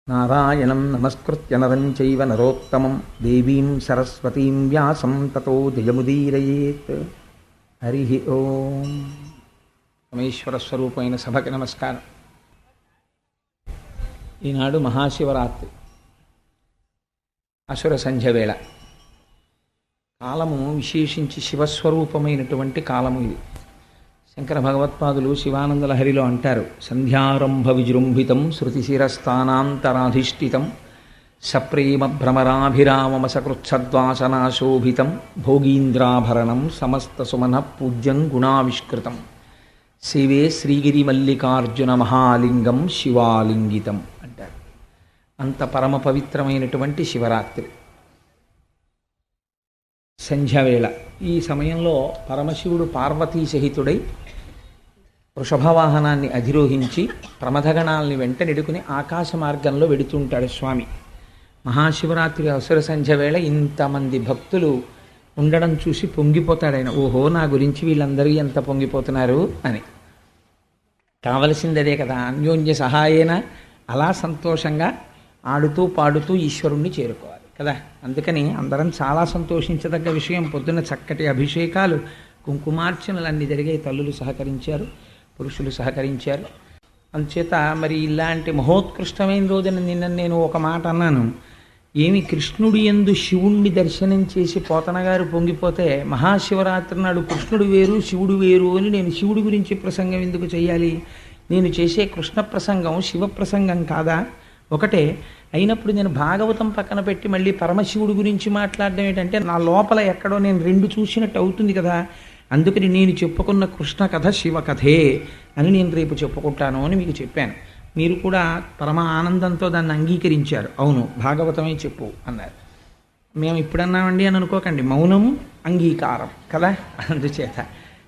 నారాయణం నమస్కృత్య నరం చైవ నరోత్తమం దేవీం సరస్వతీం వ్యాసం తతో జయముదీరయేత్. హరి ఓం. పరమేశ్వర స్వరూపమైన సభకి నమస్కారం. ఈనాడు మహాశివరాత్రి, అసుర సంధ్య వేళ. కాలము విశేషించి శివస్వరూపమైనటువంటి కాలము ఇది. శంకర భగవత్పాదులు శివానంద లహరిలో అంటారు, సంధ్యారంభ విజృంభితం శృతిశిరస్థానాంతరాధిష్ఠితం సప్రేమ భ్రమరాభిరామమసకృత్సద్వాసనాశోభితం భోగీంద్రాభరణం సమస్త సుమన పూజ్యం గుణావిష్కృతం శివే శ్రీగిరి మల్లికార్జున మహాలింగం శివాలింగితం అంటారు. అంత పరమ పవిత్రమైనటువంటి శివరాత్రి సంధ్యావేళ. ఈ సమయంలో పరమశివుడు పార్వతీ సహితుడై వృషభవాహనాన్ని అధిరోహించి ప్రమథగణాలని వెంట నెడుకుని ఆకాశ మార్గంలో వెడుతుంటాడు స్వామి. మహాశివరాత్రి అసుర సంధ్య వేళ ఇంతమంది భక్తులు ఉండడం చూసి పొంగిపోతాడు ఆయన. ఓహో, నా గురించి వీళ్ళందరూ ఎంత పొంగిపోతున్నారు అని. కావలసింది అదే కదా, అన్యోన్య సహాయేన అలా సంతోషంగా ఆడుతూ పాడుతూ ఈశ్వరుణ్ణి చేరుకోవాలి కదా. అందుకని అందరం చాలా సంతోషించదగ్గ విషయం. పొద్దున్న చక్కటి అభిషేకాలు, కుంకుమార్చనలు అన్ని జరిగాయి. తల్లులు సహకరించారు, పురుషులు సహకరించారు. అందుచేత మరి ఇలాంటి మహోత్కృష్టమైన రోజున నిన్న నేను ఒక మాట అన్నాను. ఏమి కృష్ణుడి యందు శివుణ్ణి దర్శనం చేసి పోతన గారు పొంగిపోతే, మహాశివరాత్రి నాడు కృష్ణుడు వేరు శివుడు వేరు అని నేను శివుడి గురించి ప్రసంగం ఎందుకు చేయాలి? నేను చేసే కృష్ణ ప్రసంగం శివ ప్రసంగం కాదా? ఒకటే అయినప్పుడు నేను భాగవతం పక్కన పెట్టి మళ్ళీ పరమశివుడి గురించి మాట్లాడడం ఏంటంటే, నా లోపల ఎక్కడో నేను రెండు చూసినట్టు అవుతుంది కదా. అందుకని నేను చెప్పుకున్న కృష్ణ కథ శివ కథే అని నేను రేపు చెప్పుకుంటాను అని మీకు చెప్పాను. మీరు కూడా పరమ ఆనందంతో దాన్ని అంగీకరించారు. అవును, భాగవతమే చెప్పు అన్నారు. మేము ఇప్పుడన్నామండి అని అనుకోకండి, మౌనం అంగీకారం కదా. అందుచేత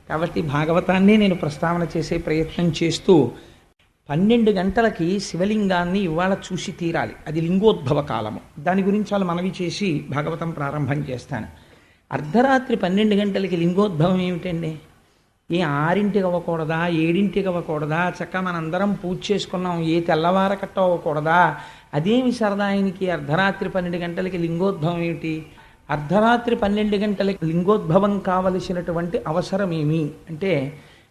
కాబట్టి భాగవతాన్ని నేను ప్రస్తావన చేసే ప్రయత్నం చేస్తూ 12 గంటలకి శివలింగాన్ని ఇవాళ చూసి తీరాలి. అది లింగోద్భవ కాలము. దాని గురించి వాళ్ళు మనవి చేసి భాగవతం ప్రారంభం చేస్తాను. అర్ధరాత్రి 12 గంటలకి లింగోద్భవం ఏమిటండి? ఏ 6ంటికి అవ్వకూడదా, 7ంటికి అవ్వకూడదా? చక్కగా మనందరం పూజ చేసుకున్నాం, ఏ తెల్లవార కట్ట అవ్వకూడదా? అదేమి సరదా ఆయనకి? అర్ధరాత్రి 12 గంటలకి లింగోద్భవం ఏమిటి? అర్ధరాత్రి 12 గంటలకి లింగోద్భవం కావలసినటువంటి అవసరం ఏమి అంటే,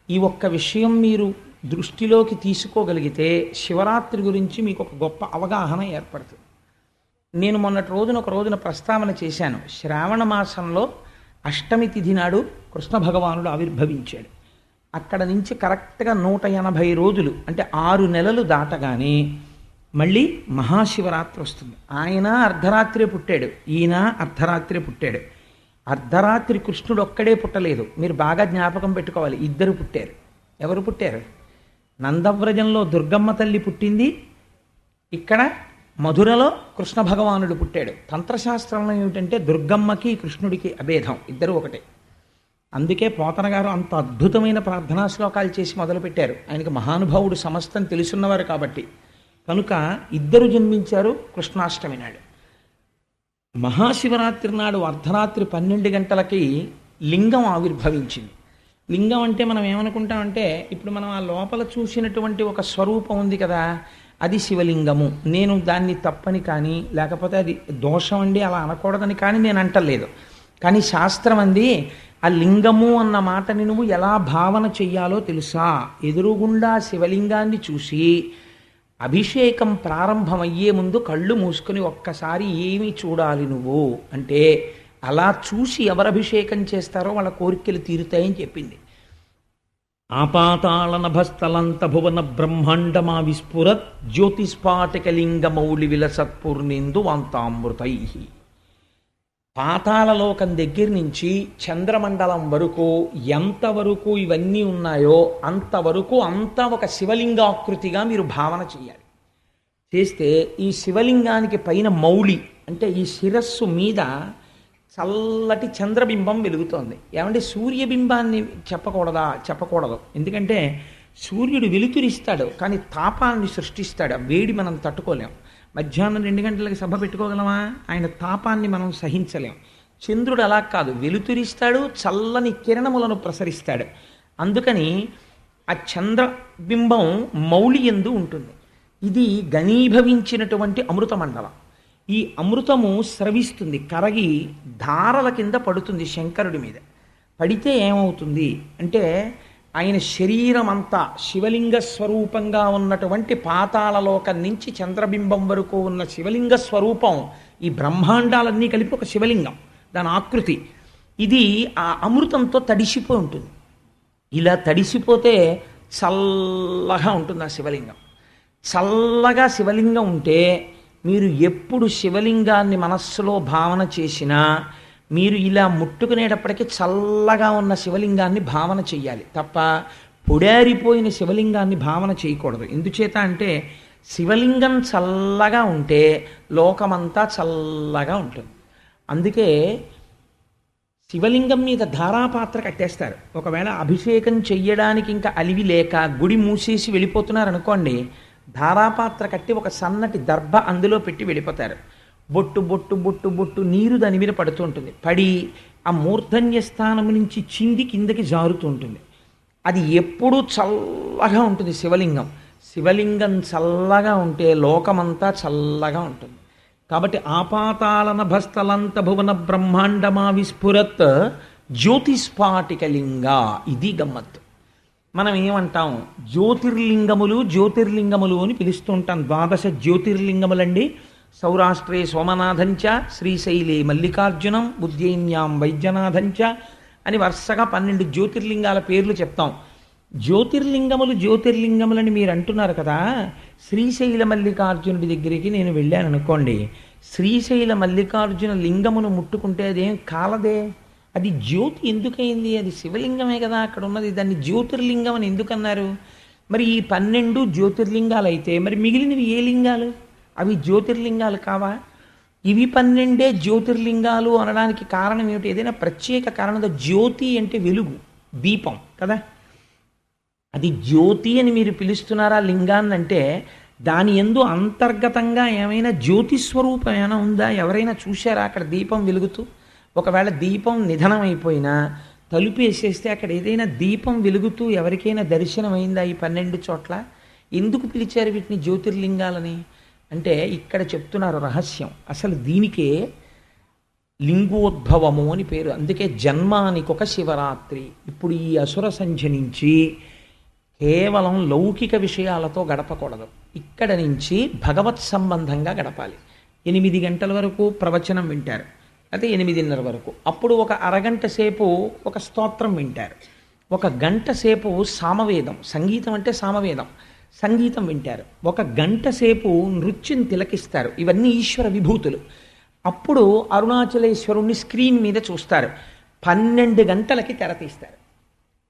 ఈ ఒక్క విషయం మీరు దృష్టిలోకి తీసుకోగలిగితే శివరాత్రి గురించి మీకు ఒక గొప్ప అవగాహన ఏర్పడుతుంది. నేను మొన్నటి ఒక రోజున ప్రస్తావన చేశాను. శ్రావణ మాసంలో అష్టమి తిథి నాడు కృష్ణ భగవానుడు ఆవిర్భవించాడు. అక్కడ నుంచి కరెక్ట్గా 180 రోజులు అంటే 6 నెలలు దాటగానే మళ్ళీ మహాశివరాత్రి వస్తుంది. ఆయన అర్ధరాత్రే పుట్టాడు, ఈయన అర్ధరాత్రే పుట్టాడు. అర్ధరాత్రి కృష్ణుడు ఒక్కడే పుట్టలేదు, మీరు బాగా జ్ఞాపకం పెట్టుకోవాలి. ఇద్దరు పుట్టారు. ఎవరు పుట్టారు? నందవ్రజంలో దుర్గమ్మ తల్లి పుట్టింది, ఇక్కడ మధురలో కృష్ణ భగవానుడు పుట్టాడు. తంత్రశాస్త్రంలో ఏమిటంటే దుర్గమ్మకి కృష్ణుడికి అభేదం, ఇద్దరు ఒకటే. అందుకే పోతన గారు అంత అద్భుతమైన ప్రార్థనా శ్లోకాలు చేసి మొదలుపెట్టారు. ఆయనకి మహానుభావుడు సమస్తం తెలుసున్నవారు కాబట్టి. కనుక ఇద్దరు జన్మించారు కృష్ణాష్టమి నాడు. మహాశివరాత్రి నాడు అర్ధరాత్రి 12 గంటలకి లింగం ఆవిర్భవించింది. లింగం అంటే మనం ఏమనుకుంటామంటే, ఇప్పుడు మనం ఆ లోపల చూసినటువంటి ఒక స్వరూపం ఉంది కదా, అది శివలింగము. నేను దాన్ని తప్పని కానీ, లేకపోతే అది దోషం అండి అలా అనకూడదని కానీ నేను అంటలేదు. కానీ శాస్త్రం అంది, ఆ లింగము అన్న మాటని నువ్వు ఎలా భావన చెయ్యాలో తెలుసా? ఎదురుగుండా శివలింగాన్ని చూసి అభిషేకం ప్రారంభమయ్యే ముందు కళ్ళు మూసుకొని ఒక్కసారి ఏమి చూడాలి నువ్వు అంటే, అలా చూసి ఎవరు అభిషేకం చేస్తారో వాళ్ళ కోరికలు తీరుతాయని చెప్పింది. ఆపాతాళ నభస్థలంత భువన బ్రహ్మాండమా విస్ఫురత్ జ్యోతిస్ఫాటికలింగ మౌళి విలసత్పూర్ణేందు వాంతామృతై. పాతాళలోకం దగ్గర నుంచి చంద్రమండలం వరకు ఎంతవరకు ఇవన్నీ ఉన్నాయో అంతవరకు అంతా ఒక శివలింగాకృతిగా మీరు భావన చేయాలి. చేస్తే ఈ శివలింగానికి పైన మౌళి అంటే ఈ శిరస్సు మీద చల్లటి చంద్రబింబం వెలుగుతోంది. ఏమంటే సూర్యబింబాన్ని చెప్పకూడదు. ఎందుకంటే సూర్యుడు వెలుతురిస్తాడు, కానీ తాపాన్ని సృష్టిస్తాడు. ఆ వేడి మనం తట్టుకోలేం. మధ్యాహ్నం 2 గంటలకి సభ పెట్టుకోగలమా? ఆయన తాపాన్ని మనం సహించలేం. చంద్రుడు అలా కాదు, వెలుతురిస్తాడు, చల్లని కిరణములను ప్రసరిస్తాడు. అందుకని ఆ చంద్రబింబం మౌళి యందు ఉంటుంది. ఇది ఘనీభవించినటువంటి అమృతమండలం. ఈ అమృతము స్రవిస్తుంది, కరగి ధారల కింద పడుతుంది శంకరుడి మీద. పడితే ఏమవుతుంది అంటే ఆయన శరీరం అంతా శివలింగ స్వరూపంగా ఉన్నటువంటి పాతాళలోకం నుంచి చంద్రబింబం వరకు ఉన్న శివలింగ స్వరూపం, ఈ బ్రహ్మాండాలన్నీ కలిపి ఒక శివలింగం, దాని ఆకృతి. ఇది ఆ అమృతంతో తడిసిపోయి ఉంటుంది. ఇలా తడిసిపోతే చల్లగా ఉంటుంది ఆ శివలింగం. చల్లగా శివలింగం ఉంటే మీరు ఎప్పుడు శివలింగాన్ని మనస్సులో భావన చేసినా మీరు ఇలా ముట్టుకునేటప్పటికీ చల్లగా ఉన్న శివలింగాన్ని భావన చెయ్యాలి తప్ప పొడారిపోయిన శివలింగాన్ని భావన చేయకూడదు. ఎందుచేత అంటే శివలింగం చల్లగా ఉంటే లోకమంతా చల్లగా ఉంటుంది. అందుకే శివలింగం మీద ధారాపాత్ర కట్టేస్తారు. ఒకవేళ అభిషేకం చెయ్యడానికి ఇంకా అలివి లేక గుడి మూసేసి వెళ్ళిపోతున్నారు అనుకోండి, ధారాపాత్ర కట్టి ఒక సన్నటి దర్భ అందులో పెట్టి వెళ్ళిపోతారు. బొట్టు బొట్టు బొట్టు బొట్టు నీరు దాని మీద పడుతూ ఉంటుంది. పడి ఆ మూర్ధన్య స్థానం నుంచి చింది కిందకి జారుతూ ఉంటుంది. అది ఎప్పుడూ చల్లగా ఉంటుంది శివలింగం. శివలింగం చల్లగా ఉంటే లోకమంతా చల్లగా ఉంటుంది. కాబట్టి ఆపాతాళన భస్తలంత భువన బ్రహ్మాండమా విస్ఫురత్ జ్యోతిస్ఫాటికలింగ. ఇది గమ్మత్తు. మనం ఏమంటాం, జ్యోతిర్లింగములు అని పిలుస్తూ ఉంటాం. ద్వాదశ జ్యోతిర్లింగములండి. సౌరాష్ట్రే సోమనాథంచ, శ్రీశైలే మల్లికార్జునం, ఉజ్జయిన్యాం వైద్యనాథంచ అని వరుసగా 12 జ్యోతిర్లింగాల పేర్లు చెప్తాం. జ్యోతిర్లింగములని మీరు అంటున్నారు కదా. శ్రీశైల మల్లికార్జునుడి దగ్గరికి నేను వెళ్ళాను అనుకోండి, శ్రీశైల మల్లికార్జున లింగమును ముట్టుకుంటే అదేం కాలదే, అది జ్యోతి ఎందుకయింది? అది శివలింగమే కదా అక్కడ ఉన్నది, దాన్ని జ్యోతిర్లింగం అని ఎందుకన్నారు? మరి ఈ 12 జ్యోతిర్లింగాలు అయితే మరి మిగిలినవి ఏ లింగాలు? అవి జ్యోతిర్లింగాలు కావా? ఇవి 12 జ్యోతిర్లింగాలు అనడానికి కారణం ఏమిటి? ఏదైనా ప్రత్యేక కారణం? జ్యోతి అంటే వెలుగు, దీపం కదా. అది జ్యోతి అని మీరు పిలుస్తున్నారా లింగాన్ని అంటే దాని యందు అంతర్గతంగా ఏమైనా జ్యోతిస్వరూపం ఏమైనా ఉందా? ఎవరైనా చూశారా అక్కడ దీపం వెలుగుతూ? ఒకవేళ దీపం నిధనం అయిపోయినా తలుపేసేస్తే అక్కడ ఏదైనా దీపం వెలుగుతూ ఎవరికైనా దర్శనమైందా ఈ 12 చోట్ల? ఎందుకు పిలిచారు వీటిని జ్యోతిర్లింగాలని అంటే ఇక్కడ చెప్తున్నారు రహస్యం. అసలు దీనికే లింగోద్భవము అని పేరు. అందుకే జన్మానికి ఒక శివరాత్రి. ఇప్పుడు ఈ అసుర సంధ్య నుంచి కేవలం లౌకిక విషయాలతో గడపకూడదు. ఇక్కడ నుంచి భగవత్ సంబంధంగా గడపాలి. 8 గంటల వరకు ప్రవచనం వింటారు, అయితే 8:30 వరకు. అప్పుడు ఒక అరగంట సేపు ఒక స్తోత్రం వింటారు, ఒక గంట సేపు సామవేదం, సంగీతం అంటే సామవేదం, సంగీతం వింటారు, ఒక గంట సేపు నృత్యం తిలకిస్తారు. ఇవన్నీ ఈశ్వర విభూతులు. అప్పుడు అరుణాచలేశ్వరుణ్ణి స్క్రీన్ మీద చూస్తారు. 12 గంటలకి తెర తీస్తారు.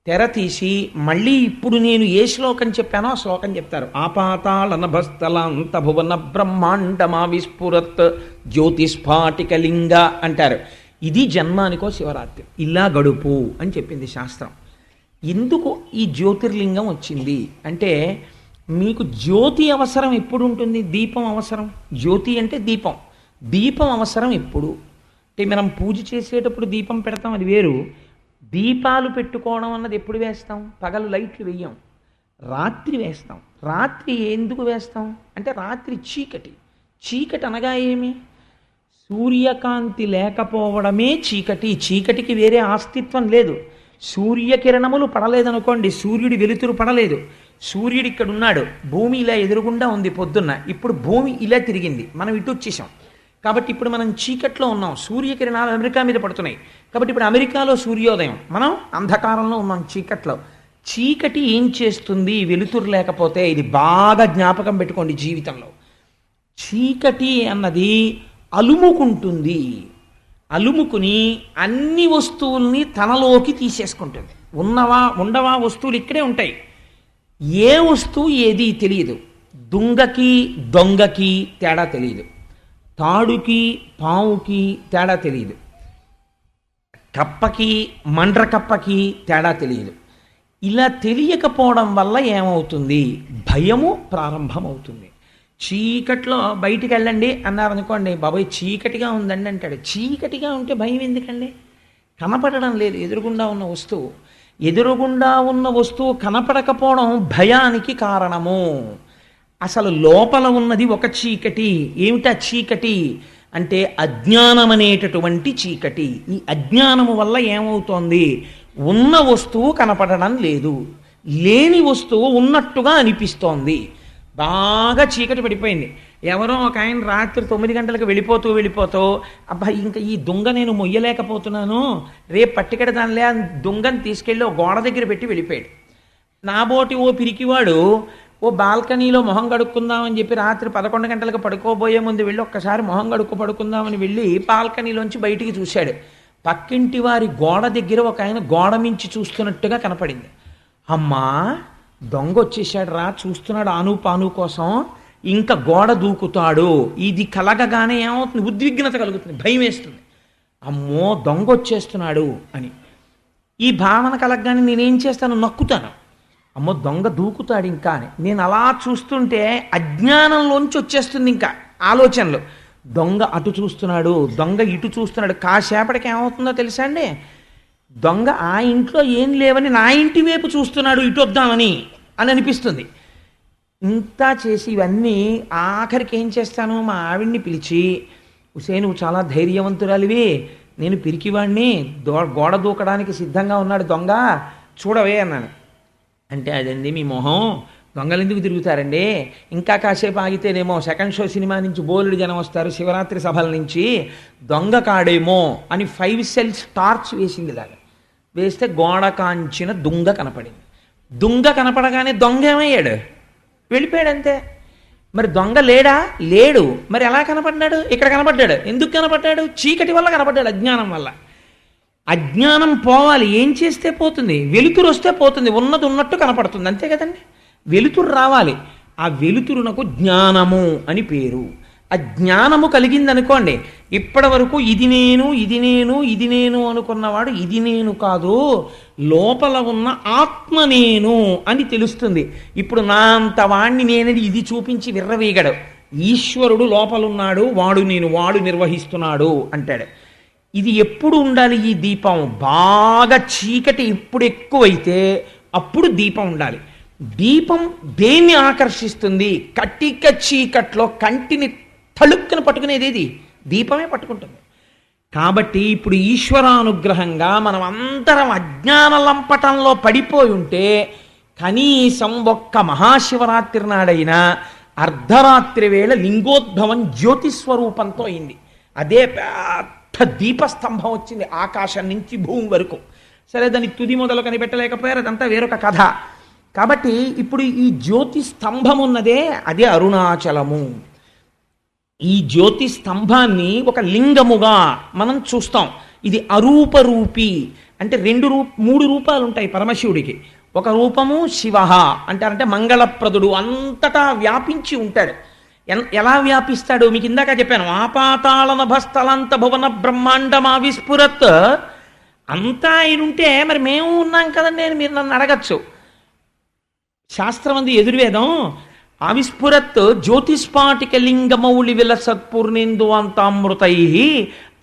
తెర తీసి మళ్ళీ ఇప్పుడు నేను ఏ శ్లోకం చెప్పానో ఆ శ్లోకం చెప్తారు. ఆపాతాళనభస్థలాంత భువన బ్రహ్మాండమా విస్ఫురత్ జ్యోతిస్ఫాటికలింగ అంటారు. ఇది జన్మానికో శివరాత్రి. ఇలా గడుపు అని చెప్పింది శాస్త్రం. ఎందుకు ఈ జ్యోతిర్లింగం వచ్చింది అంటే మీకు జ్యోతి అవసరం ఎప్పుడు ఉంటుంది? దీపం అవసరం. జ్యోతి అంటే దీపం. దీపం అవసరం ఎప్పుడు అంటే మనం పూజ చేసేటప్పుడు దీపం పెడతాం, అది వేరు. దీపాలు పెట్టుకోవడం అన్నది ఎప్పుడు వేస్తాం? పగలు లైట్లు వేయం, రాత్రి వేస్తాం. రాత్రి ఎందుకు వేస్తాం అంటే రాత్రి చీకటి. చీకటి అనగా ఏమి? సూర్యకాంతి లేకపోవడమే చీకటి. చీకటికి వేరే అస్తిత్వం లేదు. సూర్యకిరణములు పడలేదనుకోండి, సూర్యుడి వెలుతురు పడలేదు, సూర్యుడు ఇక్కడ ఉన్నాడు, భూమి ఇలా ఎదురుగుండా ఉంది పొద్దున్న, ఇప్పుడు భూమి ఇలా తిరిగింది, మనం ఇటు వచ్చేసాం. కాబట్టి ఇప్పుడు మనం చీకట్లో ఉన్నాం, సూర్యకిరణాలు అమెరికా మీద పడుతున్నాయి, కాబట్టి ఇప్పుడు అమెరికాలో సూర్యోదయం, మనం అంధకారంలో ఉన్నాం, చీకట్లో. చీకటి ఏం చేస్తుంది వెలుతురు లేకపోతే? ఇది బాగా జ్ఞాపకం పెట్టుకోండి జీవితంలో. చీకటి అన్నది అలుముకుంటుంది. అలుముకుని అన్ని వస్తువుల్ని తనలోకి తీసేసుకుంటుంది. ఉండవా వస్తువులు ఇక్కడే ఉంటాయి. ఏ వస్తువు ఏది తెలియదు. దుంగకి దొంగకి తేడా తెలియదు, తాడుకి పావుకి తేడా తెలియదు, కప్పకి మండ్ర కప్పకి తేడా తెలియదు. ఇలా తెలియకపోవడం వల్ల ఏమవుతుంది? భయము ప్రారంభమవుతుంది. చీకట్లో బయటికి వెళ్ళండి అన్నారనుకోండి, బాబాయ్ చీకటిగా ఉందండి అంటాడు. చీకటిగా ఉంటే భయం ఎందుకండి? కనపడడం లేదు ఎదురుగుండా ఉన్న వస్తువు. ఎదురుగుండా ఉన్న వస్తువు కనపడకపోవడం భయానికి కారణము. అసలు లోపల ఉన్నది ఒక చీకటి. ఏమిటా చీకటి అంటే అజ్ఞానం అనేటటువంటి చీకటి. ఈ అజ్ఞానము వల్ల ఏమవుతోంది? ఉన్న వస్తువు కనపడడం లేదు, లేని వస్తువు ఉన్నట్టుగా అనిపిస్తోంది. బాగా చీకటి పడిపోయింది. ఎవరో ఒక ఆయన రాత్రి 9 గంటలకు వెళ్ళిపోతూ అబ్బా ఇంకా ఈ దొంగ నేను మొయ్యలేకపోతున్నాను, రేపు పట్టుకెడదానిలే అని దొంగని తీసుకెళ్ళి ఓ గోడ దగ్గర పెట్టి వెళ్ళిపోయాడు. నాబోటి ఓ పిరికివాడు ఓ బాల్కనీలో మొహం కడుక్కుందామని చెప్పి రాత్రి 11 గంటలకు పడుకోబోయే ముందు వెళ్ళి ఒక్కసారి మొహం పడుకుందామని వెళ్ళి బాల్కనీలోంచి బయటికి చూశాడు. పక్కింటి వారి గోడ దగ్గర ఒక ఆయన గోడ మించి చూస్తున్నట్టుగా కనపడింది. అమ్మా దొంగ వచ్చేసాడు రా, చూస్తున్నాడు ఆను పాను కోసం, ఇంకా గోడ దూకుతాడు. ఇది కలగగానే ఏమవుతుంది? ఉద్విగ్నత కలుగుతుంది, భయం వేస్తుంది. అమ్మో దొంగ వచ్చేస్తున్నాడు అని. ఈ భావన కలగగానే నేనేం చేస్తాను? నక్కుతాను. అమ్మో దొంగ దూకుతాడు ఇంకా అని. నేను అలా చూస్తుంటే అజ్ఞానంలోంచి వచ్చేస్తుంది ఇంకా ఆలోచనలు. దొంగ అటు చూస్తున్నాడు, దొంగ ఇటు చూస్తున్నాడు. కాసేపటికి ఏమవుతుందో తెలుసా అండి? దొంగ ఆ ఇంట్లో ఏం లేవని నా ఇంటి వైపు చూస్తున్నాడు, ఇటు వద్దామని అని అనిపిస్తుంది. ఇంత చేసి ఇవన్నీ ఆఖరికి ఏం చేస్తాను? మా ఆవిడ్ని పిలిచి, ఉసే నువ్వు చాలా ధైర్యవంతురాలివి, నేను పిరికివాడిని, గోడ దూకడానికి సిద్ధంగా ఉన్నాడు దొంగ, చూడవే అన్నాను. అంటే అదండి మీ మొహం, దొంగలు ఎందుకు తిరుగుతారండి, ఇంకా కాసేపు ఆగితేనేమో సెకండ్ షో సినిమా నుంచి బోలుడు జనం వస్తారు, శివరాత్రి సభల నుంచి, దొంగ కాడేమో అని 5 సెల్స్ టార్చ్ వేసింది. ఇలాగా వేస్తే గోడ కాంచిన దుంగ కనపడింది. దుంగ కనపడగానే దొంగ ఏమయ్యాడు? వెళ్ళిపోయాడు అంతే. మరి దొంగ లేడా? లేడు. మరి ఎలా కనపడ్డాడు? ఇక్కడ కనపడ్డాడు. ఎందుకు కనపడ్డాడు? చీకటి వల్ల కనపడ్డాడు, అజ్ఞానం వల్ల. అజ్ఞానం పోవాలి, ఏం చేస్తే పోతుంది? వెలుతురు వస్తే పోతుంది, ఉన్నది ఉన్నట్టు కనపడుతుంది, అంతే కదండి. వెలుతురు రావాలి. ఆ వెలుతురునకు జ్ఞానము అని పేరు. ఆ జ్ఞానము కలిగిందనుకోండి, ఇప్పటి వరకు ఇది నేను ఇది నేను ఇది నేను అనుకున్నవాడు ఇది నేను కాదు, లోపల ఉన్న ఆత్మ నేను అని తెలుస్తుంది. ఇప్పుడు నా అంత వాణ్ణి నేనది ఇది చూపించి విర్రవీగడు. ఈశ్వరుడు లోపలున్నాడు, వాడు నేను, వాడు నిర్వహిస్తున్నాడు అంటాడు. ఇది ఎప్పుడు ఉండాలి? ఈ దీపం బాగా చీకటి ఎప్పుడు ఎక్కువైతే అప్పుడు దీపం ఉండాలి. దీపం దేన్ని ఆకర్షిస్తుంది? కటిక చీకట్లో కంటిని తళుక్కున పట్టుకునేది దీపమే పట్టుకుంటుంది. కాబట్టి ఇప్పుడు ఈశ్వరానుగ్రహంగా మనం అందరం అజ్ఞాన లంపటంలో పడిపోయి ఉంటే కనీసం ఒక్క మహాశివరాత్రి నాడైనా అర్ధరాత్రి వేళ లింగోద్భవం జ్యోతిస్వరూపంతో అయింది. అదే పెద్ద దీపస్తంభం వచ్చింది ఆకాశం నుంచి భూమి వరకు. సరే దాన్ని తుది మొదలు కనిపెట్టలేకపోయారు, అదంతా వేరొక కథ. కాబట్టి ఇప్పుడు ఈ జ్యోతి స్తంభం ఉన్నదే అదే అరుణాచలము. ఈ జ్యోతి స్తంభాన్ని ఒక లింగముగా మనం చూస్తాం. ఇది అరూపరూపి అంటే 3 రూపాలు ఉంటాయి పరమశివుడికి. ఒక రూపము శివ అంటారంటే మంగళప్రదుడు, అంతటా వ్యాపించి ఉంటాడు. ఎలా వ్యాపిస్తాడు? మీకు ఇందాక చెప్పాను, ఆపాతాళ నభస్థలంత భువన బ్రహ్మాండమా విస్ఫురత్. అంతా ఆయన ఉంటే మరి మేము ఉన్నాం కదండి అని మీరు నన్ను అడగచ్చు. శాస్త్రమంది ఎదుర్వేదం ఆవిస్ఫురత్ జ్యోతిస్పాటిక లింగమౌళి విలసత్పూర్ణేందు అంతామృతై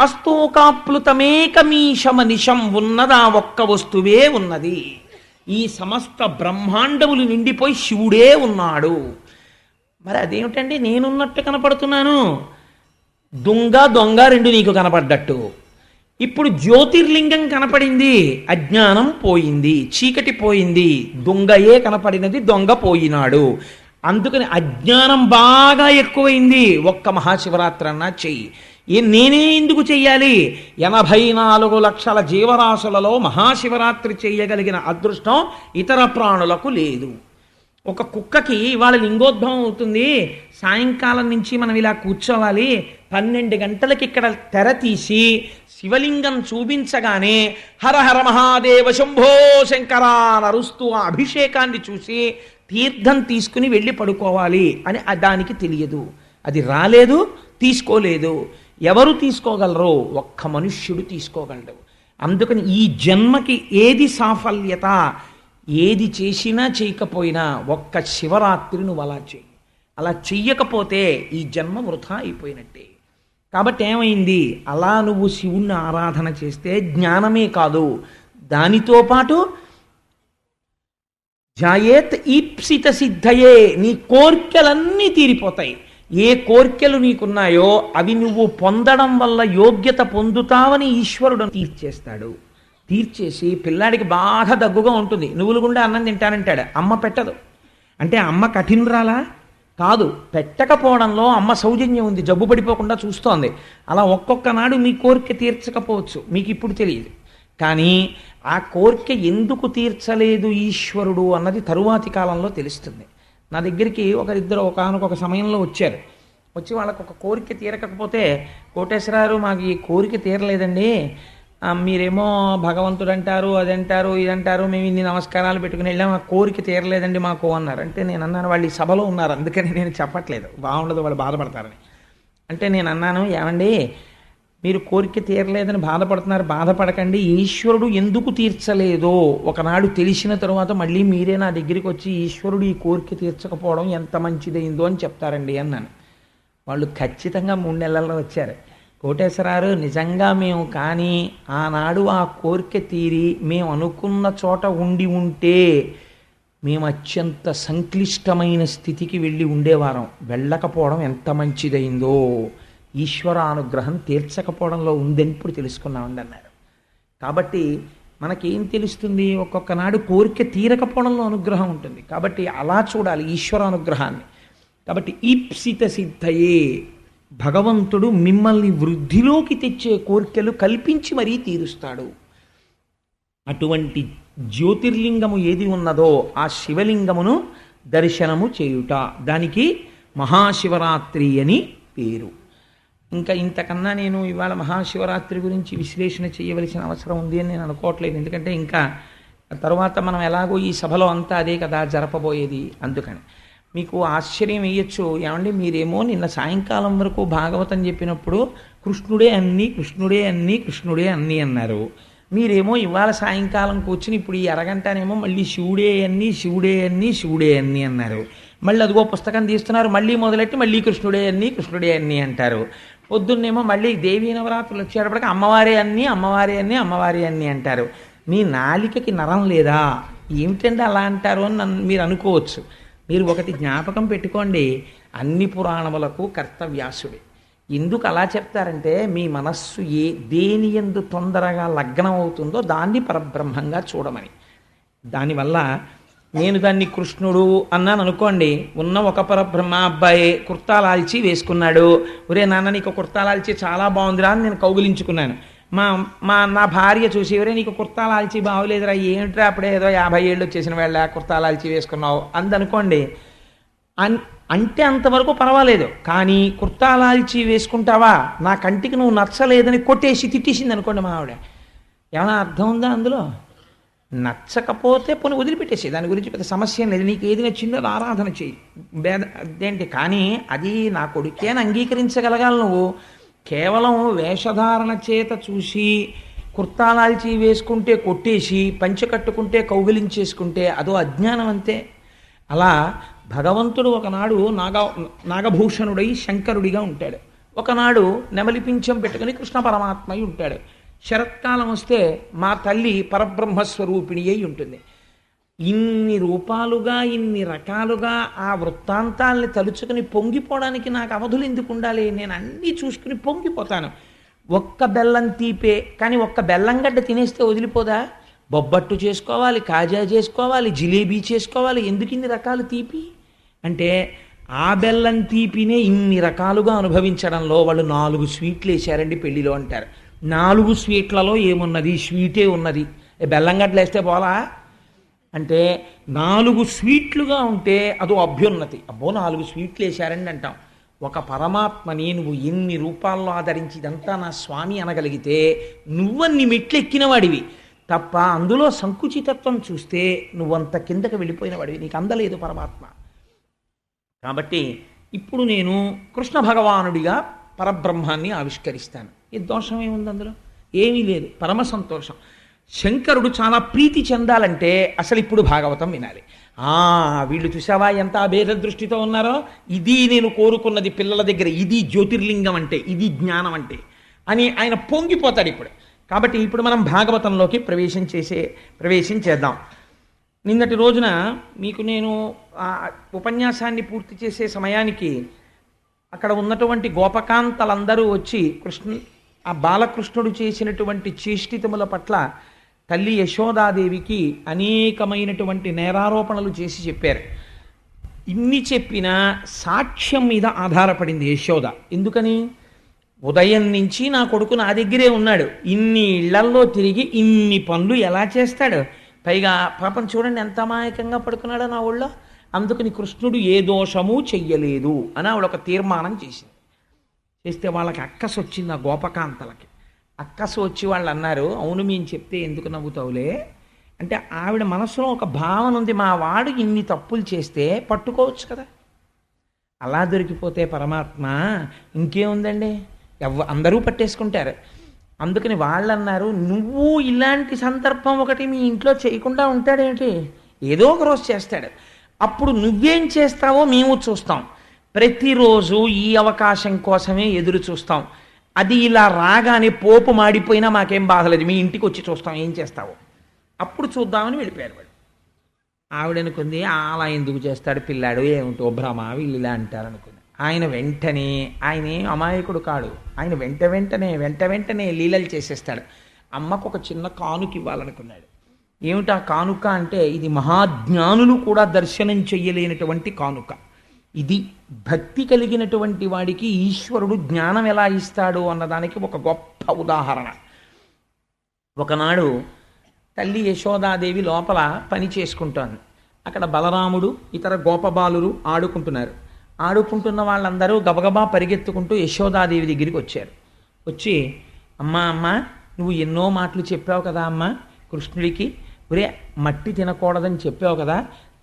అస్తోకాప్లుతమేకమీశమనిశం ఉన్నదా ఒక్క వస్తువే ఉన్నది. ఈ సమస్త బ్రహ్మాండములు నిండిపోయి శివుడే ఉన్నాడు. మరి అదేమిటండి నేనున్నట్టు కనపడుతున్నాను? దొంగ 2 నీకు కనపడ్డట్టు. ఇప్పుడు జ్యోతిర్లింగం కనపడింది, అజ్ఞానం పోయింది, చీకటి పోయింది, దొంగయే కనపడినది, దొంగ పోయినాడు. అందుకని అజ్ఞానం బాగా ఎక్కువైంది. ఒక్క మహాశివరాత్రి అన్నా చెయ్యి. నేనే ఎందుకు చెయ్యాలి? 84 లక్షల జీవరాశులలో మహాశివరాత్రి చెయ్యగలిగిన అదృష్టం ఇతర ప్రాణులకు లేదు. ఒక కుక్కకి ఇవాళ లింగోద్భవం అవుతుంది, సాయంకాలం నుంచి మనం ఇలా కూర్చోవాలి, 12 గంటలకి ఇక్కడ తెర తీసి శివలింగం చూపించగానే హర హర మహాదేవ శంభో శంకర నరుస్తూ ఆ అభిషేకాన్ని చూసి తీర్థం తీసుకుని వెళ్ళి పడుకోవాలి అని దానికి తెలియదు. అది రాలేదు, తీసుకోలేదు. ఎవరు తీసుకోగలరో? ఒక్క మనుష్యుడు తీసుకోగలడు. అందుకని ఈ జన్మకి ఏది సాఫల్యత? ఏది చేసినా చేయకపోయినా ఒక్క శివరాత్రి నువ్వు అలా చెయ్యి. అలా చెయ్యకపోతే ఈ జన్మ వృధా అయిపోయినట్టే. కాబట్టి ఏమైంది? అలా నువ్వు శివుణ్ణి ఆరాధన చేస్తే జ్ఞానమే కాదు, దానితో పాటు జాయేత్ ఈప్సిత సిద్ధయే, నీ కోర్కెలన్నీ తీరిపోతాయి. ఏ కోర్కెలు నీకున్నాయో అవి నువ్వు పొందడం వల్ల యోగ్యత పొందుతావని ఈశ్వరుడు తీర్చేస్తాడు. తీర్చేసి పిల్లాడికి బాగా దగ్గుగా ఉంటుంది, నువ్వులు గుండా అన్నం తింటానంటాడు, అమ్మ పెట్టదు. అంటే అమ్మ కఠినరాలా కాదు, పెట్టకపోవడంలో అమ్మ సౌజన్యం ఉంది, జబ్బు పడిపోకుండా చూస్తోంది. అలా ఒక్కొక్క నాడు మీ కోరిక తీర్చకపోవచ్చు, మీకు ఇప్పుడు తెలియదు. కానీ ఆ కోరిక ఎందుకు తీర్చలేదు ఈశ్వరుడు అన్నది తరువాతి కాలంలో తెలుస్తుంది. నా దగ్గరికి ఒకరిద్దరు ఒకానొక సమయంలో వచ్చారు. వచ్చి వాళ్ళకు ఒక కోరిక తీరకపోతే, కోటేశ్వరారు మాకు ఈ కోరిక తీరలేదండి, మీరేమో భగవంతుడు అంటారు, అదంటారు, ఇదంటారు, మేము ఇన్ని నమస్కారాలు పెట్టుకుని వెళ్ళాం, ఆ కోరిక తీరలేదండి మాకు అన్నారు. అంటే నేను అన్నాను, వాళ్ళు ఈ సభలో ఉన్నారు అందుకని నేను చెప్పట్లేదు, బాగుండదు వాళ్ళు బాధపడతారని. అంటే నేను అన్నాను, ఏమండి మీరు కోరిక తీరలేదని బాధపడుతున్నారు, బాధపడకండి, ఈశ్వరుడు ఎందుకు తీర్చలేదో ఒకనాడు తెలిసిన తరువాత మళ్ళీ మీరే నా దగ్గరికి వచ్చి ఈశ్వరుడు ఈ కోరిక తీర్చకపోవడం ఎంత మంచిదైందో అని చెప్తారండి అన్నాను. వాళ్ళు ఖచ్చితంగా 3 నెలల్లో వచ్చారు. కోటేశ్వరారు నిజంగా మేము కానీ ఆనాడు ఆ కోరిక తీరి మేము అనుకున్న చోట ఉండి ఉంటే మేము అత్యంత సంక్లిష్టమైన స్థితికి వెళ్ళి ఉండేవారం, వెళ్ళకపోవడం ఎంత మంచిదైందో, ఈశ్వరానుగ్రహం తీర్చకపోవడంలో ఉందని ఇప్పుడు తెలుసుకున్నామండి అన్నారు. కాబట్టి మనకేం తెలుస్తుంది, ఒక్కొక్క నాడు కోరిక తీరకపోవడంలో అనుగ్రహం ఉంటుంది. కాబట్టి అలా చూడాలి ఈశ్వరానుగ్రహాన్ని. కాబట్టి ఈప్సిత సిద్ధయే, భగవంతుడు మిమ్మల్ని వృద్ధిలోకి తెచ్చే కోరికలు కల్పించి మరీ తీరుస్తాడు. అటువంటి జ్యోతిర్లింగము ఏది ఉన్నదో ఆ శివలింగమును దర్శనము చేయుట, దానికి మహాశివరాత్రి అని పేరు. ఇంకా ఇంతకన్నా నేను ఇవాళ మహాశివరాత్రి గురించి విశ్లేషణ చేయవలసిన అవసరం ఉంది అని నేను అనుకోవట్లేదు. ఎందుకంటే ఇంకా తర్వాత మనం ఎలాగో ఈ సభలో అంతా అదే కదా జరపబోయేది. అందుకని మీకు ఆశ్చర్యం వేయచ్చు, ఏమండి మీరేమో నిన్న సాయంకాలం వరకు భాగవతం చెప్పినప్పుడు కృష్ణుడే అన్నీ కృష్ణుడే అన్నీ కృష్ణుడే అన్నీ అన్నారు. మీరేమో ఇవాళ సాయంకాలం కూర్చుని ఇప్పుడు ఈ అరగంటనేమో మళ్ళీ శివుడే అన్నీ శివుడే అన్నీ శివుడే అన్నీ అన్నారు. మళ్ళీ అదిగో పుస్తకం తీస్తున్నారు, మళ్ళీ మొదలెట్టి మళ్ళీ కృష్ణుడే అన్నీ కృష్ణుడే అన్నీ అంటారు. పొద్దున్నేమో మళ్ళీ దేవీ నవరాత్రులు వచ్చేటప్పటికి అమ్మవారే అన్నీ అమ్మవారే అన్నీ అమ్మవారే అన్నీ అంటారు. మీ నాలికకి నరం లేదా, ఏమిటంటే అలా అంటారు అని మీరు అనుకోవచ్చు. మీరు ఒకటి జ్ఞాపకం పెట్టుకోండి, అన్ని పురాణములకు కర్త వ్యాసుడే. ఎందుకు అలా చెప్తారంటే మీ మనస్సు దేని యందు తొందరగా లగ్నం అవుతుందో దాన్ని పరబ్రహ్మంగా చూడమని. దానివల్ల నేను దాన్ని కృష్ణుడు అన్నాను అనుకోండి, ఉన్న ఒక పరబ్రహ్మ అబ్బాయి కుర్తాలాల్చి వేసుకున్నాడు, ఒరే నాన్న నీకు కుర్తాలాల్చి చాలా బాగుందిరా అని నేను కౌగిలించుకున్నాను. నా భార్య చూసి, ఒరే నీకు కుర్తాలాల్చి బాగోలేదురా, ఏమిట్రా అప్పుడే ఏదో 50 ఏళ్ళు వచ్చేసిన వేళ కుర్తాలాల్చి వేసుకున్నావు అందనుకోండి. అంటే అంతవరకు పర్వాలేదు. కానీ కుర్తాలాల్చి వేసుకుంటావా, నా కంటికి నువ్వు నచ్చలేదని కొట్టేసి తిట్టేసింది అనుకోండి మా ఆవిడ, ఏమైనా అర్థం ఉందా అందులో? నచ్చకపోతే పోనీ వదిలిపెట్టేసి, దాని గురించి పెద్ద సమస్య లేదు, నీకు ఏది నచ్చిందో ఆరాధన చెయ్యి, అదేంటి. కానీ అది నా కొడుకే అని అంగీకరించగలగాలి. నువ్వు కేవలం వేషధారణ చేత చూసి కుర్తాలాల్చి వేసుకుంటే కొట్టేసి పంచె కట్టుకుంటే కౌగిలించేసుకుంటే అదో అజ్ఞానం అంతే. అలా భగవంతుడు ఒకనాడు నాగభూషణుడై శంకరుడిగా ఉంటాడు, ఒకనాడు నెమలి పింఛం పెట్టుకుని కృష్ణ పరమాత్మై ఉంటాడు. శరత్కాలం వస్తే మా తల్లి పరబ్రహ్మస్వరూపిణి అయి ఉంటుంది. ఇన్ని రూపాలుగా ఇన్ని రకాలుగా ఆ వృత్తాంతాల్ని తలుచుకుని పొంగిపోవడానికి నాకు అవధులు ఎందుకు ఉండాలి? నేను అన్నీ చూసుకుని పొంగిపోతాను. ఒక్క బెల్లం తీపే, కానీ ఒక్క బెల్లం గడ్డ తినేస్తే వదిలిపోదా? బొబ్బట్టు చేసుకోవాలి, కాజా చేసుకోవాలి, జిలేబీ చేసుకోవాలి. ఎందుకు ఇన్ని రకాలు తీపి అంటే ఆ బెల్లం తీపినే ఇన్ని రకాలుగా అనుభవించడంలో వాళ్ళు 4 స్వీట్లు వేశారండి పెళ్లిలో అంటారు. 4 స్వీట్లలో ఏమున్నది? స్వీటే ఉన్నది. బెల్లం గడ్డలు వేస్తే పోలా అంటే 4 స్వీట్లుగా ఉంటే అదో అభ్యున్నతి. అబ్బో 4 స్వీట్లు వేశారండి అంటాం. ఒక పరమాత్మని నువ్వు ఎన్ని రూపాల్లో ఆదరించి ఇదంతా నా స్వామి అనగలిగితే నువ్వన్ని మెట్లు ఎక్కిన వాడివి తప్ప అందులో సంకుచితత్వం చూస్తే నువ్వంత కిందకి వెళ్ళిపోయిన వాడివి, నీకు అందలేదు పరమాత్మ. కాబట్టి ఇప్పుడు నేను కృష్ణ భగవానుడిగా పరబ్రహ్మాన్ని ఆవిష్కరిస్తాను. ఈ దోషం ఏముంది అందులో? ఏమీ లేదు, పరమ సంతోషం. శంకరుడు చాలా ప్రీతి చెందాలంటే అసలు ఇప్పుడు భాగవతం వినాలి. వీళ్ళు చూసావా ఎంత అభేద దృష్టితో ఉన్నారో, ఇది నేను కోరుకున్నది పిల్లల దగ్గర, ఇది జ్యోతిర్లింగం అంటే, ఇది జ్ఞానం అంటే అని ఆయన పొంగిపోతాడు ఇప్పుడు. కాబట్టి ఇప్పుడు మనం భాగవతంలోకి ప్రవేశం చేద్దాం. నిన్నటి రోజున మీకు నేను ఆ ఉపన్యాసాన్ని పూర్తి చేసే సమయానికి అక్కడ ఉన్నటువంటి గోపకాంతలందరూ వచ్చి ఆ బాలకృష్ణుడు చేసినటువంటి చేష్టితముల పట్ల తల్లి యశోదాదేవికి అనేకమైనటువంటి నేరారోపణలు చేసి చెప్పారు. ఇన్ని చెప్పినా సాక్ష్యం మీద ఆధారపడింది యశోద. ఎందుకని? ఉదయం నుంచి నా కొడుకు నా దగ్గరే ఉన్నాడు, ఇన్ని ఇళ్లల్లో తిరిగి ఇన్ని పనులు ఎలా చేస్తాడు, పైగా పాపం చూడండి ఎంత అమాయకంగా పడుకున్నాడో నా ఊళ్ళో, అందుకని కృష్ణుడు ఏ దోషము చెయ్యలేదు అని ఆవిడ ఒక తీర్మానం చేసింది. చేస్తే వాళ్ళకి అక్కసు వచ్చింది, ఆ గోపకాంతలకి అక్కసు వచ్చి వాళ్ళు అన్నారు, అవును మేము చెప్తే ఎందుకు నవ్వుతావులే అంటే, ఆవిడ మనసులో ఒక భావన ఉంది, మా వాడు ఇన్ని తప్పులు చేస్తే పట్టుకోవచ్చు కదా, అలా దొరికిపోతే పరమాత్మ ఇంకేముందండి, అందరూ పట్టేసుకుంటారు. అందుకని వాళ్ళు అన్నారు, నువ్వు ఇలాంటి సందర్భం ఒకటి మీ ఇంట్లో చేయకుండా ఉంటాడేంటి, ఏదో ఒక రోజు చేస్తాడు, అప్పుడు నువ్వేం చేస్తావో మేము చూస్తాం, ప్రతిరోజు ఈ అవకాశం కోసమే ఎదురు చూస్తాం, అది ఇలా రాగానే పోపు మాడిపోయినా మాకేం బాధలేదు, మీ ఇంటికి వచ్చి చూస్తాం ఏం చేస్తావో, అప్పుడు చూద్దామని వెళ్ళిపోయారు వాళ్ళు. ఆవిడనుకుంది అలా ఎందుకు చేస్తాడు పిల్లాడు, ఏమిటో భ్రమ, వీళ్ళు ఇలా అంటారు అనుకుంది. ఆయన వెంటనే, ఆయన అమాయకుడు కాడు, ఆయన వెంట వెంటనే లీలలు చేసేస్తాడు. అమ్మకు ఒక చిన్న కానుక ఇవ్వాలనుకున్నాడు. ఏమిటా కానుక అంటే, ఇది మహాజ్ఞానులు కూడా దర్శనం చెయ్యలేనటువంటి కానుక, ఇది భక్తి కలిగినటువంటి వాడికి ఈశ్వరుడు జ్ఞానం ఎలా ఇస్తాడు అన్నదానికి ఒక గొప్ప ఉదాహరణ. ఒకనాడు తల్లి యశోదాదేవి లోపల పని చేసుకుంటోంది. అక్కడ బలరాముడు ఇతర గోపబాలురు ఆడుకుంటున్న వాళ్ళందరూ గబగబా పరిగెత్తుకుంటూ యశోదాదేవి దగ్గరికి వచ్చారు. వచ్చి అమ్మ నువ్వు ఎన్నో మాటలు చెప్పావు కదా అమ్మ కృష్ణుడికి, ఒరే మట్టి తినకూడదని చెప్పావు కదా,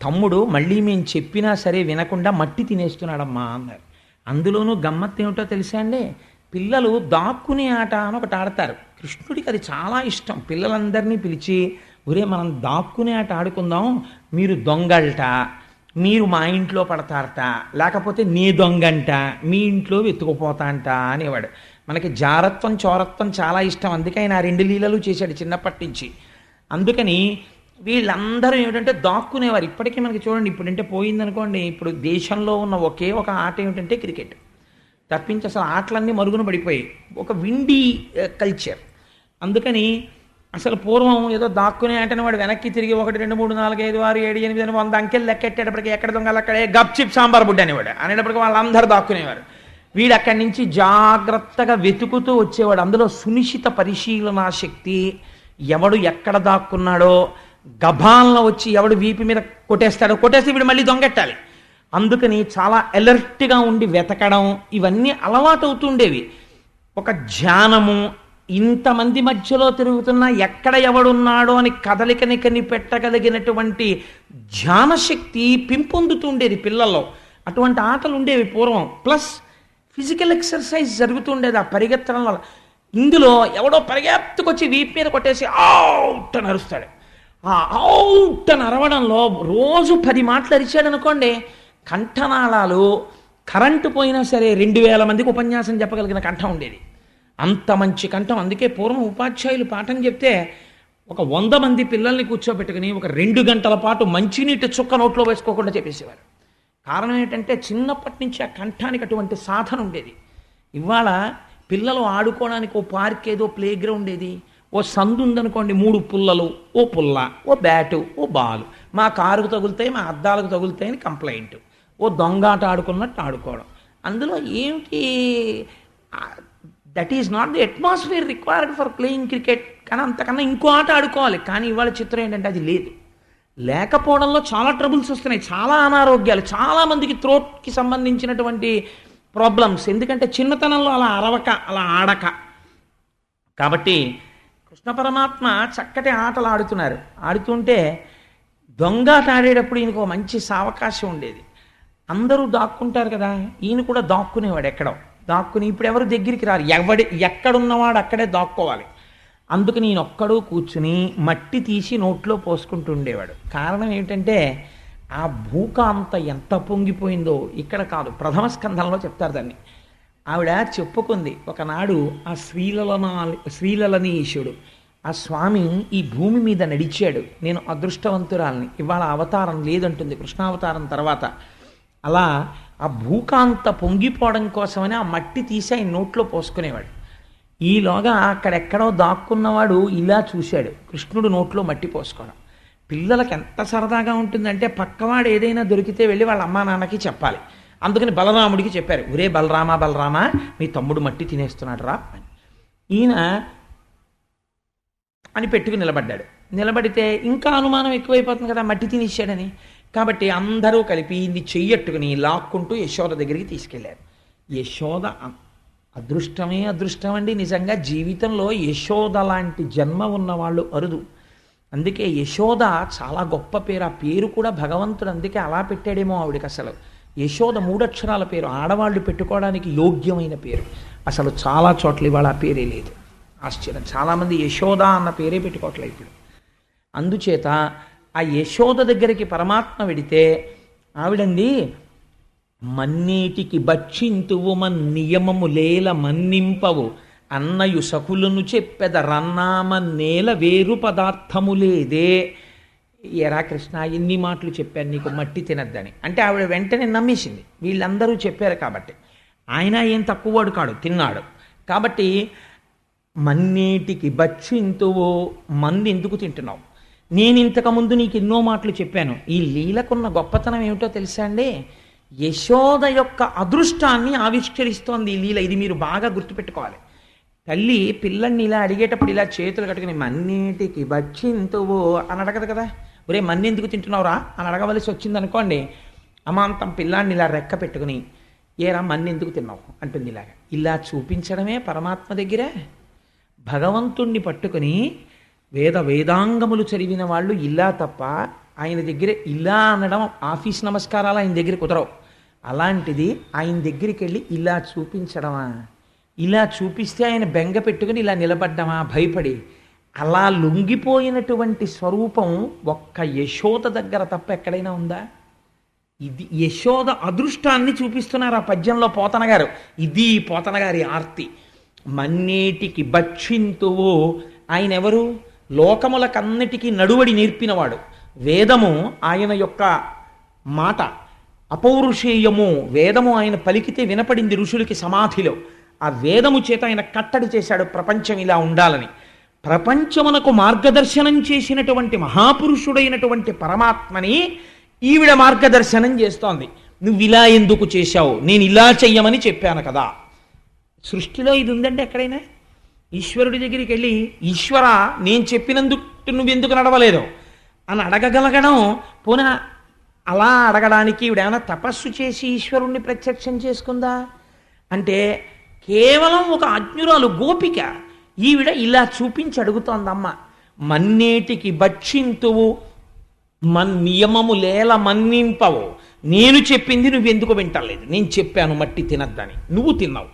తమ్ముడు మళ్ళీ మేము చెప్పినా సరే వినకుండా మట్టి తినేస్తున్నాడమ్మా అన్నారు. అందులోనూ గమ్మత్తు ఏమిటో తెలుసా అండి, పిల్లలు దాక్కునే ఆట అని ఒకటి ఆడతారు. కృష్ణుడికి అది చాలా ఇష్టం. పిల్లలందరినీ పిలిచి, ఒరే మనం దాక్కునే ఆట ఆడుకుందాం, మీరు దొంగల్ట, మీరు మా ఇంట్లో పడతారట, లేకపోతే నీ దొంగంట, మీ ఇంట్లో వెతుకుపోతా అంట అనేవాడు. మనకి జారత్వం చోరత్వం చాలా ఇష్టం, అందుకే ఆయన ఆ 2 లీలలు చేశాడు చిన్నప్పటి నుంచి. అందుకని వీళ్ళందరూ ఏమిటంటే దాక్కునేవారు. ఇప్పటికీ మనకి చూడండి, ఇప్పుడంటే పోయిందనుకోండి, ఇప్పుడు దేశంలో ఉన్న ఒకే ఒక ఆట ఏమిటంటే క్రికెట్ తప్పించి అసలు ఆటలన్నీ మరుగున పడిపోయాయి, ఒక విండీ కల్చర్. అందుకని అసలు పూర్వం ఏదో దాక్కునే ఆటని వాడు వెనక్కి తిరిగి 1 2 3 4 5 6 7 8 100 అంకెలు లెక్కెట్టేటప్పటికి ఎక్కడ దొంగలు అక్కడే గప్ చిప్ సాంబార్ బుడ్డ అనేవాడు, అనేటప్పటికి వాళ్ళందరూ దాక్కునేవారు. వీడు అక్కడి నుంచి జాగ్రత్తగా వెతుకుతూ వచ్చేవాడు. అందులో సునిశ్చిత పరిశీలనా శక్తి, ఎవడు ఎక్కడ దాక్కున్నాడో గభాలను వచ్చి ఎవడు వీపు మీద కొట్టేస్తే వీడు మళ్ళీ దొంగెట్టాలి. అందుకని చాలా అలర్ట్గా ఉండి వెతకడం, ఇవన్నీ అలవాటు అవుతుండేవి. ఒక ధ్యానము, ఇంతమంది మధ్యలో తిరుగుతున్నా ఎక్కడ ఎవడున్నాడో అని కదలికని కనిపెట్టగలిగినటువంటి ధ్యానశక్తి పెంపొందుతుండేది పిల్లల్లో. అటువంటి ఆటలు ఉండేవి పూర్వం. ప్లస్ ఫిజికల్ ఎక్సర్సైజ్ జరుగుతుండేది ఆ పరిగెత్తడం వల్ల. ఇందులో ఎవడో పరిగెత్తుకొచ్చి వీపు మీద కొట్టేసి అవుట్ అని అరుస్తాడు. ఆ అవుట్ అని అరవడంలో రోజు 10 మాటలు అరిచాడు అనుకోండి, కంఠనాళాలు కరెంటు పోయినా సరే 2000 మందికి ఉపన్యాసం చెప్పగలిగిన కంఠం ఉండేది, అంత మంచి కంఠం. అందుకే పూర్వం ఉపాధ్యాయులు పాఠం చెప్తే ఒక 100 మంది పిల్లల్ని కూర్చోబెట్టుకుని ఒక 2 గంటల పాటు మంచినీటి చుక్క నోట్లో వేసుకోకుండా చెప్పేసేవారు. కారణం ఏంటంటే చిన్నప్పటి నుంచి ఆ కంఠానికి అటువంటి సాధన ఉండేది. ఇవాళ పిల్లలు ఆడుకోవడానికి ఓ పార్క్ ఏదో ప్లే గ్రౌండ్ ఏది, ఓ సందు ఉందనుకోండి, 3 పుల్లలు, ఓ పుల్ల, ఓ బ్యాటు, ఓ బాలు, మా కారుకు తగులుతాయి, మా అద్దాలకు తగులుతాయని కంప్లైంట్, ఓ దొంగాట ఆడుకున్నట్టు ఆడుకోవడం. అందులో ఏమిటి, that is not the atmosphere required for playing cricket. కానీ అంతకన్నా ఇంకో ఆట ఆడుకోవాలి. కానీ ఇవాళ చిత్రం ఏంటంటే అది లేదు. లేకపోవడంలో చాలా ట్రబుల్స్ వస్తున్నాయి, చాలా అనారోగ్యాలు, చాలామందికి థ్రోట్కి సంబంధించినటువంటి ప్రాబ్లమ్స్. ఎందుకంటే చిన్నతనంలో అలా అరవక, అలా ఆడక. కాబట్టి కృష్ణ పరమాత్మ చక్కటి ఆటలు ఆడుతున్నారు. ఆడుతుంటే దొంగాట ఆడేటప్పుడు ఈయనకు మంచి సావకాశం ఉండేది. అందరూ దాక్కుంటారు కదా, ఈయన కూడా దాక్కునేవాడు ఎక్కడో. దాక్కుని ఇప్పుడు ఎవరు దగ్గరికి రారు, ఎక్కడున్నవాడు అక్కడే దాక్కోవాలి. అందుకని ఈయన ఒక్కడూ కూర్చుని మట్టి తీసి నోట్లో పోసుకుంటూ ఉండేవాడు. కారణం ఏమిటంటే ఆ భూకాంత ఎంత పొంగిపోయిందో ఇక్కడ కాదు, ప్రథమ స్కంధంలో చెప్తారు దాన్ని. ఆవిడ చెప్పుకుంది ఒకనాడు, ఆ శ్రీలలనీశుడు ఆ స్వామి ఈ భూమి మీద నడిచాడు. నేను అదృష్టవంతురాల్ని, ఇవాళ అవతారం లేదంటుంది కృష్ణావతారం తర్వాత. అలా ఆ భూకాంత పొంగిపోవడం కోసమని ఆ మట్టి తీసి ఆయన నోట్లో పోసుకునేవాడు. ఈలోగా అక్కడెక్కడో దాక్కున్నవాడు ఇలా చూశాడు కృష్ణుడు నోట్లో మట్టి పోసుకోవడం. పిల్లలకి ఎంత సరదాగా ఉంటుందంటే పక్కవాడు ఏదైనా దొరికితే వెళ్ళి వాళ్ళ అమ్మా నాన్నకి చెప్పాలి. అందుకని బలరాముడికి చెప్పారు, ఒరే బలరామా బలరామా మీ తమ్ముడు మట్టి తినేస్తున్నాడు రా అని. ఈయన అని పెట్టుకుని నిలబడ్డాడు. నిలబడితే ఇంకా అనుమానం ఎక్కువైపోతుంది కదా, మట్టి తినేసాడని. కాబట్టి అందరూ కలిపి ఇది చెయ్యట్టుకుని లాక్కుంటూ యశోద దగ్గరికి తీసుకెళ్లారు. యశోద అదృష్టమే అదృష్టం అండి. నిజంగా జీవితంలో యశోద లాంటి జన్మ ఉన్నవాళ్ళు అరుదు. అందుకే యశోద చాలా గొప్ప పేరు. ఆ పేరు కూడా భగవంతుడు అందుకే అలా పెట్టాడేమో ఆవిడికి. అసలు యశోద 3 అక్షరాల పేరు, ఆడవాళ్ళు పెట్టుకోవడానికి యోగ్యమైన పేరు. అసలు చాలా చోట్ల ఇవాళ ఆ పేరే లేదు. ఆశ్చర్యం, చాలామంది యశోద అన్న పేరే పెట్టుకోవట్లేదు ఇప్పుడు. అందుచేత ఆ యశోద దగ్గరికి పరమాత్మ వెడితే ఆవిడంది, మన్నీటికి భక్షింతువు మన్నియమము లేల మన్నింపవు అన్నయు సకులను చెప్పెద రన్నామన్నేల వేరు పదార్థము లేదే. ఎరా కృష్ణ, ఎన్ని మాటలు చెప్పాను నీకు మట్టి తినద్దని అంటే ఆవిడ వెంటనే నమ్మేసింది. వీళ్ళందరూ చెప్పారు కాబట్టి. ఆయన ఏం తక్కువవాడు కాడు, తిన్నాడు. కాబట్టి మన్నేటికి భక్షింతువో, మంది ఎందుకు తింటున్నావు? నేను ఇంతకుముందు నీకు ఎన్నో మాటలు చెప్పాను. ఈ లీలకున్న గొప్పతనం ఏమిటో తెలుసా అండి? యశోద యొక్క అదృష్టాన్ని ఆవిష్కరిస్తోంది ఈ లీల. ఇది మీరు బాగా గుర్తుపెట్టుకోవాలి. తల్లి పిల్లల్ని ఇలా అడిగేటప్పుడు ఇలా చేతులు కట్టుకుని మన్నిటికి భక్షింతువో అని అడగదు కదా. ఒరే మన్ని ఎందుకు తింటున్నావురా అని అడగవలసి వచ్చింది అనుకోండి, అమాంతం పిల్లాన్ని ఇలా రెక్క పెట్టుకుని ఏరా మన్ని ఎందుకు తిన్నావు అంటుంది. ఇలాగా ఇలా చూపించడమే పరమాత్మ దగ్గర. భగవంతుణ్ణి పట్టుకుని వేదాంగములు చదివిన వాళ్ళు ఇలా తప్ప ఆయన దగ్గర ఇలా అనడం, ఆఫీస్ నమస్కారాలు ఆయన దగ్గర కుదరవు. అలాంటిది ఆయన దగ్గరికి వెళ్ళి ఇలా చూపించడమా, ఇలా చూపిస్తే ఆయన బెంగ పెట్టుకుని ఇలా నిలబడ్డమా భయపడి, అలా లొంగిపోయినటువంటి స్వరూపం ఒక్క యశోద దగ్గర తప్ప ఎక్కడైనా ఉందా? ఇది యశోద అదృష్టాన్ని చూపిస్తున్నారు ఆ పద్యంలో పోతన గారు. ఇది పోతన గారి ఆర్తి. మన్నేటికి భక్షింతువో, ఆయన ఎవరు? లోకములకన్నిటికీ నడువడి నేర్పినవాడు. వేదము ఆయన యొక్క మాట, అపౌరుషేయము. వేదము ఆయన పలికితే వినపడింది ఋషులకి సమాధిలో. ఆ వేదము చేత ఆయన కట్టడి చేశాడు ప్రపంచం ఇలా ఉండాలని. ప్రపంచమునకు మార్గదర్శనం చేసినటువంటి మహాపురుషుడైనటువంటి పరమాత్మని ఈవిడ మార్గదర్శనం చేస్తోంది. నువ్వు ఇలా ఎందుకు చేశావు, నేను ఇలా చెయ్యమని చెప్పాను కదా. సృష్టిలో ఇది ఉందంటే ఎక్కడైనా? ఈశ్వరుడి దగ్గరికి వెళ్ళి ఈశ్వర నేను చెప్పినందుకు నువ్వెందుకు నడవలేదు అని అడగగలగడం. పోనా అలా అడగడానికి ఈవిడేమైనా తపస్సు చేసి ఈశ్వరుణ్ణి ప్రత్యక్షం చేసుకుందా అంటే కేవలం ఒక అజ్ఞురాలు గోపిక. ఈవిడ ఇలా చూపించి అడుగుతోందమ్మ. మన్నేటికి భక్షింతువు నియమము లేల మన్నింపవు. నేను చెప్పింది నువ్వెందుకు వింటలేదు? నేను చెప్పాను మట్టి తినద్దని, నువ్వు తిన్నావు.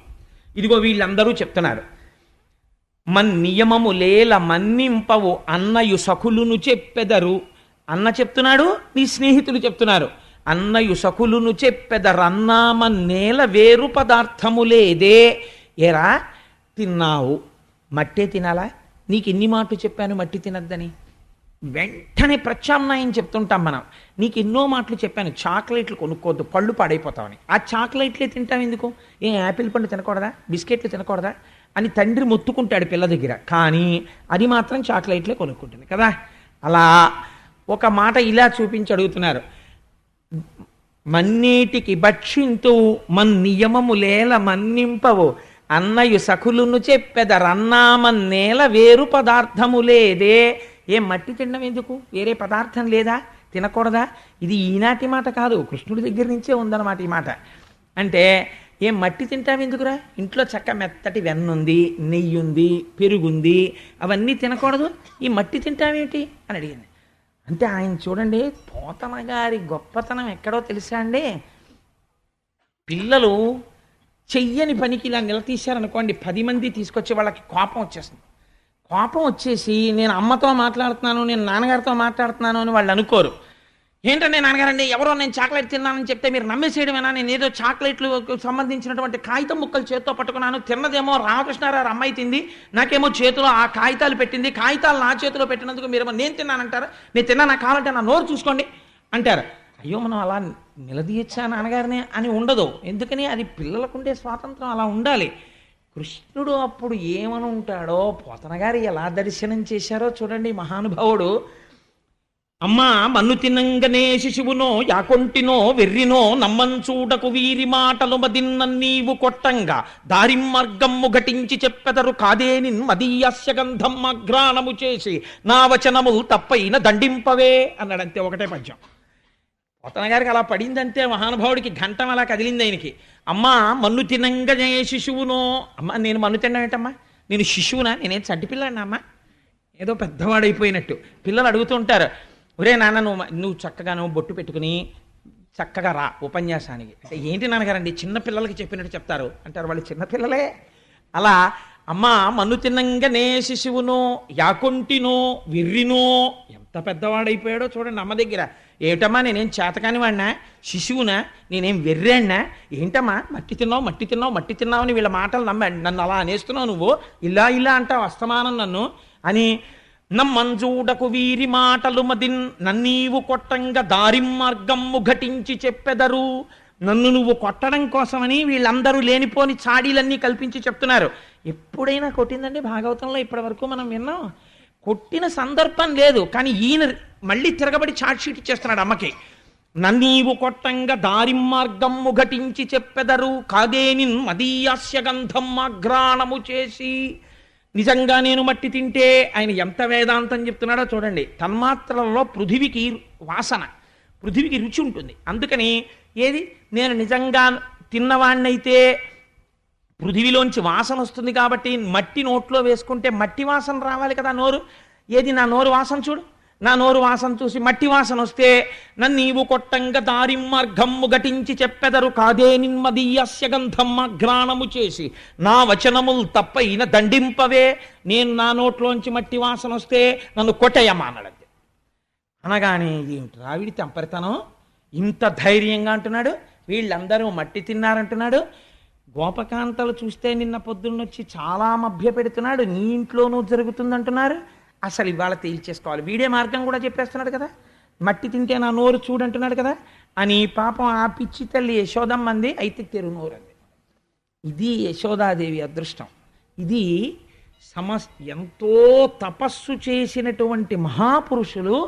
ఇదిగో వీళ్ళందరూ చెప్తున్నారు. నియమము లేల మన్నింపవు అన్నయు సఖులును చెప్పెదరు. అన్న చెప్తున్నాడు, నీ స్నేహితులు చెప్తున్నారు. అన్నయు సఖులును చెప్పెదరన్నామన్నేల వేరు పదార్థము లేదే. ఏరా తిన్నావు, మట్టే తినాలా? నీకు ఎన్ని మాటలు చెప్పాను మట్టి తినద్దని. వెంటనే ప్రత్యామ్నాయం చెప్తుంటాం మనం. నీకు ఎన్నో మాటలు చెప్పాను చాక్లెట్లు కొనుక్కోవద్దు, పళ్ళు పాడైపోతామని. ఆ చాక్లెట్లే తింటాం ఎందుకు? ఏం యాపిల్ పండు తినకూడదా, బిస్కెట్లు తినకూడదా అని తండ్రి మొత్తుకుంటాడు పిల్ల దగ్గర. కానీ అది మాత్రం చాక్లెట్లే కొనుక్కుంటుంది కదా. అలా ఒక మాట ఇలా చూపించి అడుగుతున్నారు. మన్నేటికి భక్షింతు నియమము లేల మన్నింపవు అన్నయు సఖులును చెప్పెదరన్నామన్నేల వేరు పదార్థము లేదే. ఏం మట్టి తినడం ఎందుకు? వేరే పదార్థం లేదా? తినకూడదా? ఇది ఈనాటి మాట కాదు, కృష్ణుడి దగ్గర నుంచే ఉందన్నమాట ఈ మాట. అంటే ఏం మట్టి తింటాం ఎందుకురా? ఇంట్లో చక్క మెత్తటి వెన్నుంది, నెయ్యి ఉంది, పెరుగుంది, అవన్నీ తినకూడదు, ఈ మట్టి తింటామేంటి అని అడిగింది. అంటే ఆయన చూడండి, పోతన గారి గొప్పతనం ఎక్కడో తెలుసా అండి? పిల్లలు చెయ్యని పనికి ఇలా నిలదీశారనుకోండి, 10 మంది తీసుకొచ్చి వాళ్ళకి కోపం వచ్చేస్తుంది. కోపం వచ్చేసి నేను అమ్మతో మాట్లాడుతున్నాను, నేను నాన్నగారితో మాట్లాడుతున్నాను అని వాళ్ళు అనుకోరు. ఏంటంటే నాన్నగారండి ఎవరో నేను చాక్లెట్ తిన్నానని చెప్తే మీరు నమ్మేసేయడమేనా? నేను ఏదో చాక్లెట్లు సంబంధించినటువంటి కాగితం ముక్కలు చేత్తో పట్టుకున్నాను, తిన్నదేమో రామకృష్ణారావు అమ్మాయి తింది, నాకేమో చేతిలో ఆ కాగితాలు పెట్టింది, కాగితాలు నా చేతిలో పెట్టినందుకు మీరేమో నేను తిన్నానంటారా? నేను తిన్నా, నాకు కావాలంటే నా నోరు చూసుకోండి అంటారు. అయ్యో మనం అలా నిలదీయచ్చా నాన్నగారిని అని ఉండదు. ఎందుకని? అది పిల్లలకుండే స్వాతంత్రం అలా ఉండాలి. కృష్ణుడు అప్పుడు ఏమని ఉంటాడో, పోతన గారు ఎలా దర్శనం చేశారో చూడండి మహానుభావుడు. అమ్మా మన్ను తినంగనే శిశువునో యాకొంటినో వెర్రినో నమ్మంచూడకు వీరి మాటలు మదిన్న నీవు కొట్టంగా దారిం మార్గమ్ము ఘటించి చెప్పెదరు కాదేనిన్ మదీయస్య గంధం అఘ్రాణము చేసి నా వచనము తప్పైన దండింపవే అన్నాడంతే. ఒకటే పద్యం. పోతన గారికి అలా పడిందంతే. మహానుభావుడికి ఘంటం అలా కదిలింది ఆయనకి. అమ్మా మన్ను తినంగనే శిశువునో. అమ్మ నేను మన్ను తినడం ఏంటమ్మా? నేను శిశువునా? నేనేం చంటిపిల్లాడినా అమ్మా? ఏదో పెద్దవాడైపోయినట్టు పిల్లలు అడుగుతుంటారు, ఒరే నాన్న నువ్వు చక్కగా బొట్టు పెట్టుకుని చక్కగా రా ఉపన్యాసానికి అంటే, ఏంటి నాన్నగారండి చిన్నపిల్లలకి చెప్పినట్టు చెప్తారు అంటారు. వాళ్ళు చిన్నపిల్లలే. అలా అమ్మా మన్ను తిన్నంగానే శిశువునో యాకొంటినో విర్రినో, ఎంత పెద్దవాడైపోయాడో చూడండి అమ్మ దగ్గర. ఏమిటమ్మా నేనేం చేతకాని వాడినా? శిశువునా? నేనేం వెర్రాడినా? ఏంటమ్మా మట్టి తిన్నావు అని వీళ్ళ మాటలు నన్ను అలా అనేస్తున్నావు, నువ్వు ఇలా అంటావు అస్తమానం నన్ను అని. నమ్మంజూడకు వీరి మాటలు మదిన్ నన్నీవు కొట్టంగా దారిం మార్గమ్ము ఘటించి చెప్పెదరు. నన్ను నువ్వు కొట్టడం కోసమని వీళ్ళందరూ లేనిపోని చాడీలన్నీ కల్పించి చెప్తున్నారు. ఎప్పుడైనా కొట్టిందండి భాగవతంలో ఇప్పటి వరకు మనం విన్నాం? కొట్టిన సందర్భం లేదు. కానీ ఈయన మళ్ళీ తిరగబడి చాట్ షీట్ ఇచ్చేస్తున్నాడు అమ్మకి. నన్నీవు కొట్టంగా దారిం మార్గమ్ము ఘటించి చెప్పెదరు కాదేనిన్ మదీయాస్య గంధం అఘ్రాణము చేసి. నిజంగా నేను మట్టి తింటే ఆయన ఎంత వేదాంతం చెప్తున్నాడో చూడండి. తన్మాత్రలలో పృథివికి వాసన, పృథివికి రుచి ఉంటుంది. అందుకని ఏది నేను నిజంగా తిన్నవాణ్ణైతే పృథివిలోంచి వాసన వస్తుంది కాబట్టి మట్టి నోట్లో వేసుకుంటే మట్టి వాసన రావాలి కదా నోరు. ఏది నా నోరు వాసన చూడు, నా నోరు వాసన చూసి మట్టి వాసన వస్తే నన్నీవు కొట్టంగా దారిం మార్గమ్ము ఘటించి చెప్పెదరు కాదే నిన్మదీయస్య గంధం అఘ్రాణము చేసి నా వచనములు తప్పైన దండింపవే. నేను నా నోట్లోంచి మట్టి వాసన వస్తే నన్ను కొట్టేయమ్మా అన్నాడు. అనగానే ఏమిటి రావిడి తెంపరితనం, ఇంత ధైర్యంగా అంటున్నాడు. వీళ్ళందరూ మట్టి తిన్నారంటున్నాడు. గోపకాంతలు చూస్తే నిన్న పొద్దున్నొచ్చి చాలా మభ్య పెడుతున్నాడు. నీ ఇంట్లోనూ జరుగుతుందంటున్నారు. అసలు ఇవాళ తేల్చేసుకోవాలి. వీడే మార్గం కూడా చెప్పేస్తున్నాడు కదా, మట్టి తింటే నా నోరు చూడంటున్నాడు కదా అని. పాపం ఆ పిచ్చి తల్లి యశోదమ్మంది, అయితే తెరు నోరు అంది. ఇది యశోదాదేవి అదృష్టం. ఇది ఎంతో తపస్సు చేసినటువంటి మహాపురుషులు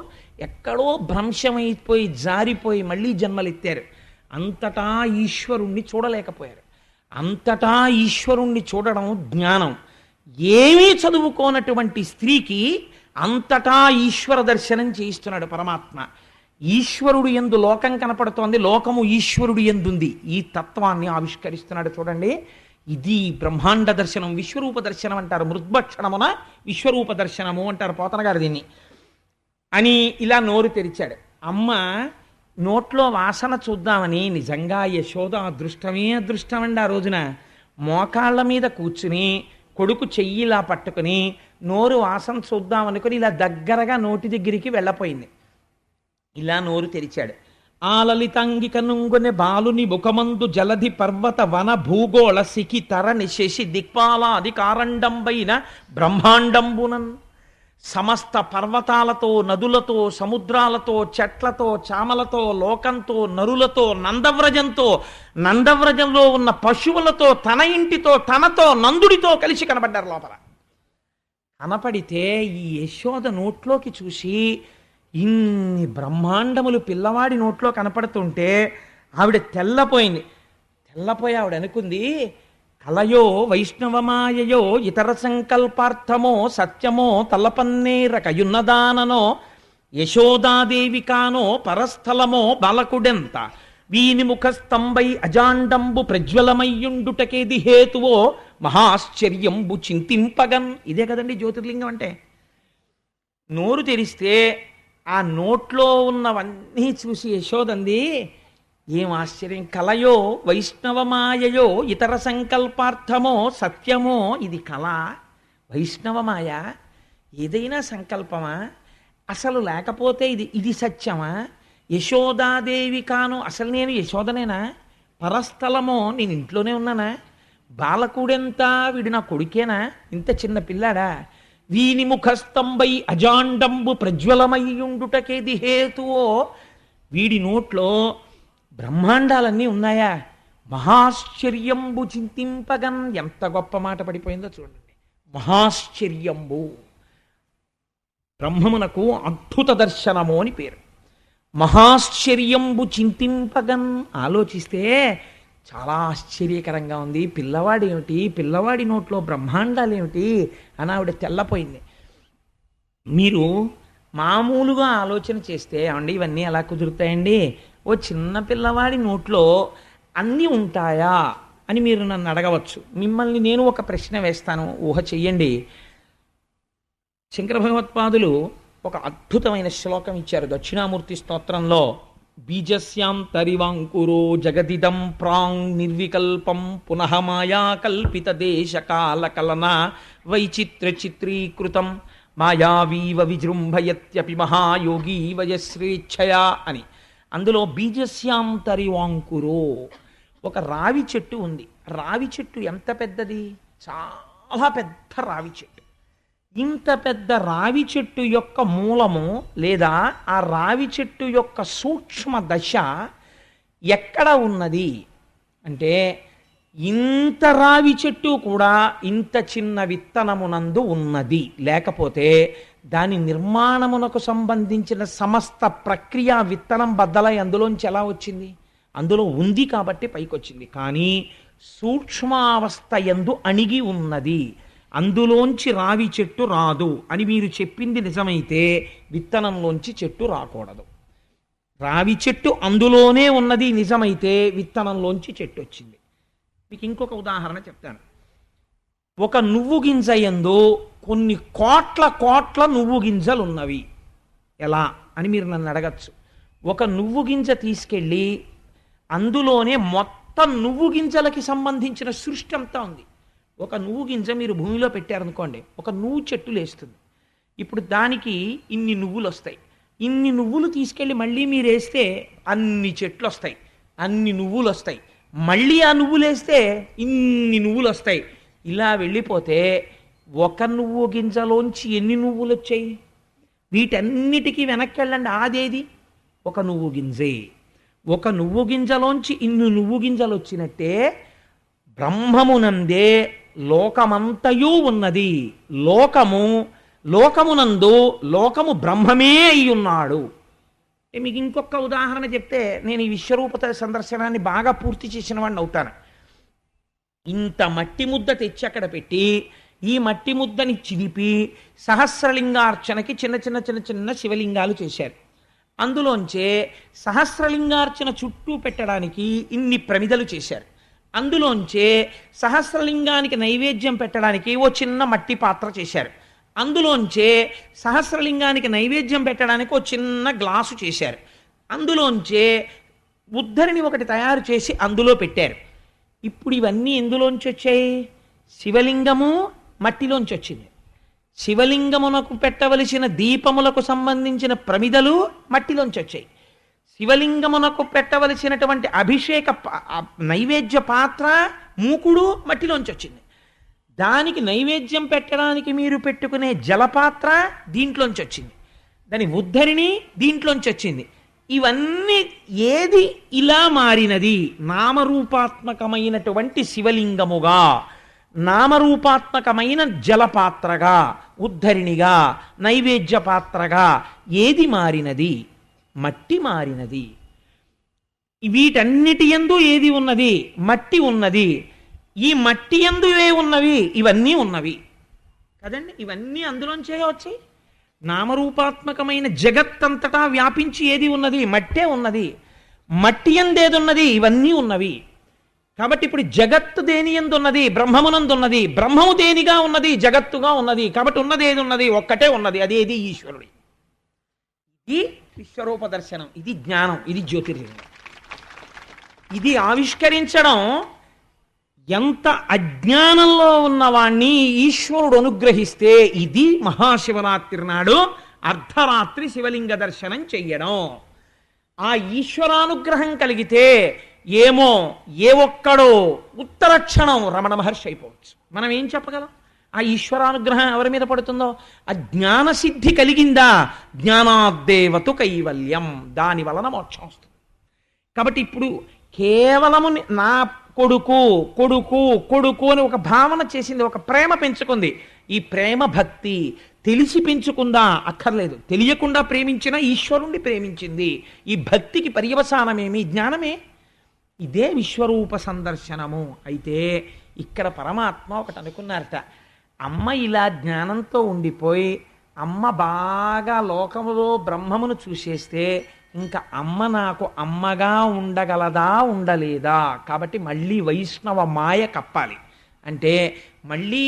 ఎక్కడో భ్రంశమైపోయి జారిపోయి మళ్ళీ జన్మలెత్తారు. అంతటా ఈశ్వరుణ్ణి చూడలేకపోయారు. అంతటా ఈశ్వరుణ్ణి చూడడం జ్ఞానం. ఏమీ చదువుకోనటువంటి స్త్రీకి అంతటా ఈశ్వర దర్శనం చేయిస్తున్నాడు పరమాత్మ. ఈశ్వరుడు యందు లోకం కనపడుతోంది, లోకము ఈశ్వరుడు యందుంది. ఈ తత్వాన్ని ఆవిష్కరిస్తున్నాడు చూడండి. ఇది బ్రహ్మాండ దర్శనం, విశ్వరూప దర్శనం అంటారు. మృద్భక్షణమున విశ్వరూప దర్శనము అంటారు పోతన గారు దీన్ని. అని ఇలా నోరు తెరిచాడు. అమ్మ నోట్లో వాసన చూద్దామని నిజంగా యశోద అదృష్టమే అదృష్టం అండి. ఆ రోజున మోకాళ్ళ మీద కూర్చుని కొడుకు చెయ్యిలా పట్టుకుని నోరు వాసన చూద్దామనుకుని ఇలా దగ్గరగా నోటి దగ్గరికి వెళ్ళపోయింది. ఇలా నోరు తెరిచాడు. ఆ లలితాంగిక నుంగునే బాలుని ముఖమందు జలధి పర్వత వన భూగోళ సికి తరణి శశి దిక్పాలాది కారండంబైన బ్రహ్మాండంబునన్ సమస్త పర్వతాలతో నదులతో సముద్రాలతో చెట్లతో చామలతో లోకంతో నరులతో నందవ్రజంలో ఉన్న పశువులతో తన ఇంటితో తనతో నందుడితో కలిసి కనబడ్డారు లోపల. కనపడితే ఈ యశోద నోట్లోకి చూసి ఇన్ని బ్రహ్మాండములు పిల్లవాడి నోట్లో కనపడుతుంటే ఆవిడ తెల్లపోయి ఆవిడ అనుకుంది, కలయో వైష్ణవమాయయో ఇతర సంకల్పార్థమో సత్యమో తలపన్నేరకయున్నదాననో యశోదాదేవి కానో పరస్థలమో బాలకుడెంత వీని ముఖస్తంభై అజాండంబు ప్రజ్వలమయ్యుండుటకేది హేతువో మహాశ్చర్యంబు చింతింపగన్. ఇదే కదండి జ్యోతిర్లింగం అంటే. నోరు తెరిస్తే ఆ నోట్లో ఉన్నవన్నీ చూసి యశోదంది, ఏం ఆశ్చర్యం, కలయో వైష్ణవమాయయో ఇతర సంకల్పార్థమో సత్యమో. ఇది కళ, వైష్ణవమాయ, ఏదైనా సంకల్పమా? అసలు లేకపోతే ఇది సత్యమా? యశోదాదేవి కాను, అసలు నేను యశోదనేనా? పరస్థలమో, నేను ఇంట్లోనే ఉన్నానా? బాలకుడెంత, వీడు నా కొడుకేనా? ఇంత చిన్న పిల్లాడా? వీని ముఖస్తంభై అజాండంబు ప్రజ్వలమయ్యుండుటకేది హేతువో, వీడి నోట్లో బ్రహ్మాండాలన్నీ ఉన్నాయా? మహాశ్చర్యంబు చింతింపగన్, ఎంత గొప్ప మాట పడిపోయిందో చూడండి. మహాశ్చర్యంబు, బ్రహ్మమునకు అద్భుత దర్శనము అని పేరు. మహాశ్చర్యంబు చింతింపగన్, ఆలోచిస్తే చాలా ఆశ్చర్యకరంగా ఉంది. పిల్లవాడు ఏమిటి, పిల్లవాడి నోట్లో బ్రహ్మాండాలు ఏమిటి అని ఆవిడ తెల్లపోయింది. మీరు మామూలుగా ఆలోచన చేస్తే, ఏమండి ఇవన్నీ ఎలా కుదురుతాయండి, ఓ చిన్న పిల్లవాడి నోట్లో అన్నీ ఉంటాయా అని మీరు నన్ను అడగవచ్చు. మిమ్మల్ని నేను ఒక ప్రశ్న వేస్తాను, ఊహ చెయ్యండి. శంకర భగవత్పాదులు ఒక అద్భుతమైన శ్లోకం ఇచ్చారు దక్షిణామూర్తి స్తోత్రంలో. బీజస్యాంతరివాంకురో జగదిదం ప్రాంగ్ నిర్వికల్పం పునః మాయా కల్పిత దేశ కాల కలన వైచిత్ర చిత్రీకృతం మాయావీవ విజృంభయత్యపి మహాయోగి వయశ్రేచ్ఛయా అని. అందులో బీజస్యాంతరివాంకురో, ఒక రావి చెట్టు ఉంది. రావి చెట్టు ఎంత పెద్దది? చాలా పెద్ద రావి చెట్టు. ఇంత పెద్ద రావి చెట్టు యొక్క మూలము లేదా ఆ రావి చెట్టు యొక్క సూక్ష్మ దశ ఎక్కడ ఉన్నది అంటే, ఇంత రావి చెట్టు కూడా ఇంత చిన్న విత్తనమునందు ఉన్నది. లేకపోతే దాని నిర్మాణమునకు సంబంధించిన సమస్త ప్రక్రియ విత్తనం బద్దలై అందులోంచి ఎలా వచ్చింది? అందులో ఉంది కాబట్టి పైకొచ్చింది. కానీ సూక్ష్మావస్థ యందు అణిగి ఉన్నది, అందులోంచి రావి చెట్టు రాదు అని మీరు చెప్పింది నిజమైతే విత్తనంలోంచి చెట్టు రాకూడదు. రావి చెట్టు అందులోనే ఉన్నది నిజమైతే విత్తనంలోంచి చెట్టు వచ్చింది. మీకు ఇంకొక ఉదాహరణ చెప్తాను. ఒక నువ్వు గింజ యందు కొన్ని కోట్ల కోట్ల నువ్వు గింజలు ఉన్నవి. ఎలా అని మీరు నన్ను అడగచ్చు. ఒక నువ్వు గింజ తీసుకెళ్ళి అందులోనే మొత్తం నువ్వు గింజలకి సంబంధించిన సృష్టి అంతా ఉంది. ఒక నువ్వు గింజ మీరు భూమిలో పెట్టారనుకోండి, ఒక నువ్వు చెట్టు లేస్తుంది. ఇప్పుడు దానికి ఇన్ని నువ్వులు వస్తాయి. ఇన్ని నువ్వులు తీసుకెళ్ళి మళ్ళీ మీరు వేస్తే అన్ని చెట్లు వస్తాయి, అన్ని నువ్వులు వస్తాయి. మళ్ళీ ఆ నువ్వులు వేస్తే ఇన్ని నువ్వులు వస్తాయి. ఇలా వెళ్ళిపోతే ఒక నువ్వు గింజలోంచి ఎన్ని నువ్వులు వచ్చాయి? వీటన్నిటికీ వెనక్కి వెళ్ళండి, ఆదేది? ఒక నువ్వు గింజే. ఒక నువ్వు గింజలోంచి ఇన్ని నువ్వు గింజలు వచ్చినట్టే బ్రహ్మమునందే లోకమంతయూ ఉన్నది. లోకమునందు లోకము బ్రహ్మమే అయ్యున్నాడు. మీకు ఇంకొక ఉదాహరణ చెప్తే నేను ఈ విశ్వరూపత సందర్శనాన్ని బాగా పూర్తి చేసిన వాడిని అవుతాను. ఇంత మట్టి ముద్ద తెచ్చి అక్కడ పెట్టి ఈ మట్టి ముద్దని చిలిపి సహస్రలింగార్చనకి చిన్న చిన్న చిన్న చిన్న శివలింగాలు చేశారు. అందులోంచే సహస్రలింగార్చన చుట్టూ పెట్టడానికి ఇన్ని ప్రమిదలు చేశారు. అందులోంచే సహస్రలింగానికి నైవేద్యం పెట్టడానికి ఓ చిన్న మట్టి పాత్ర చేశారు. అందులోంచే సహస్రలింగానికి నైవేద్యం పెట్టడానికి ఓ చిన్న గ్లాసు చేశారు. అందులోంచే ఉద్ధరిని ఒకటి తయారు చేసి అందులో పెట్టారు. ఇప్పుడు ఇవన్నీ ఎందులోంచి వచ్చాయి? శివలింగము మట్టిలోంచి వచ్చింది. శివలింగమునకు పెట్టవలసిన దీపములకు సంబంధించిన ప్రమిదలు మట్టిలోంచి వచ్చాయి. శివలింగమునకు పెట్టవలసినటువంటి అభిషేక నైవేద్య పాత్ర మూకుడు మట్టిలోంచి వచ్చింది. దానికి నైవేద్యం పెట్టడానికి మీరు పెట్టుకునే జలపాత్ర దీంట్లోంచి వచ్చింది. దాని ఉద్ధరిణి దీంట్లోంచి వచ్చింది. ఇవన్నీ ఏది ఇలా మారినది? నామరూపాత్మకమైనటువంటి శివలింగముగా, నామరూపాత్మకమైన జలపాత్రగా, ఉద్ధరిణిగా, నైవేద్య పాత్రగా ఏది మారినది? మట్టి మారినది. వీటన్నిటి యందు ఏది ఉన్నది? మట్టి ఉన్నది. ఈ మట్టి యందు ఏ ఉన్నవి? ఇవన్నీ ఉన్నవి కదండి. ఇవన్నీ అందులోంచే వచ్చాయి. నామరూపాత్మకమైన జగత్తంతటా వ్యాపించి ఏది ఉన్నది? మట్టే ఉన్నది. మట్టి యందేది ఉన్నది? ఇవన్నీ ఉన్నవి. కాబట్టి ఇప్పుడు జగత్తు దేని యందు ఉన్నది? బ్రహ్మమునందు ఉన్నది. బ్రహ్మము దేనిగా ఉన్నది? జగత్తుగా ఉన్నది. కాబట్టి ఉన్నది ఏది ఉన్నది? ఒక్కటే ఉన్నది, అదేది ఈశ్వరుడి. ఇది విశ్వరూప దర్శనం, ఇది జ్ఞానం, ఇది జ్యోతిర్లింగం. ఇది ఆవిష్కరించడం ఎంత అజ్ఞానంలో ఉన్నవాణ్ణి ఈశ్వరుడు అనుగ్రహిస్తే ఇది మహాశివరాత్రి నాడు అర్ధరాత్రి శివలింగ దర్శనం చెయ్యడం. ఆ ఈశ్వరానుగ్రహం కలిగితే ఏమో ఏ ఒక్కడో ఉత్తర క్షణం రమణ మహర్షి అయిపోవచ్చు. మనం ఏం చెప్పగలం? ఆ ఈశ్వరానుగ్రహం ఎవరి మీద పడుతుందో ఆ జ్ఞానసిద్ధి కలిగిందా, జ్ఞానాద్దేవతు కైవల్యం, దాని వలన మోక్షం వస్తుంది. కాబట్టి ఇప్పుడు కేవలము నా కొడుకు కొడుకు కొడుకు అని ఒక భావన చేసింది, ఒక ప్రేమ పెంచుకుంది. ఈ ప్రేమ భక్తి తెలిసి పెంచుకుందా? అక్కర్లేదు. తెలియకుండా ప్రేమించిన ఈశ్వరుణ్ణి ప్రేమించింది. ఈ భక్తికి పర్యవసానమేమి? జ్ఞానమే. ఇదే విశ్వరూప సందర్శనము. అయితే ఇక్కడ పరమాత్మ ఒకటి అనుకున్నారట, అమ్మ ఇలా జ్ఞానంతో ఉండిపోయి అమ్మ బాగా లోకములో బ్రహ్మమును చూసేస్తే ఇంకా అమ్మ నాకు అమ్మగా ఉండగలదా, ఉండలేదా? కాబట్టి మళ్ళీ వైష్ణవ మాయ కప్పాలి అంటే మళ్ళీ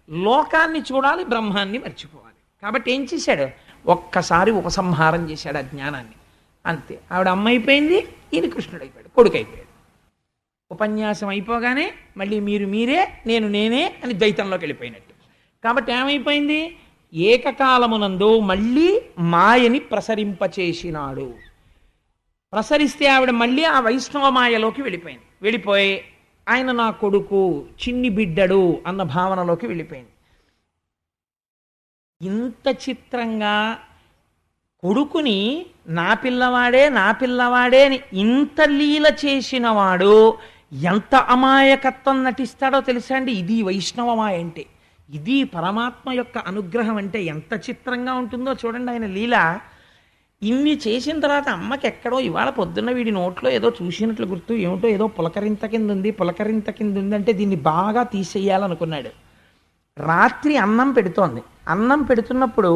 లోకాన్ని చూడాలి, బ్రహ్మాన్ని మర్చిపోవాలి. కాబట్టి ఏం చేశాడు? ఒక్కసారి ఉపసంహారం చేశాడు ఆ జ్ఞానాన్ని. అంతే, ఆవిడ అమ్మ అయిపోయింది, ఈయన కృష్ణుడు అయిపోయాడు, కొడుకు అయిపోయాడు. ఉపన్యాసం అయిపోగానే మళ్ళీ మీరు మీరే, నేను నేనే అని ద్వైతంలోకి వెళ్ళిపోయినట్టు. కాబట్టి ఏమైపోయింది? ఏకకాలమునందు మళ్ళీ మాయని ప్రసరింపచేసినాడు. ప్రసరిస్తే ఆవిడ మళ్ళీ ఆ వైష్ణవ మాయలోకి వెళ్ళిపోయింది. వెళ్ళిపోయి ఆయన నా కొడుకు, చిన్ని బిడ్డడు అన్న భావనలోకి వెళ్ళిపోయింది. ఇంత చిత్రంగా కొడుకుని నా పిల్లవాడే నా పిల్లవాడే అని ఇంత లీల చేసినవాడు ఎంత అమాయకత్వం నటిస్తాడో తెలుసా అండి? ఇది వైష్ణవమాయ అంటే, ఇది పరమాత్మ యొక్క అనుగ్రహం అంటే ఎంత చిత్రంగా ఉంటుందో చూడండి. ఆయన లీల ఇన్ని చేసిన తర్వాత అమ్మకి ఎక్కడో ఇవాళ పొద్దున్న వీడి నోట్లో ఏదో చూసినట్లు గుర్తు, ఏమిటో ఏదో పులకరింత కింద ఉంది, పులకరింత కింద ఉంది అంటే దీన్ని బాగా తీసేయాలనుకున్నాడు. రాత్రి అన్నం పెడుతోంది. అన్నం పెడుతున్నప్పుడు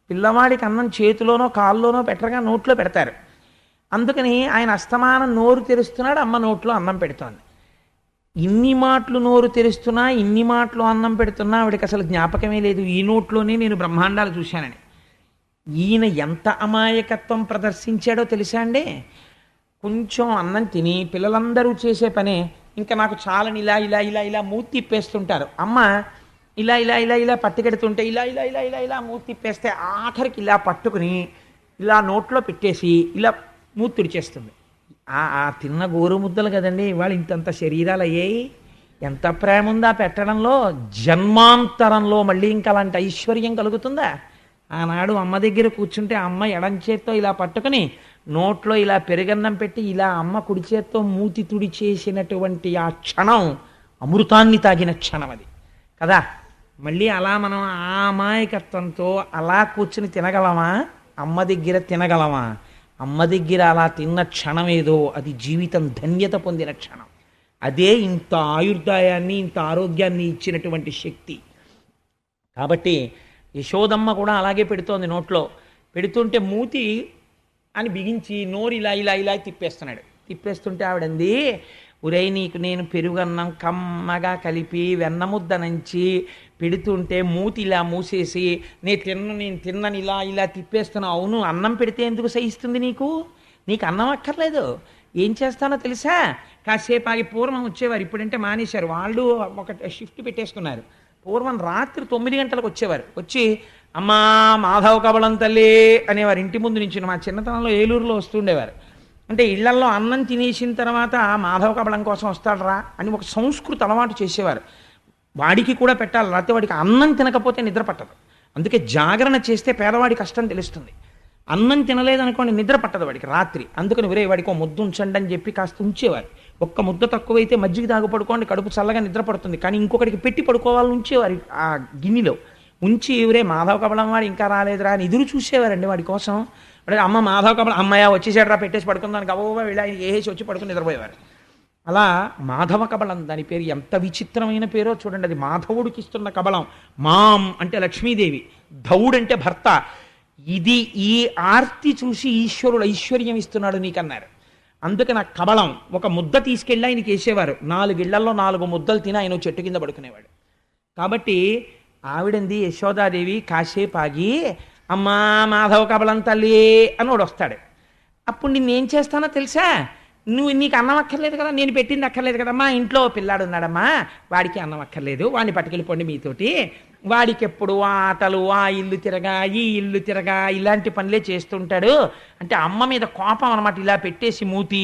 పిల్లవాడికి అన్నం చేతిలోనో కాల్లోనో పెట్టగా నోట్లో పెడతారు. అందుకని ఆయన అస్తమానం నోరు తెరుస్తున్నాడు, అమ్మ నోట్లో అన్నం పెడుతోంది. ఇన్ని మాటలు నోరు తెరుస్తున్నా, ఇన్ని మాటలు అన్నం పెడుతున్నా ఆవిడకి అసలు జ్ఞాపకమే లేదు ఈ నోట్లోనే నేను బ్రహ్మాండాలు చూశానని. ఈయన ఎంత అమాయకత్వం ప్రదర్శించాడో తెలుసా అండి? కొంచెం అన్నం తిని పిల్లలందరూ చేసే పనే ఇంకా నాకు చాలని ఇలా ఇలా ఇలా ఇలా మూతి తిప్పేస్తుంటారు. అమ్మ ఇలా ఇలా ఇలా ఇలా పట్టుకెడుతుంటే ఇలా ఇలా ఇలా ఇలా ఇలా మూతి తిప్పేస్తే ఆఖరికి ఇలా పట్టుకుని ఇలా నోట్లో పెట్టేసి ఇలా మూతి తుడిచేస్తుంది. ఆ తిన్న గోరు ముద్దలు కదండి ఇవాళ ఇంతంత శరీరాలు అయ్యాయి. ఎంత ప్రేమ ఉందా పెట్టడంలో. జన్మాంతరంలో మళ్ళీ ఇంకా అలాంటి ఐశ్వర్యం కలుగుతుందా? ఆనాడు అమ్మ దగ్గర కూర్చుంటే అమ్మ ఎడం చేత్తో ఇలా పట్టుకుని నోట్లో ఇలా పెరుగన్నం పెట్టి ఇలా అమ్మ కుడి చేత్తో మూతి తుడి చేసినటువంటి ఆ క్షణం అమృతాన్ని తాగిన క్షణం అది కదా. మళ్ళీ అలా మనం ఆ అమాయకత్వంతో అలా కూర్చుని తినగలమా? అమ్మ దగ్గర తినగలమా? అమ్మ దగ్గర అలా తిన్న క్షణం ఏదో అది జీవితం ధన్యత పొందిన క్షణం. అదే ఇంత ఆయుర్దాయాన్ని ఇంత ఆరోగ్యాన్ని ఇచ్చినటువంటి శక్తి. కాబట్టి యశోదమ్మ కూడా అలాగే పెడుతోంది. నోట్లో పెడుతుంటే మూతి అని బిగించి నోరు ఇలా ఇలా ఇలా తిప్పేస్తున్నాడు. తిప్పేస్తుంటే ఆవిడంది, ఉరై నీకు నేను పెరుగన్నం కమ్మగా కలిపి వెన్నముద్ద నంచి పెడుతుంటే మూతి ఇలా మూసేసి నేను తిన్నని ఇలా ఇలా తిప్పేస్తున్నా. అవును, అన్నం పెడితే ఎందుకు సహిస్తుంది నీకు? నీకు అన్నం అక్కర్లేదు. ఏం చేస్తానో తెలుసా? కాసేపు ఆగి పూర్వం వచ్చేవారు, ఇప్పుడంటే మానేశారు. వాళ్ళు ఒక షిఫ్ట్ పెట్టేసుకున్నారు. పూర్వం రాత్రి 9 గంటలకు వచ్చేవారు. వచ్చి అమ్మా మాధవ కబళం తల్లి అనేవారు. ఇంటి ముందు నుంచి మా చిన్నతనంలో ఏలూరులో వస్తుండేవారు. అంటే ఇళ్లల్లో అన్నం తినేసిన తర్వాత మాధవ కబళం కోసం వస్తాడరా అని ఒక సంస్కృతి అలవాటు చేసేవారు. వాడికి కూడా పెట్టాలి, లేకపోతే వాడికి అన్నం తినకపోతే నిద్ర పట్టదు. అందుకే జాగరణ చేస్తే పేదవాడి కష్టం తెలుస్తుంది. అన్నం తినలేదనుకోండి నిద్ర పట్టదు వాడికి రాత్రి. అందుకని వేరే వాడికి ఒక ముద్ద ఉంచండి అని చెప్పి కాస్త ఉంచేవారు. ఒక్క ముద్ద తక్కువైతే మజ్జిగ తాగు పడుకోండి, కడుపు చల్లగా నిద్ర పడుతుంది. కానీ ఇంకొకటికి పెట్టి పడుకోవాలని ఉంచేవారు ఆ గిన్నెలో ఉంచి. ఎవరే మాధవ కబళం వాడు ఇంకా రాలేదురా అని ఎదురు చూసేవారండి వాడి కోసం. వాడు అమ్మ మాధవ కబళం అమ్మాయ వచ్చేసాడు రా పెట్టేసి పడుకుందానికి అవ్వగా వెళ్ళి ఆయన వేసి వచ్చి పడుకుని నిద్రపోయేవారు. అలా మాధవ కబళం దాని పేరు. ఎంత విచిత్రమైన పేరో చూడండి. అది మాధవుడికి ఇస్తున్న కబళం. మాం అంటే లక్ష్మీదేవి, ధవుడు అంటే భర్త. ఇది ఈ ఆర్తి చూసి ఈశ్వరుడు ఐశ్వర్యం ఇస్తున్నాడు నీకన్నారు. అందుకని ఆ కబళం ఒక ముద్ద తీసుకెళ్ళి ఆయనకి వేసేవారు. 4 ఇళ్లలో 4 ముద్దలు తిని ఆయన చెట్టు కింద పడుకునేవాడు. కాబట్టి ఆవిడంది యశోదాదేవి కాసేపు ఆగి అమ్మా మాధవ కబళం తల్లి అని వాడు వస్తాడు. అప్పుడు నిన్నేం చేస్తానో తెలుసా? నీకు అన్నం అక్కర్లేదు కదా, నేను పెట్టింది అక్కర్లేదు కదమ్మా, ఇంట్లో పిల్లాడు ఉన్నాడమ్మా, వాడికి అన్నం అక్కర్లేదు, వాడిని పట్టుకెళ్ళిపోండి మీతోటి వాడికి ఎప్పుడు ఆ ఆటలు, ఆ ఇల్లు తిరగా, ఈ ఇల్లు తిరగా, ఇలాంటి పనులే చేస్తుంటాడు. అంటే అమ్మ మీద కోపం అనమాట, ఇలా పెట్టేసి మూతి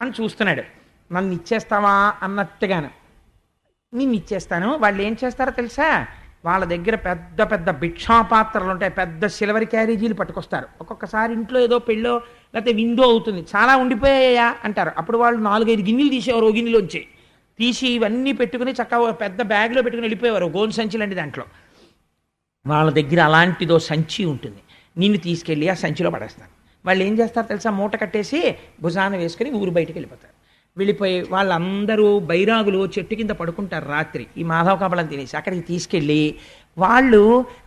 అని చూస్తున్నాడు. నన్ను ఇచ్చేస్తావా అన్నట్టుగాను. నిన్ను ఇచ్చేస్తాను. వాళ్ళు ఏం చేస్తారో తెలుసా, వాళ్ళ దగ్గర పెద్ద పెద్ద భిక్షాపాత్రలు ఉంటాయి, పెద్ద సిల్వర్ క్యారేజీలు పట్టుకొస్తారు. ఒక్కొక్కసారి ఇంట్లో ఏదో పెళ్ళో లేకపోతే విందో అవుతుంది, చాలా ఉండిపోయాయా అంటారు. అప్పుడు వాళ్ళు 4-5 గిన్నెలు తీసేవారు, ఓ గిన్నెలోంచి తీసి ఇవన్నీ పెట్టుకుని చక్కగా పెద్ద బ్యాగ్లో పెట్టుకుని వెళ్ళిపోయేవారు, గోను సంచి లాంటి దాంట్లో. వాళ్ళ దగ్గర అలాంటిదో సంచి ఉంటుంది, నిన్ను తీసుకెళ్ళి ఆ సంచిలో పడేస్తారు. వాళ్ళు ఏం చేస్తారు తెలుసా, మూట కట్టేసి భుజాన వేసుకుని ఊరు బయటికి వెళ్ళిపోతారు. వెళ్ళిపోయి వాళ్ళందరూ బైరాగులు చెట్టు కింద పడుకుంటారు రాత్రి, ఈ మాధవ కబలం తినేసి. అక్కడికి తీసుకెళ్ళి వాళ్ళు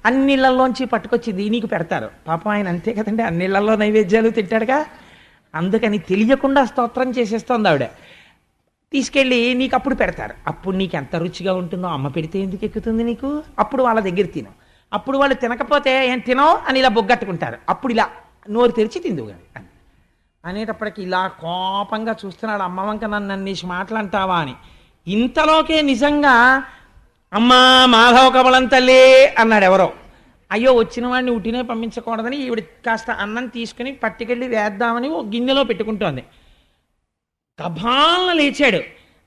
అన్నిళ్ళల్లోంచి పట్టుకొచ్చింది నీకు పెడతారు. పాపం ఆయన అంతే కదండి, అన్నిళ్ళల్లో నైవేద్యాలు తింటాడుగా, అందుకని తెలియకుండా స్తోత్రం చేసేస్తోంది ఆవిడ. తీసుకెళ్ళి నీకు అప్పుడు పెడతారు. అప్పుడు నీకు ఎంత రుచిగా ఉంటుందో, అమ్మ పెడితే ఎందుకు ఎక్కుతుంది నీకు, అప్పుడు వాళ్ళ దగ్గర తిను. అప్పుడు వాళ్ళు తినకపోతే ఏం తినో అని ఇలా బొగ్గట్టుకుంటారు. అప్పుడు ఇలా నోరు తెరిచి తిందువు కానీ అనేటప్పటికి ఇలా కోపంగా చూస్తున్నాడు, అమ్మ వంక నన్ను అన్నేసి మాటలంటావా అని. ఇంతలోకే నిజంగా అమ్మా మాధవ కమలం తల్లి అన్నాడు ఎవరో. అయ్యో వచ్చిన వాడిని ఉట్టినే పంపించకూడదని ఈవిడ కాస్త అన్నం తీసుకుని పట్టుకెళ్ళి వేద్దామని ఓ గిన్నెలో పెట్టుకుంటోంది. గభాలను లేచాడు,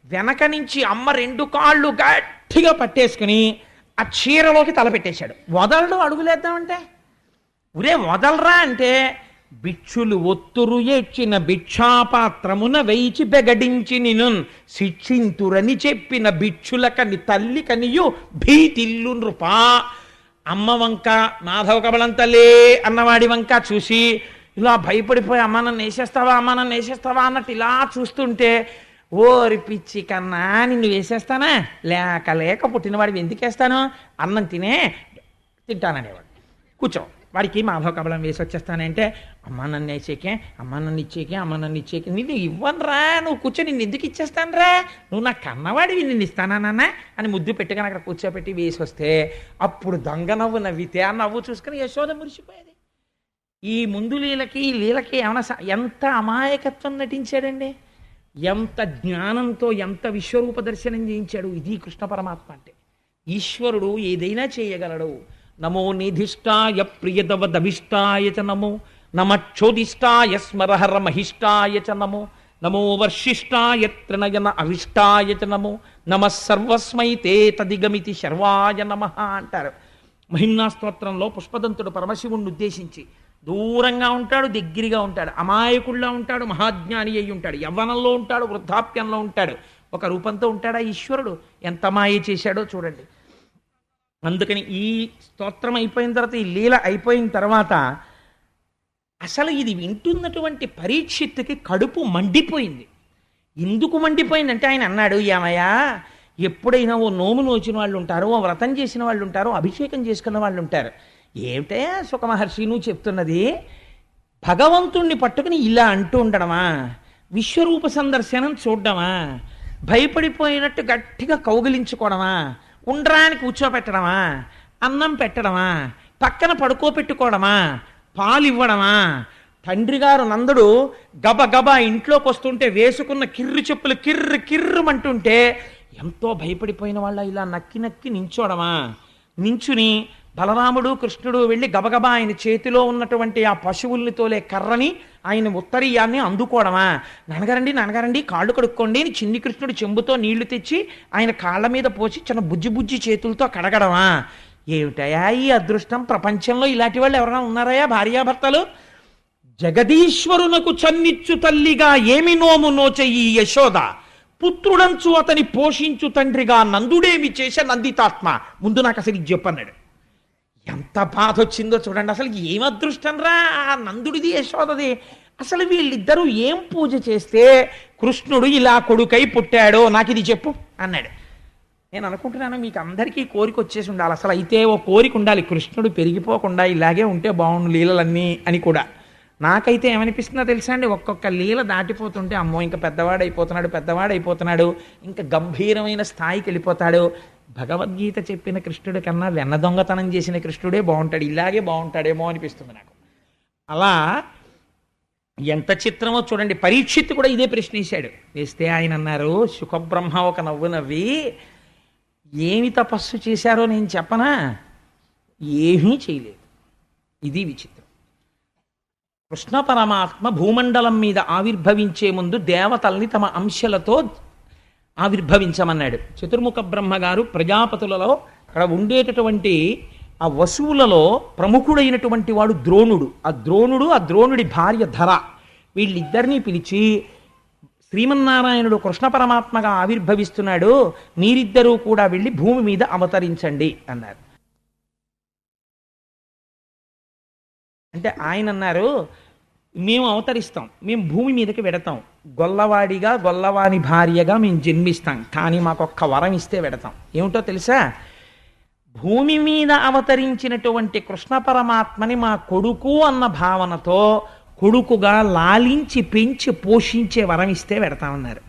వెనక నుంచి అమ్మ 2 కాళ్ళు గట్టిగా పట్టేసుకుని ఆ చీరలోకి తల పెట్టేశాడు. వదలడు అడుగులేద్దామంటే, ఉరే వదలరా అంటే, భిక్షులు ఒత్తురు ఏడ్చిన భిక్షాపాత్రమున వేయిచి బెగడించి నిను శిక్షింతురని చెప్పిన భిక్షులకని తల్లి కనియు భీతిల్లు నృపా. అమ్మ వంక మాధవ కబలం తల్లి అన్నవాడి వంక చూసి ఇలా భయపడిపోయి అమ్మ నన్ను వేసేస్తావా, అమ్మ నన్ను వేసేస్తావా అన్నట్టు ఇలా చూస్తుంటే, ఓరి పిచ్చి కన్నా నిన్ను వేసేస్తానా, లేక లేక పుట్టినవాడివి ఎందుకేస్తాను, అన్నం తింటాననేవాడు. కూర్చో, వాడికి మాధవ కబలం వేసి వచ్చేస్తానంటే, అమ్మ నన్ను వేసేకే, అమ్మ నన్ను ఇచ్చేకే, అమ్మ నన్ను ఇచ్చేకే, నిన్ను ఇవ్వనురా, నువ్వు కూర్చో, నిన్ను ఎందుకు ఇచ్చేస్తాను రా, నువ్వు నా కన్నవాడివి, నిన్ను ఇస్తానా నాన్న అని ముద్దు పెట్టుకుని అక్కడ కూర్చోపెట్టి వేసి వస్తే, అప్పుడు దొంగ నవ్వు నవ్వితే ఆ నవ్వు చూసుకుని యశోద మురిసిపోయేది. ఈ ముందు లీలకి ఈ లీలకి ఏమైనా ఎంత అమాయకత్వం నటించాడండి, ఎంత జ్ఞానంతో ఎంత విశ్వరూప దర్శనం చేయించాడు. ఇది కృష్ణ పరమాత్మ అంటే. ఈశ్వరుడు ఏదైనా చేయగలడు. నమో నిధిష్టాయ ప్రియదవదభిష్టాయ చ నమో, నమక్షోదిష్టాయ స్మరహర మహిష్టాయ చ నమో, నమో వర్షిష్టాయ త్రినయన అవిష్టాయ చ నమో, నమః సర్వస్మై తే తదిగమితి శర్వాయ నమః అంటారు. మహిమ్నా స్తోత్రంలో పుష్పదంతుడు పరమశివుణ్ణి ఉద్దేశించి, దూరంగా ఉంటాడు, దగ్గరగా ఉంటాడు, అమాయకుల్లో ఉంటాడు, మహాజ్ఞాని అయి ఉంటాడు, యవ్వనంలో ఉంటాడు, వృద్ధాప్యంలో ఉంటాడు, ఒక రూపంతో ఉంటాడా ఈశ్వరుడు. ఎంత మాయ చేశాడో చూడండి. అందుకని ఈ స్తోత్రం అయిపోయిన తర్వాత, ఈ లీల అయిపోయిన తర్వాత, అసలు ఇది వింటున్నటువంటి పరీక్షిత్తుకి కడుపు మండిపోయింది. ఎందుకు మండిపోయిందంటే ఆయన అన్నాడు, ఏమయ్యా ఎప్పుడైనా ఓ నోము నోచిన వాళ్ళు ఉంటారు, ఓ వ్రతం చేసిన వాళ్ళు ఉంటారు, అభిషేకం చేసుకున్న వాళ్ళు ఉంటారు. ఏమిటే సుఖమహర్షి నువ్వు చెప్తున్నది, భగవంతుణ్ణి పట్టుకుని ఇలా అంటూ ఉండడమా, విశ్వరూప సందర్శనం చూడడమా, భయపడిపోయినట్టు గట్టిగా కౌగిలించుకోవడమా, ఉండ్రానికి కూర్చోపెట్టడమా, అన్నం పెట్టడమా, పక్కన పడుకోపెట్టుకోవడమా, పాలు ఇవ్వడమా, తండ్రి గారు నందుడు గబగబా ఇంట్లోకి వస్తుంటే వేసుకున్న కిర్రు చెప్పులు కిర్రు కిర్రుమంటుంటే ఎంతో భయపడిపోయిన వాళ్ళ ఇలా నక్కి నక్కి నించోడమా, నించుని బలరాముడు కృష్ణుడు వెళ్ళి గబగబా ఆయన చేతిలో ఉన్నటువంటి ఆ పశువుల్ని తోలే కర్రని, ఆయన ఉత్తరీయాన్ని అందుకోవడమా, నాన్నగారండి కాళ్ళు కడుక్కోండి అని చిన్ని కృష్ణుడు చెంబుతో నీళ్లు తెచ్చి ఆయన కాళ్ళ మీద పోసి చిన్న బుజ్జి బుజ్జి చేతులతో కడగడమా. ఏమిటయా ఈ అదృష్టం, ప్రపంచంలో ఇలాంటి వాళ్ళు ఎవరైనా ఉన్నారయా భార్యాభర్తలు? జగదీశ్వరునకు చన్నిచ్చు తల్లిగా ఏమి నోము నోచెయ్యి యశోద, పుత్రుడంచు అతని పోషించు తండ్రిగా నందుడేమి చేసే నందితాత్మ. ముందు నాకు అసలు ఇది చెప్పన్నాడు. ఎంత బాధ వచ్చిందో చూడండి. అసలు ఏం అదృష్టం రా ఆ నందుడిది యశోదది. అసలు వీళ్ళిద్దరూ ఏం పూజ చేస్తే కృష్ణుడు ఇలా కొడుకై పుట్టాడో నాకు ఇది చెప్పు అన్నాడు. నేను అనుకుంటున్నాను మీకు అందరికీ కోరిక వచ్చేసి ఉండాలి. అసలు అయితే ఓ కోరిక ఉండాలి, కృష్ణుడు పెరిగిపోకుండా ఇలాగే ఉంటే బాగుండు లీలలన్నీ అని కూడా. నాకైతే ఏమనిపిస్తుందో తెలుసా అండి, ఒక్కొక్క లీల దాటిపోతుంటే అమ్మో ఇంకా పెద్దవాడైపోతున్నాడు, ఇంకా గంభీరమైన స్థాయికి వెళ్ళిపోతాడు. భగవద్గీత చెప్పిన కృష్ణుడి కన్నా వెన్న దొంగతనం చేసిన కృష్ణుడే బాగుంటాడు, ఇలాగే బాగుంటాడేమో అనిపిస్తుంది నాకు. అలా ఎంత చిత్రమో చూడండి. పరీక్షిత్తు కూడా ఇదే ప్రశ్న వేశాడు. వేస్తే ఆయన అన్నారు, సుఖబ్రహ్మ ఒక నవ్వు నవ్వి, ఏమి తపస్సు చేశారో నేను చెప్పనా? ఏమీ చేయలేదు. ఇది విచిత్రం. కృష్ణ పరమాత్మ భూమండలం మీద ఆవిర్భవించే ముందు దేవతల్ని తమ అంశలతో ఆవిర్భవించమన్నాడు. చతుర్ముఖ బ్రహ్మగారు ప్రజాపతులలో అక్కడ ఉండేటటువంటి ఆ వసువులలో ప్రముఖుడైనటువంటి వాడు ద్రోణుడు. ఆ ద్రోణుడి భార్య ధర, వీళ్ళిద్దరినీ పిలిచి శ్రీమన్నారాయణుడు కృష్ణ పరమాత్మగా ఆవిర్భవిస్తున్నాడు, మీరిద్దరూ కూడా వెళ్ళి భూమి మీద అవతరించండి అన్నారు. అంటే ఆయన అన్నారు, మేము అవతరిస్తాం, మేము భూమి మీదకి వెడతాం, గొల్లవాడిగా గొల్లవాని భార్యగా మేము జన్మిస్తాం, కానీ మాకొక్క వరం ఇస్తే వెడతాం. ఏమిటో తెలుసా? భూమి మీద అవతరించినటువంటి కృష్ణ పరమాత్మని మా కొడుకు అన్న భావనతో కొడుకుగా లాలించి పెంచి పోషించే వరం ఇస్తే వెడతామన్నారు.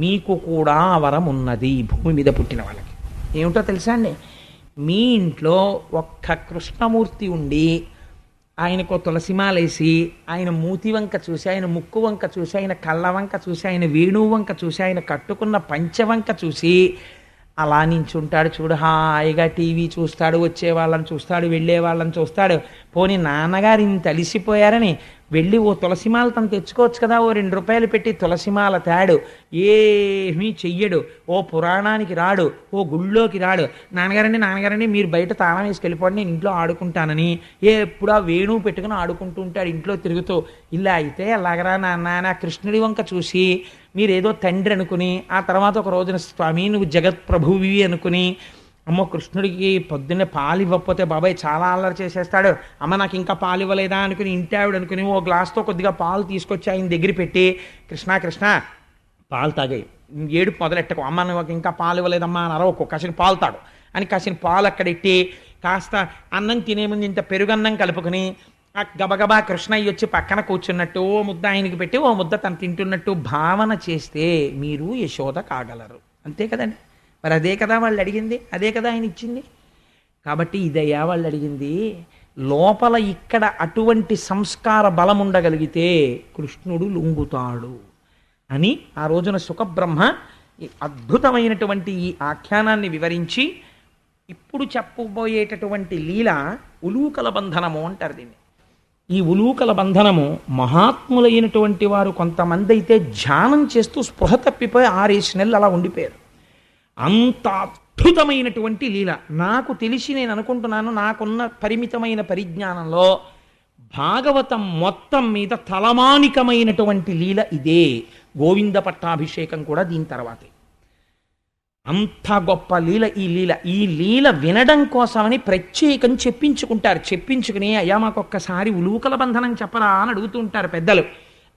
మీకు కూడా ఆ వరం ఉన్నది భూమి మీద పుట్టిన వాళ్ళకి. ఏమిటో తెలుసా అండి? మీ ఇంట్లో ఒక్క కృష్ణమూర్తి ఉండి ఆయనకు తులసిమాలేసి ఆయన మూతి వంక చూసి, ఆయన ముక్కు వంక చూసి, ఆయన కళ్ళ వంక చూసి, ఆయన వేణువు వంక చూసి, ఆయన కట్టుకున్న పంచవంక చూసి అలా నించుంటాడు చూడు, హాయిగా టీవీ చూస్తాడు, వచ్చే వాళ్ళని చూస్తాడు, వెళ్ళే వాళ్ళని చూస్తాడు. పోనీ నాన్నగారు ఇంత అలిసిపోయారని వెళ్ళి ఓ తులసిమాల తను తెచ్చుకోవచ్చు కదా, ఓ 2 రూపాయలు పెట్టి తులసిమాల తేడు, ఏమీ చెయ్యడు, ఓ పురాణానికి రాడు, ఓ గుళ్ళోకి రాడు. నాన్నగారండి మీరు బయట తాళం వేసుకెళ్ళిపోండి, నేను ఇంట్లో ఆడుకుంటానని ఎప్పుడు ఆ వేణువు పెట్టుకుని ఆడుకుంటూ ఉంటాడు ఇంట్లో తిరుగుతూ. ఇలా అయితే ఎలాగరా నాన్న కృష్ణుడి వంక చూసి మీరేదో తండ్రి అనుకుని, ఆ తర్వాత ఒక రోజున స్వామి నువ్వు జగత్ ప్రభువి అనుకుని, అమ్మో కృష్ణుడికి పొద్దున్నే పాలు ఇవ్వకపోతే బాబాయ్ చాలా అల్లరి చేసేస్తాడు, అమ్మ నాకు ఇంకా పాలు ఇవ్వలేదా అనుకుని ఇంటి ఆవిడ అనుకుని ఓ గ్లాస్తో కొద్దిగా పాలు తీసుకొచ్చి ఆయన దగ్గర పెట్టి, కృష్ణ పాలు తాగాయి, ఏడుపు మొదలెట్టకు, అమ్మ నువ్వు ఇంకా పాలు ఇవ్వలేదమ్మా అని అరవకు, కాసిన పాలు తాడు అని కాసిన పాలు అక్కడెట్టి కాస్త అన్నం తినే ముందు ఇంత పెరుగన్నం కలుపుకొని గబగబా కృష్ణయ్య వచ్చి పక్కన కూర్చున్నట్టు ఓ ముద్ద ఆయనకి పెట్టి ఓ ముద్ద తను తింటున్నట్టు భావన చేస్తే మీరు యశోద కాగలరు. అంతే కదండి. మరి అదే కదా వాళ్ళు అడిగింది, అదే కదా ఆయన ఇచ్చింది. కాబట్టి ఇదయ్యా వాళ్ళు అడిగింది. లోపల ఇక్కడ అటువంటి సంస్కార బలం ఉండగలిగితే కృష్ణుడు లొంగుతాడు అని ఆ రోజున సుఖబ్రహ్మ ఈ అద్భుతమైనటువంటి ఈ ఆఖ్యానాన్ని వివరించి ఇప్పుడు చెప్పబోయేటటువంటి లీల ఉలూకల బంధనము అంటారు దీన్ని. ఈ ఉలూకల బంధనము మహాత్ములైనటువంటి వారు కొంతమంది అయితే ధ్యానం చేస్తూ స్పృహ తప్పిపోయి 6 నెలలు అలా ఉండిపోయారు. అంత అద్భుతమైనటువంటి లీల. నాకు తెలిసి నేను అనుకుంటున్నాను, నాకున్న పరిమితమైన పరిజ్ఞానంలో భాగవతం మొత్తం మీద తలమానికమైనటువంటి లీల ఇదే. గోవింద పట్టాభిషేకం కూడా దీని తర్వాతే. అంత గొప్ప లీల ఈ లీల. ఈ లీల వినడం కోసమని ప్రత్యేకం చెప్పించుకుని అయ్యా మాకొక్కసారి ఉలూకల బంధనం చెప్పరా అని అడుగుతూ ఉంటారు పెద్దలు.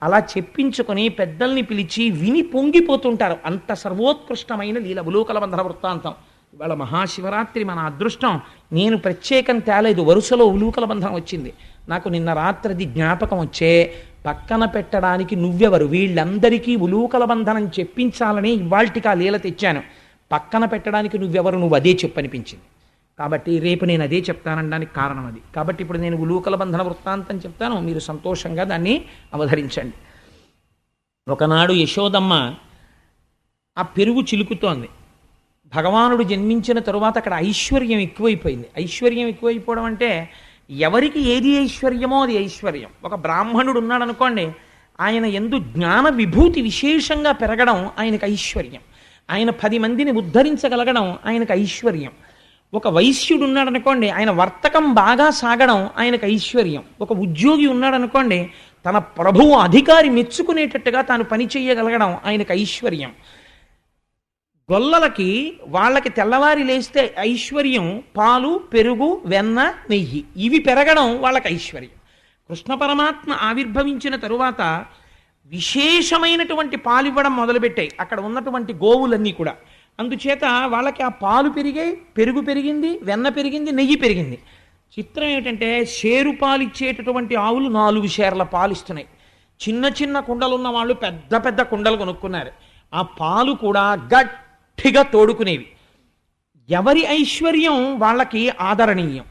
అలా చెప్పించుకొని పెద్దల్ని పిలిచి విని పొంగిపోతుంటారు. అంత సర్వోత్కృష్టమైన లీల ఉలూకల బంధన వృత్తాంతం. ఇవాళ మహాశివరాత్రి మన అదృష్టం. నేను ప్రత్యేకం తేలేదు, వరుసలో ఉలూకల బంధనం వచ్చింది. నాకు నిన్న రాత్రిది జ్ఞాపకం వచ్చే పక్కన పెట్టడానికి నువ్వెవరు, వీళ్ళందరికీ ఉలూకల బంధనం చెప్పించాలని ఇవాల్టికి ఆ లీల తెచ్చాను. పక్కన పెట్టడానికి నువ్వెవరు, నువ్వు అదే చెప్పనిపించింది. కాబట్టి రేపు నేను అదే చెప్తానడానికి కారణం అది. కాబట్టి ఇప్పుడు నేను ఉలూకల బంధన వృత్తాంతం చెప్తాను, మీరు సంతోషంగా దాన్ని అవధరించండి. ఒకనాడు యశోదమ్మ ఆ పెరుగు చిలుకుతోంది. భగవానుడు జన్మించిన తరువాత అక్కడ ఐశ్వర్యం ఎక్కువైపోయింది. ఐశ్వర్యం ఎక్కువైపోవడం అంటే ఎవరికి ఏది ఐశ్వర్యమో అది ఐశ్వర్యం. ఒక బ్రాహ్మణుడు ఉన్నాడు అనుకోండి, ఆయన యందు జ్ఞాన విభూతి విశేషంగా పెరగడం ఆయనకు ఐశ్వర్యం. ఆయన 10 మందిని ఉద్ధరించగలగడం ఆయనకు ఐశ్వర్యం. ఒక వైశ్యుడు ఉన్నాడనుకోండి, ఆయన వర్తకం బాగా సాగడం ఆయనకు ఐశ్వర్యం. ఒక ఉద్యోగి ఉన్నాడనుకోండి, తన ప్రభువు అధికారి మెచ్చుకునేటట్టుగా తాను పని చేయగలగడం ఆయనకు ఐశ్వర్యం. గొల్లలకి వాళ్ళకి తెల్లవారి లేస్తే ఐశ్వర్యం పాలు, పెరుగు, వెన్న, నెయ్యి, ఇవి పెరగడం వాళ్ళకి ఐశ్వర్యం. కృష్ణ పరమాత్మ ఆవిర్భవించిన తరువాత విశేషమైనటువంటి పాలు ఇవ్వడం మొదలుపెట్టాయి అక్కడ ఉన్నటువంటి గోవులన్నీ కూడా. అందుచేత వాళ్ళకి ఆ పాలు పెరిగాయి, పెరుగు పెరిగింది, వెన్న పెరిగింది, నెయ్యి పెరిగింది. చిత్రం ఏమిటంటే షేరు పాలు ఇచ్చేటటువంటి ఆవులు 4 షేర్ల పాలు ఇస్తున్నాయి. చిన్న చిన్న కుండలు ఉన్న వాళ్ళు పెద్ద పెద్ద కుండలు కొనుక్కున్నారు. ఆ పాలు కూడా గట్టిగా తోడుకునేవి. ఎవరి ఐశ్వర్యం వాళ్ళకి ఆదరణీయం.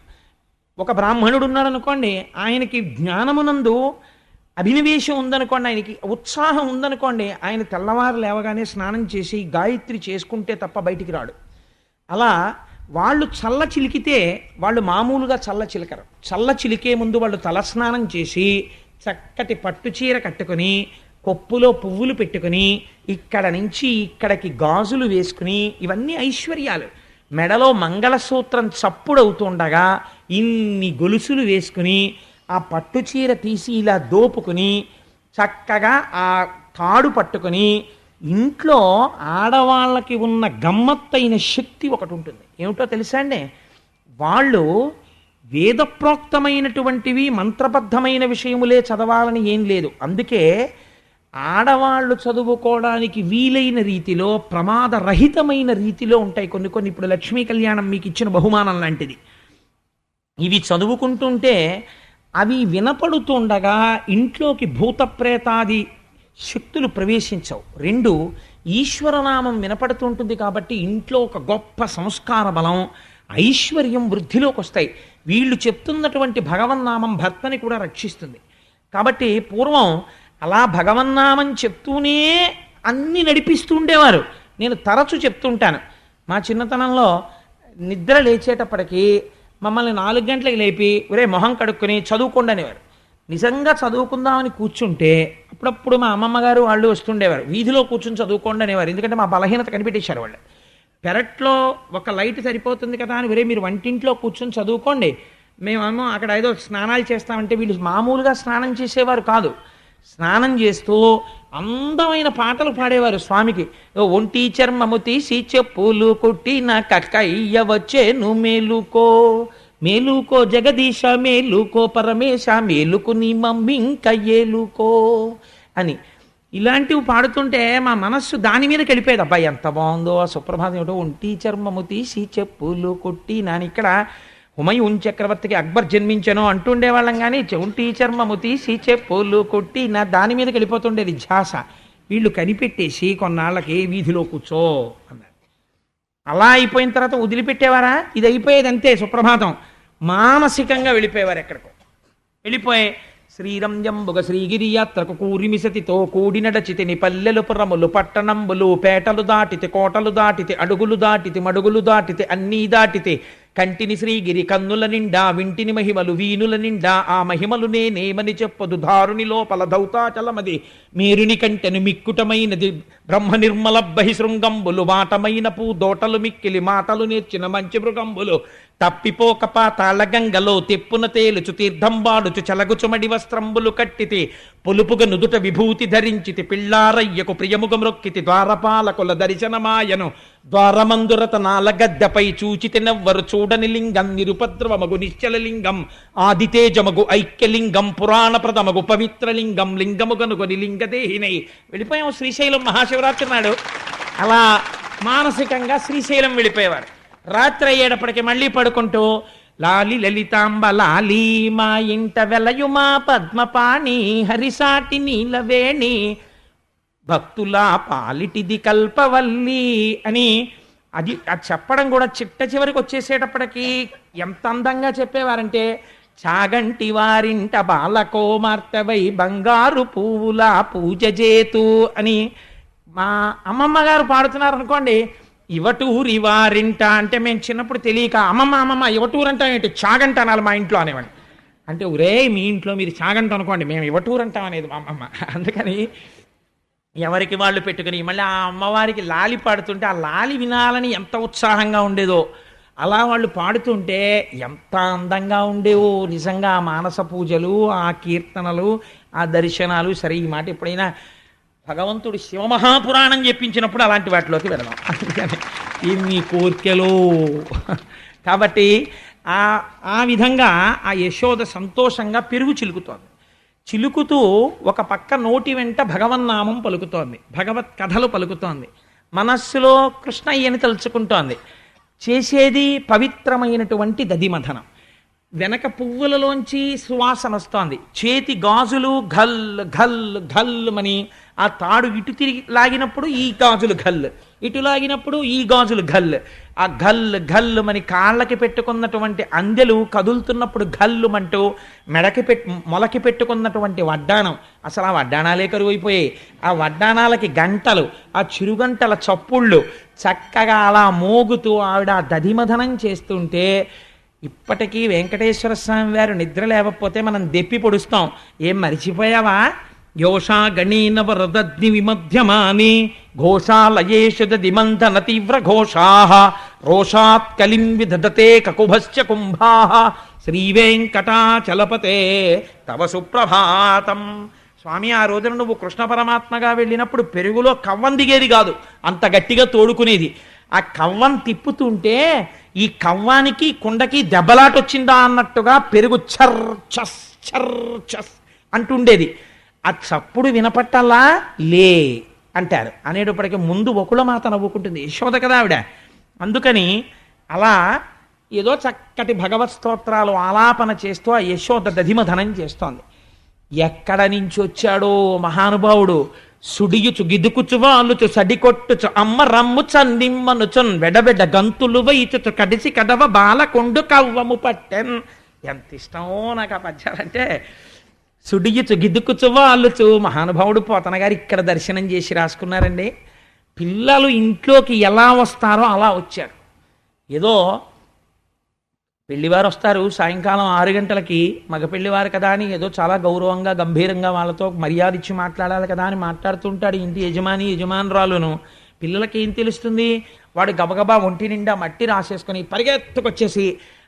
ఒక బ్రాహ్మణుడు ఉన్నాడు అనుకోండి, ఆయనకి జ్ఞానమునందు అభినవేశం ఉందనుకోండి, ఆయనకి ఉత్సాహం ఉందనుకోండి, ఆయన తెల్లవారు లేవగానే స్నానం చేసి గాయత్రి చేసుకుంటే తప్ప బయటికి రాడు. అలా వాళ్ళు చల్ల చిలికితే వాళ్ళు మామూలుగా చల్ల చిలకరు. చల్ల చిలికే ముందు వాళ్ళు తలస్నానం చేసి చక్కటి పట్టుచీర కట్టుకుని కొప్పులో పువ్వులు పెట్టుకుని ఇక్కడ నుంచి ఇక్కడికి గాజులు వేసుకుని, ఇవన్నీ ఐశ్వర్యాలు. మెడలో మంగళసూత్రం చప్పుడవుతుండగా ఇన్ని గొలుసులు వేసుకుని ఆ పట్టుచీర తీసి ఇలా దోపుకుని చక్కగా ఆ తాడు పట్టుకుని, ఇంట్లో ఆడవాళ్ళకి ఉన్న గమ్మత్తైన శక్తి ఒకటి ఉంటుంది. ఏమిటో తెలుసా అండి? వాళ్ళు వేదప్రోక్తమైనటువంటివి మంత్రబద్ధమైన విషయములే చదవాలని ఏం లేదు. అందుకే ఆడవాళ్ళు చదువుకోవడానికి వీలైన రీతిలో, ప్రమాదరహితమైన రీతిలో ఉంటాయి కొన్ని కొన్ని. ఇప్పుడు లక్ష్మీ కళ్యాణం మీకు ఇచ్చిన బహుమానం లాంటిది. ఇవి చదువుకుంటుంటే అవి వినపడుతుండగా ఇంట్లోకి భూతప్రేతాది శక్తులు ప్రవేశించవు. రెండు, ఈశ్వరనామం వినపడుతుంటుంది కాబట్టి ఇంట్లో ఒక గొప్ప సంస్కార బలం, ఐశ్వర్యం వృద్ధిలోకి వస్తాయి. వీళ్ళు చెప్తున్నటువంటి భగవన్నామం భర్తని కూడా రక్షిస్తుంది. కాబట్టి పూర్వం అలా భగవన్నామం చెప్తూనే అన్నీ నడిపిస్తూ ఉండేవారు. నేను తరచు చెప్తుంటాను, మా చిన్నతనంలో నిద్ర లేచేటప్పటికీ మమ్మల్ని 4 గంటలకు లేపి ఒరే మొహం కడుక్కొని చదువుకోండి అనేవారు. నిజంగా చదువుకుందామని కూర్చుంటే అప్పుడప్పుడు మా అమ్మమ్మ గారు వాళ్ళు వస్తుండేవారు, వీధిలో కూర్చుని చదువుకోండి అనేవారు. ఎందుకంటే మా బలహీనత కనిపెట్టేశారు వాళ్ళు. పెరట్లో ఒక లైట్ సరిపోతుంది కదా అని ఒరే మీరు వంటింట్లో కూర్చొని చదువుకోండి, మేమేమో అక్కడ ఏదో స్నానాలు చేస్తామంటే వీళ్ళు మామూలుగా స్నానం చేసేవారు కాదు. స్నానం చేస్తూ అందమైన పాటలు పాడేవారు స్వామికి. ఒంటి చర్మము తీసి చెప్పులు కొట్టి నా కక్కయ్య వచ్చేను మేలుకో, మేలుకో జగదీశ మేలుకో పరమేశ మేలుకు నీ మమ్మింక ఏలుకో అని ఇలాంటివి పాడుతుంటే మా మనస్సు దాని మీద కలిపేది. అబ్బాయి ఎంత బాగుందో ఆ సుప్రభాతం. ఏమిటో ఒంటి చర్మము తీసి చెప్పులు కొట్టి నాని. ఇక్కడ హుమయూన్ చక్రవర్తికి అక్బర్ జన్మించను అంటుండేవాళ్ళం, కానీ ఒంటి చర్మము తీసి చెప్పులు కొట్టి నా దాని మీద వెళ్ళిపోతుండేది ధ్యాస. వీళ్ళు కనిపెట్టేసి కొన్నాళ్ళకి వీధిలో కూర్చో అన్నారు. అలా అయిపోయిన తర్వాత వదిలిపెట్టేవారా? ఇది అయిపోయేది అంతే. సుప్రభాతం మానసికంగా వెళ్ళిపోయేవారు ఎక్కడికో. వెళ్ళిపోయి శ్రీరంజంబుగ శ్రీగిరి యాత్రకు కూరిమిసతితో కూడి నడచితిని పల్లెలు పురములు పట్టణంబులు పేటలు దాటితే కోటలు దాటితే అడుగులు దాటితే మడుగులు దాటితే అన్నీ దాటితే కంటిని శ్రీగిరి కన్నుల నిండా వింటిని మహిమలు వీనుల నిండా ఆ మహిమలు నేనేమని చెప్పదు దారుని లోపల దౌతాచలమది మేరుని కంటెను మిక్కుటమైనది బ్రహ్మ నిర్మల బహిశృంగంబులు వాటమైన పూదోటలు మిక్కిలి మాటలు నేర్చిన మంచి మృగంబులు తప్పిపోక పాతాళ గంగలో తెప్పున తేలుచు తీర్థంబాడుచు చలగుచుమడి వస్త్రంబులు కట్టితే పొలుపుగ నుదుట విభూతి ధరించితి పిల్లారయ్యకు ప్రియముగ మ్రొక్కితి ద్వారపాలకుల దర్శనమాయను ద్వారమందురత నాలగద్దపై చూచితినెవ్వరు చూడని లింగం నిరుపద్రవమగు నిశ్చలలింగం ఆదితేజమగు ఐక్యలింగం పురాణప్రదమగు పవిత్రలింగం లింగముగనుగొని లింగదేహినై వెళ్ళిపోయాము శ్రీశైలం మహాశివరాత్రి నాడు. అలా మానసికంగా శ్రీశైలం వెళ్ళిపోయేవారు. రాత్రి అయ్యేటప్పటికి మళ్ళీ పడుకుంటూ లాలి లలితాంబ లాలి మా ఇంట వెలయుమా పద్మపాణి హరిసాటి నీలవేణి భక్తులా పాలిటిది కల్పవల్లి అని అది చెప్పడం కూడా చిట్ట చివరికి వచ్చేసేటప్పటికి ఎంత అందంగా చెప్పేవారంటే చాగంటి వారింట బాలకోమార్తెవై బంగారు పువ్వులా పూజ చేతు అని మా అమ్మమ్మ గారు పాడుతున్నారు అనుకోండి. ఇవటూరి వారింట అంటే మేము చిన్నప్పుడు తెలియక అమ్మమ్మ ఇవటూరు అంటాం ఏంటి, చాగంట అనాలి మా ఇంట్లో అనేవాడు. అంటే ఒరే మీ ఇంట్లో మీరు చాగంట అనుకోండి, మేము ఇవటూరు అంటాం అనేది మా అమ్మమ్మ. అందుకని ఎవరికి వాళ్ళు పెట్టుకుని మళ్ళీ ఆ అమ్మవారికి లాలి పాడుతుంటే ఆ లాలి వినాలని ఎంత ఉత్సాహంగా ఉండేదో, అలా వాళ్ళు పాడుతుంటే ఎంత అందంగా ఉండేవో నిజంగా. ఆ మానస పూజలు, ఆ కీర్తనలు, ఆ దర్శనాలు. సరే ఈ మాట ఎప్పుడైనా భగవంతుడు శివమహాపురాణం చెప్పించినప్పుడు అలాంటి వాటిలోకి వెళదాం. అందుకని ఇవి మీ కోర్కెలు. కాబట్టి ఆ విధంగా ఆ యశోద సంతోషంగా పెరుగు చిలుకుతోంది. చిలుకుతూ ఒక పక్క నోటి వెంట భగవన్నామం పలుకుతోంది, భగవత్ కథలు పలుకుతోంది, మనస్సులో కృష్ణయ్యని తలుచుకుంటోంది. చేసేది పవిత్రమైనటువంటి దధిమథనం. వెనక పువ్వులలోంచి సువాసన వస్తోంది. చేతి గాజులు ఘల్ ఘల్ ఘల్ మని, ఆ తాడు ఇటు తిరిగి లాగినప్పుడు ఈ గాజులు ఘల్, ఇటు లాగినప్పుడు ఈ గాజులు ఘల్, ఆ ఘల్ ఘల్ మని కాళ్ళకి పెట్టుకున్నటువంటి అందెలు కదులుతున్నప్పుడు ఘల్లుమంటూ మొలకి పెట్టుకున్నటువంటి వడ్డాణం, అసలు ఆ వడ్డాణాలే కరువైపోయాయి. ఆ వడ్డాణాలకి గంటలు, ఆ చిరుగంటల చప్పుళ్ళు చక్కగా అలా మోగుతూ ఆవిడ దధిమధనం చేస్తుంటే ఇప్పటికీ వెంకటేశ్వర స్వామి వారు నిద్ర లేకపోతే మనం దెప్పి పొడుస్తాం. ఏం మరిచిపోయావా? యోషా గణీనవ రదగ్ని విమధ్యమాని ఘోషాలయేషు దిమంధన తీవ్ర ఘోషా రోషాత్ కలిం విదధతే కకుభశ్చ కుంభా శ్రీవేంకటాచలపతే తవ సుప్రభాతం. స్వామి, ఆ రోజున నువ్వు కృష్ణ పరమాత్మగా వెళ్ళినప్పుడు పెరుగులో కవ్వం దిగేది కాదు, అంత గట్టిగా తోడుకునేది. ఆ కవ్వం తిప్పుతుంటే ఈ కవ్వానికి కుండకి దెబ్బలాటొచ్చిందా అన్నట్టుగా పెరుగు చర్ చస్ అంటుండేది. ఆ చప్పుడు వినపట్టల్లా లే అంటారు. అనేటప్పటికీ ముందు ఒకళ్ళ మాత నవ్వుకుంటుంది, యశోద కదా ఆవిడ. అందుకని అలా ఏదో చక్కటి భగవత్ స్తోత్రాలు ఆలాపన చేస్తూ ఆ యశోద దధిమధనం చేస్తోంది. ఎక్కడ నుంచి వచ్చాడో మహానుభావుడు. సుడియుచు గిదుకుచు వాలుచు సడికొట్టుచు అమ్మ రమ్ము చన్నిమ్మనుచున్ వెడబెడ గంతులు వైచుచు కడిసి కడవ బాల కొండు కవ్వము పట్టెన్. ఎంత ఇష్టమో నాకు ఆ పద్యాలంటే. సుడియుచు గిదుకుచు వాలుచు, మహానుభావుడు పోతన గారు ఇక్కడ దర్శనం చేసి రాసుకున్నారండి. పిల్లలు ఇంట్లోకి ఎలా వస్తారో అలా వచ్చారు. ఏదో పెళ్లివారు వస్తారు సాయంకాలం 6 గంటలకి, మగ పెళ్లివారు కదా అని ఏదో చాలా గౌరవంగా గంభీరంగా వాళ్ళతో మర్యాద ఇచ్చి మాట్లాడాలి కదా అని మాట్లాడుతుంటాడు ఇంటి యజమానురాలును. పిల్లలకి ఏం తెలుస్తుంది? వాడు గబగబా ఒంటి నిండా మట్టి రాసేసుకొని పరిగెత్తుకొచ్చేసి,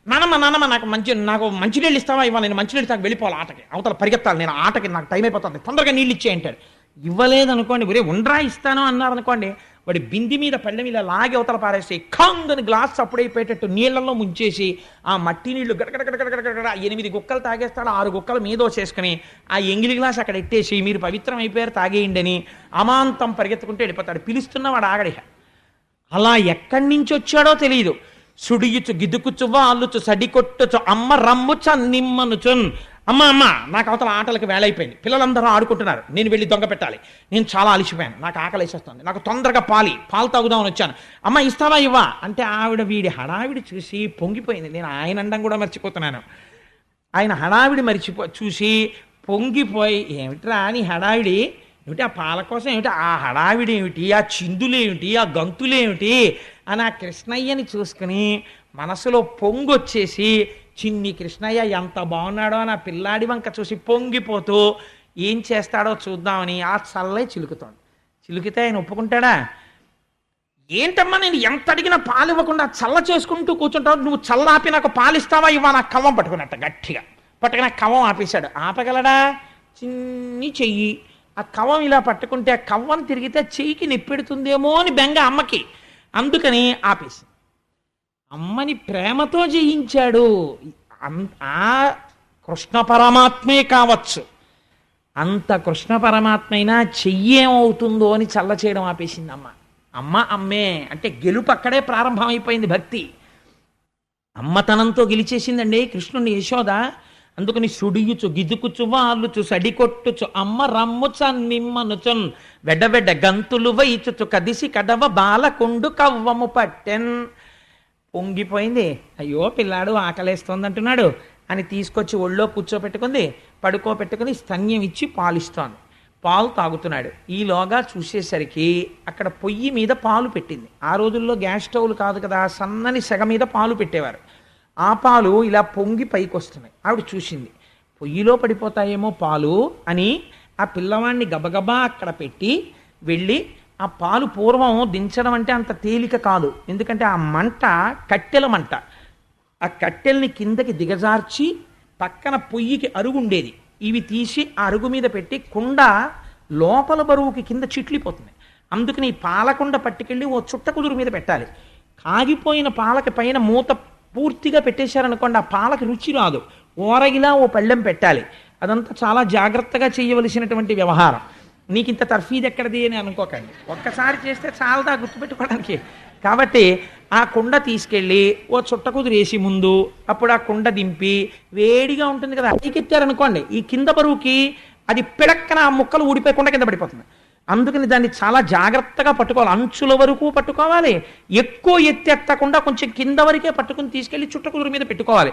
నానమ్మ నాకు మంచినీళ్ళు ఇస్తావా? ఇవ్వాలి, నేను మంచినీళ్ళు తాగి వెళ్ళిపోవాలి ఆటకి, అవతల పరిగెత్తాలి, నేను ఆటకి నాకు టైం అయిపోతుంది, తొందరగా నీళ్ళు ఇచ్చే అంటాడు. ఇవ్వలేదనుకోండి, ఒరే ఉండరా ఇస్తాను అన్నారనుకోండి, వాడి బింది మీద పళ్ళెం ఇలా లాగి అవతల పారేసి కాందని గ్లాస్ అప్పుడైపోయేటట్టు నీళ్లలో ముంచేసి ఆ మట్టి నీళ్లు గడగడగడగడగడ 8 గుక్కలు తాగేస్తాడు. 6 గుక్కలు మీదో చేసుకుని ఆ ఎంగిలి గ్లాస్ అక్కడ ఎట్టేసి మీరు పవిత్రం అయిపోయారు తాగేయండి అని అమాంతం పరిగెత్తుకుంటూ వెళ్ళిపోతాడు. పిలుస్తున్నవాడు ఆగడిహ. అలా ఎక్కడి నుంచి వచ్చాడో తెలియదు. సుడియుచు గిదుకుచు వాలుచు సడికొట్టుచు అమ్మ రమ్ము చన్నిమ్మనుచున్. అమ్మ నాకు అవతల ఆటలకు వేళైపోయింది, పిల్లలందరూ ఆడుకుంటున్నారు, నేను వెళ్ళి దొంగ పెట్టాలి, నేను చాలా అలిసిపోయాను, నాకు ఆకలి వేసేస్తుంది, నాకు తొందరగా పాలు తాగుదామని వచ్చాను, అమ్మ ఇస్తావా ఇవ్వా అంటే ఆవిడ వీడి హడావిడి చూసి పొంగిపోయింది. నేను ఆయన అండం కూడా మర్చిపోతున్నాను. ఆయన హడావిడి చూసి పొంగిపోయి, ఏమిట్రా అని హడావిడి ఏమిటి, ఆ పాల కోసం ఏమిటి, ఆ హడావిడి ఏమిటి, ఆ చిందులేమిటి, ఆ గంతులేమిటి అని ఆ కృష్ణయ్యని చూసుకుని మనసులో పొంగొచ్చేసి, చిన్ని కృష్ణయ్య ఎంత బాగున్నాడో అని ఆ పిల్లాడి వంక చూసి పొంగిపోతూ ఏం చేస్తాడో చూద్దామని ఆ చల్లై చిలుకుతాడు. చిలుకితే ఆయన ఒప్పుకుంటాడా? ఏంటమ్మా నేను ఎంత అడిగినా పాలు ఇవ్వకుండా చల్ల చేసుకుంటూ కూర్చుంటావు, నువ్వు చల్ల ఆపి నాకు పాలు ఇస్తావా ఇవ్వా? నాకు కవ్వం పట్టుకున్నట్ట గట్టిగా పట్టుకుని కవ్వం ఆపేశాడు. ఆపగలడా? చిన్ని చెయ్యి. ఆ కవ్వం ఇలా పట్టుకుంటే ఆ కవ్వం తిరిగితే చెయ్యికి నిప్పెడుతుందేమో అని బెంగ అమ్మకి. అందుకని ఆపేసి అమ్మని ప్రేమతో జయించాడు. ఆ కృష్ణ పరమాత్మే కావచ్చు, అంత కృష్ణ పరమాత్మ అయినా చెయ్యేమవుతుందో అని చల్ల చేయడం ఆపేసింది అమ్మ. అమ్మే అంటే గెలుపు అక్కడే ప్రారంభమైపోయింది. భక్తి అమ్మతనంతో గెలిచేసిందండి కృష్ణుని యశోద. అందుకని సుడియుచు గిదుకుచు వాలుచు సడికొట్టుచు అమ్మ రమ్ము చన్నిమ్మనుచున్ వెడవెడ గంతులు వైచుచు కదిసి కడవ బాలకుండు కవ్వము పట్టెన్. పొంగిపోయింది. అయ్యో పిల్లాడు ఆకలేస్తోంది అంటున్నాడు అని తీసుకొచ్చి ఒళ్ళో కూర్చోపెట్టుకుంది, పడుకోబెట్టుకుని స్తన్యం ఇచ్చి పాలిస్తోంది. పాలు తాగుతున్నాడు. ఈలోగా చూసేసరికి అక్కడ పొయ్యి మీద పాలు పెట్టింది. ఆ రోజుల్లో గ్యాస్ స్టవ్లు కాదు కదా, సన్నని సెగ మీద పాలు పెట్టేవారు. ఆ పాలు ఇలా పొంగి పైకి వస్తున్నాయి. ఆవిడ చూసింది, పొయ్యిలో పడిపోతాయేమో పాలు అని ఆ పిల్లవాడిని గబగబా అక్కడ పెట్టి వెళ్ళి ఆ పాలు పూర్వం దించడం అంటే అంత తేలిక కాదు, ఎందుకంటే ఆ మంట కట్టెల మంట. ఆ కట్టెల్ని కిందకి దిగజార్చి పక్కన పొయ్యికి అరుగు ఉండేది, ఇవి తీసి ఆ అరుగు మీద పెట్టి కుండ లోపల బరువుకి కింద చిట్లిపోతుంది. అందుకని ఈ పాలకుండ పట్టుకెళ్ళి ఓ చుట్ట కుదురు మీద పెట్టాలి. కాగిపోయిన పాలకి పైన మూత పూర్తిగా పెట్టేశారనుకోండి, ఆ పాలకి రుచి రాదు. ఓరగిలా ఓ పళ్ళెం పెట్టాలి. అదంతా చాలా జాగ్రత్తగా చేయవలసినటువంటి వ్యవహారం. నీకు ఇంత తర్ఫీదు ఎక్కడిది అని అనుకోకండి, ఒక్కసారి చేస్తే చాలదా గుర్తుపెట్టుకోవడానికి. కాబట్టి ఆ కుండ తీసుకెళ్ళి ఓ చుట్ట కుదిరేసి ముందు అప్పుడు ఆ కుండ దింపి వేడిగా ఉంటుంది కదా పైకెత్తారనుకోండి ఈ కింద బరువుకి అది పిడక్కన ఆ ముక్కలు ఊడిపోయి కుండ కింద పడిపోతుంది. అందుకని దాన్ని చాలా జాగ్రత్తగా పట్టుకోవాలి, అంచుల వరకు పట్టుకోవాలి, ఎక్కువ ఎత్తెత్తకుండా కొంచెం కింద వరకే పట్టుకుని తీసుకెళ్ళి చుట్ట కుదురు మీద పెట్టుకోవాలి.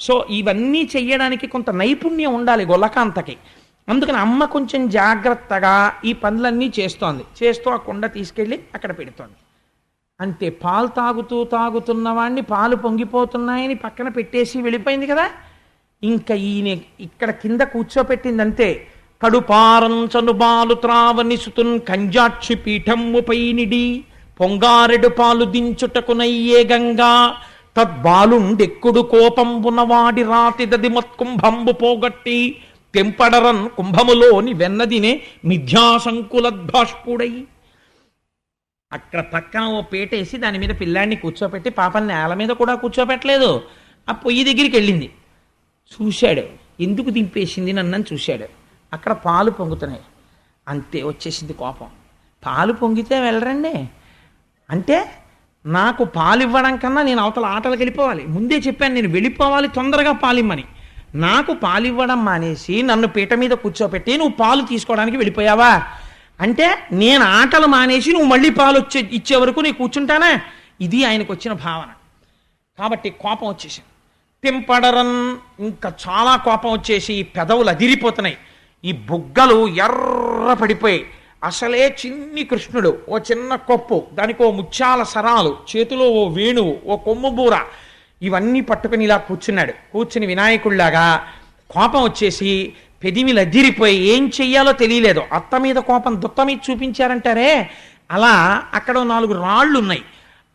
సో ఇవన్నీ చెయ్యడానికి కొంత నైపుణ్యం ఉండాలి గొల్లకాంతకి. అందుకని అమ్మ కొంచెం జాగ్రత్తగా ఈ పనులన్నీ చేస్తూ ఆ కుండ తీసుకెళ్ళి అక్కడ పెడుతోంది. అంతే, పాలు తాగుతున్న వాడిని పాలు పొంగిపోతున్నాయని పక్కన పెట్టేసి వెళ్ళిపోయింది కదా. ఇంకా ఈయన ఇక్కడ కింద కూర్చోపెట్టిందంతే. కడుపారంచను బాలు త్రావనిసుతున్ కంజాక్షి పీఠమ్ముపై నిడి పొంగారెడు పాలు దించుటకునయ్యే గంగా తద్బాలుండెక్కుడు కోపంబునవాడి రాతిదది మత్కుంభంబు పోగొట్టి తెంపడరన్ కుంభములోని వెన్నదినే మిథ్యాసంకులద్భాష్పుడై. అక్కడ పక్కన ఓ పేటేసి దాని మీద పిల్లాడిని కూర్చోపెట్టి పాపని నేల మీద కూడా కూర్చోపెట్టలేదు. ఆ పొయ్యి దగ్గరికి వెళ్ళింది, చూశాడు, ఎందుకు దింపేసింది నన్నని చూశాడు. అక్కడ పాలు పొంగుతున్నాయి. అంతే, వచ్చేసింది కోపం. పాలు పొంగితే వెళ్ళరండి అంటే నాకు పాలు ఇవ్వడం కన్నా నేను అవతల ఆటలకు వెళ్ళిపోవాలి. ముందే చెప్పాను నేను వెళ్ళిపోవాలి తొందరగా పాలిమ్మని. నాకు పాలు ఇవ్వడం మానేసి నన్ను పీట మీద కూర్చోపెట్టి నువ్వు పాలు తీసుకోవడానికి వెళ్ళిపోయావా అంటే నేను ఆటలు మానేసి నువ్వు మళ్ళీ పాలు ఇచ్చే వరకు నేను కూర్చుంటానా? ఇది ఆయనకు వచ్చిన భావన. కాబట్టి కోపం వచ్చేసింది. తెంపడరన్, ఇంకా చాలా కోపం వచ్చేసి పెదవులు అదిరిపోతున్నాయి, ఈ బుగ్గలు ఎర్ర పడిపోయి. అసలే చిన్ని కృష్ణుడు, ఓ చిన్న కొప్పు, దానికి ఓ ముత్యాల సరాలు, చేతిలో ఓ వేణువు, ఓ కొమ్ము బూర, ఇవన్నీ పట్టుకుని ఇలా కూర్చుని వినాయకుడిలాగా కోపం వచ్చేసి పెదిమిలు అదిరిపోయి ఏం చెయ్యాలో తెలియలేదు. అత్త మీద కోపం దుత్త మీద చూపించారంటారే అలా. అక్కడ 4 రాళ్ళు ఉన్నాయి,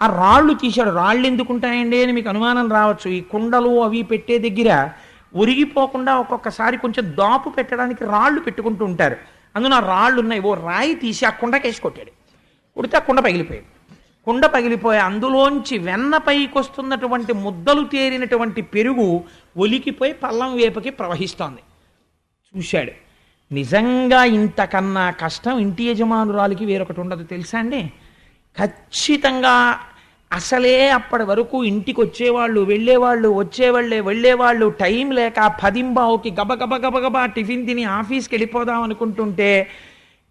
ఆ రాళ్ళు తీశాడు. రాళ్ళు ఎందుకుంటాయండి అని మీకు అనుమానం రావచ్చు. ఈ కుండలు అవి పెట్టే దగ్గర ఒరిగిపోకుండా ఒక్కొక్కసారి కొంచెం దాపు పెట్టడానికి రాళ్ళు పెట్టుకుంటూ ఉంటారు. అందులో ఆ రాళ్ళు ఉన్నాయి. ఓ రాయి తీసి ఆ కుండకేసి కొట్టాడు. కొడితే ఆ కుండ పగిలిపోయాడు. కుండ పగిలిపోయి అందులోంచి వెన్న పైకి వస్తున్నటువంటి ముద్దలు తేరినటువంటి పెరుగు ఒలికిపోయి పల్లం వేపకి ప్రవహిస్తోంది. చూశాడు, నిజంగా ఇంతకన్నా కష్టం ఇంటి యజమానురాలికి వేరొకటి ఉండదు తెలుసా అండి. ఖచ్చితంగా అసలే అప్పటి వరకు ఇంటికి వచ్చేవాళ్ళు వెళ్ళేవాళ్ళు టైం లేక 10 గబగబా టిఫిన్ తిని ఆఫీస్కి వెళ్ళిపోదాం అనుకుంటుంటే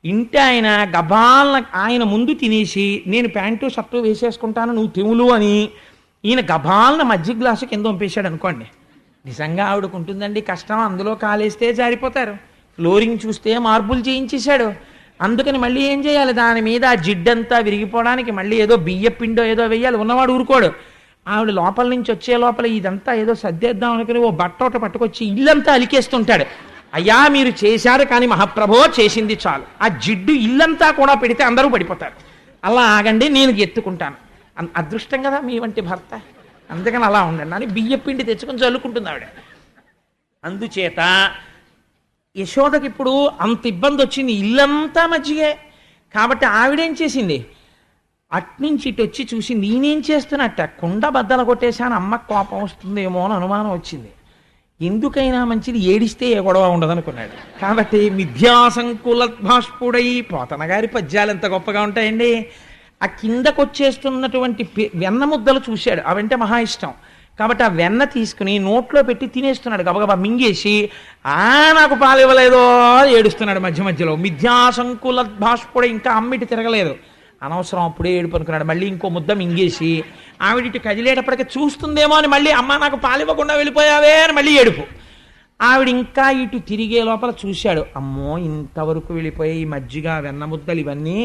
ఇంటి ఆయన గబాలన ఆయన ముందు తినేసి నేను ప్యాంటు షర్టు వేసేసుకుంటాను నువ్వు తిములు అని ఈయన గబాలన మజ్జిగ గ్లాసు కింద పంపేశాడు అనుకోండి. నిజంగా ఆవిడకుంటుందండి కష్టం, అందులో కాలేస్తే జారిపోతారు. ఫ్లోరింగ్ చూస్తే మార్బుల్ చేయించేశాడు. అందుకని మళ్ళీ ఏం చేయాలి, దాని మీద ఆ జిడ్డంతా విరిగిపోవడానికి మళ్ళీ ఏదో బియ్య పిండో ఏదో వేయాలి. ఉన్నవాడు ఊరుకోడు. ఆవిడ లోపల నుంచి వచ్చే లోపల ఇదంతా ఏదో సర్దేద్దాం అనుకుని ఓ బట్టోట పట్టుకొచ్చి ఇల్లంతా అలికేస్తుంటాడు. అయ్యా మీరు చేశారు కానీ మహాప్రభో చేసింది చాలు, ఆ జిడ్డు ఇల్లంతా కూడా పెడితే అందరూ పడిపోతారు, అలా ఆగండి నేను ఎత్తుకుంటాను. అదృష్టం కదా మీ వంటి భర్త, అందుకని అలా ఉండండి అని బియ్య పిండి తెచ్చుకొని చల్లుకుంటుంది ఆవిడ. అందుచేత యశోదకి ఇప్పుడు అంత ఇబ్బంది వచ్చింది, ఇల్లంతా మజ్జిగే. కాబట్టి ఆవిడేం చేసింది, అట్నుంచి ఇటు వచ్చి చూసి నేనేం చేస్తున్నట్ట కుండ బద్దలు కొట్టేశాను, అమ్మకు కోపం వస్తుందేమో అని అనుమానం వచ్చింది. ఎందుకైనా మంచిది ఏడిస్తే ఏ గొడవ ఉండదనుకున్నాడు. కాబట్టి మిథ్యాసంకులద్భాష్పుడై, పోతన గారి పద్యాలు ఎంత గొప్పగా ఉంటాయండి. ఆ కిందకొచ్చేస్తున్నటువంటి వెన్న ముద్దలు చూశాడు, అవంటే మహా ఇష్టం. కాబట్టి ఆ వెన్న తీసుకుని నోట్లో పెట్టి తినేస్తున్నాడు, గబగబా మింగేసి నాకు పాలు ఇవ్వలేదో ఏడుస్తున్నాడు మధ్య మధ్యలో. మిథ్యాసంకులద్భాష్పుడై, ఇంకా అమ్మిటి తిరగలేదు, అనవసరం అప్పుడే ఏడుపు అనుకున్నాడు. మళ్ళీ ఇంకో ముద్ద మింగేసి ఆవిడిటి కదిలేటప్పటికీ చూస్తుందేమో అని మళ్ళీ అమ్మ నాకు పాలు ఇవ్వకుండా వెళ్ళిపోయావే అని మళ్ళీ ఏడుపు. ఆవిడ ఇంకా ఇటు తిరిగే లోపల చూశాడు, అమ్మో ఇంతవరకు వెళ్ళిపోయి ఈ మజ్జిగ వెన్న ముద్దలు ఇవన్నీ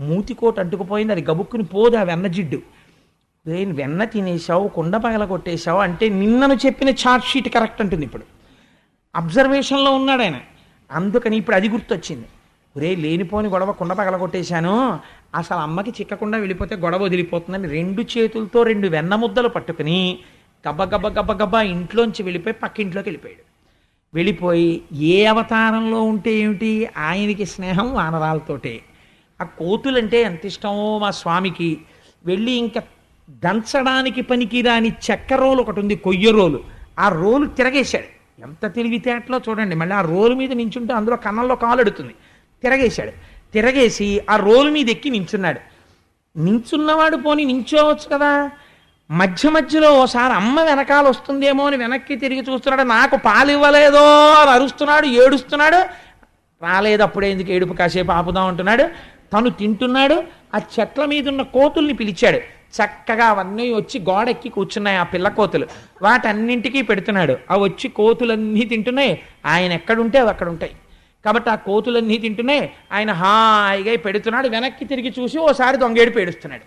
మూతికోట అంటుకుపోయింది, అది గబుక్కుని పోదు ఆ వెన్న జిడ్డు. వెన్న తినేసావు, కుండ పగల కొట్టేశావు అంటే నిన్నను చెప్పిన చార్ట్ షీట్ కరెక్ట్ అంటుంది. ఇప్పుడు అబ్జర్వేషన్లో ఉన్నాడు ఆయన, అందుకని ఇప్పుడు అది గుర్తొచ్చింది. ఒరే లేనిపోని గొడవ, కుండ పగల కొట్టేశాను, అసలు అమ్మకి చిక్కకుండా వెళ్ళిపోతే గొడవ వదిలిపోతుందని 2 చేతులతో 2 వెన్న ముద్దలు పట్టుకుని గబ్బ ఇంట్లోంచి వెళ్ళిపోయి పక్కింట్లోకి వెళ్ళిపోయాడు. వెళ్ళిపోయి ఏ అవతారంలో ఉంటే ఏమిటి, ఆయనకి స్నేహం వానరాలతోటే. ఆ కోతులంటే ఎంత ఇష్టమో మా స్వామికి. వెళ్ళి ఇంకా దంచడానికి పనికిరాని చెక్క రోలు ఒకటి ఉంది, కొయ్య రోలు, ఆ రోలు తిరగేశాడు. ఎంత తెలివితేటలో చూడండి. మళ్ళీ ఆ రోలు మీద నించుంటే అందులో కన్నంలో కాలు ఎడుతుంది. తిరగేసి ఆ రోలు మీద ఎక్కి నించున్నాడు. నించున్నవాడు పోని నించోవచ్చు కదా, మధ్య మధ్యలో ఓసారి అమ్మ వెనకాల వస్తుందేమో అని వెనక్కి తిరిగి చూస్తున్నాడు, నాకు పాలు ఇవ్వలేదో అని అరుస్తున్నాడు, ఏడుస్తున్నాడు. రాలేదు, అప్పుడే ఎందుకు ఏడుపు, కాసేపు ఆపుదాం అంటున్నాడు. తను తింటున్నాడు. ఆ చెట్ల మీద ఉన్న కోతుల్ని పిలిచాడు. చక్కగా అవన్నీ వచ్చి గోడెక్కి కూర్చున్నాయి ఆ పిల్ల కోతులు. వాటన్నింటికీ పెడుతున్నాడు. అవి వచ్చి కోతులన్నీ తింటున్నాయి. ఆయన ఎక్కడుంటే అవి అక్కడ ఉంటాయి కాబట్టి ఆ కోతులన్నీ తింటున్నాయి. ఆయన హాయిగా పెడుతున్నాడు. వెనక్కి తిరిగి చూసి ఓసారి దొంగేడు పేడుస్తున్నాడు.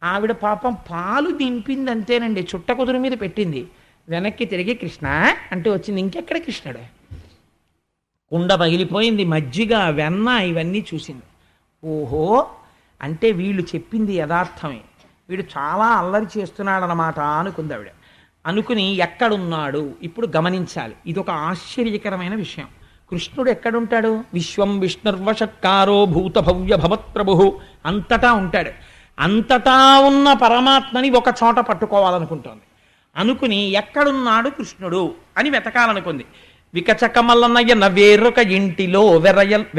ఆవిడ పాపం పాలు దింపింది అంతేనండి, చుట్ట కుదురు మీద పెట్టింది. వెనక్కి తిరిగి కృష్ణ అంటే వచ్చింది. ఇంకెక్కడ కృష్ణుడు? కుండ పగిలిపోయింది, మజ్జిగ, వెన్న ఇవన్నీ చూసింది. ఓహో, అంటే వీళ్ళు చెప్పింది యథార్థమే, వీడు చాలా అల్లరి చేస్తున్నాడనమాట అనుకుంది ఆవిడ. అనుకుని ఎక్కడున్నాడు ఇప్పుడు గమనించాలి. ఇది ఒక ఆశ్చర్యకరమైన విషయం. కృష్ణుడు ఎక్కడుంటాడు? విశ్వం విష్ణుర్వషట్కారో భూత భవ్య భవత్ప్రభు, అంతటా ఉంటాడు. అంతటా ఉన్న పరమాత్మని ఒక చోట పట్టుకోవాలనుకుంటోంది. అనుకుని ఎక్కడున్నాడు కృష్ణుడు అని వెతకాలనుకుంది. వికచకమల్లనయ్య వేరొక ఇంటిలో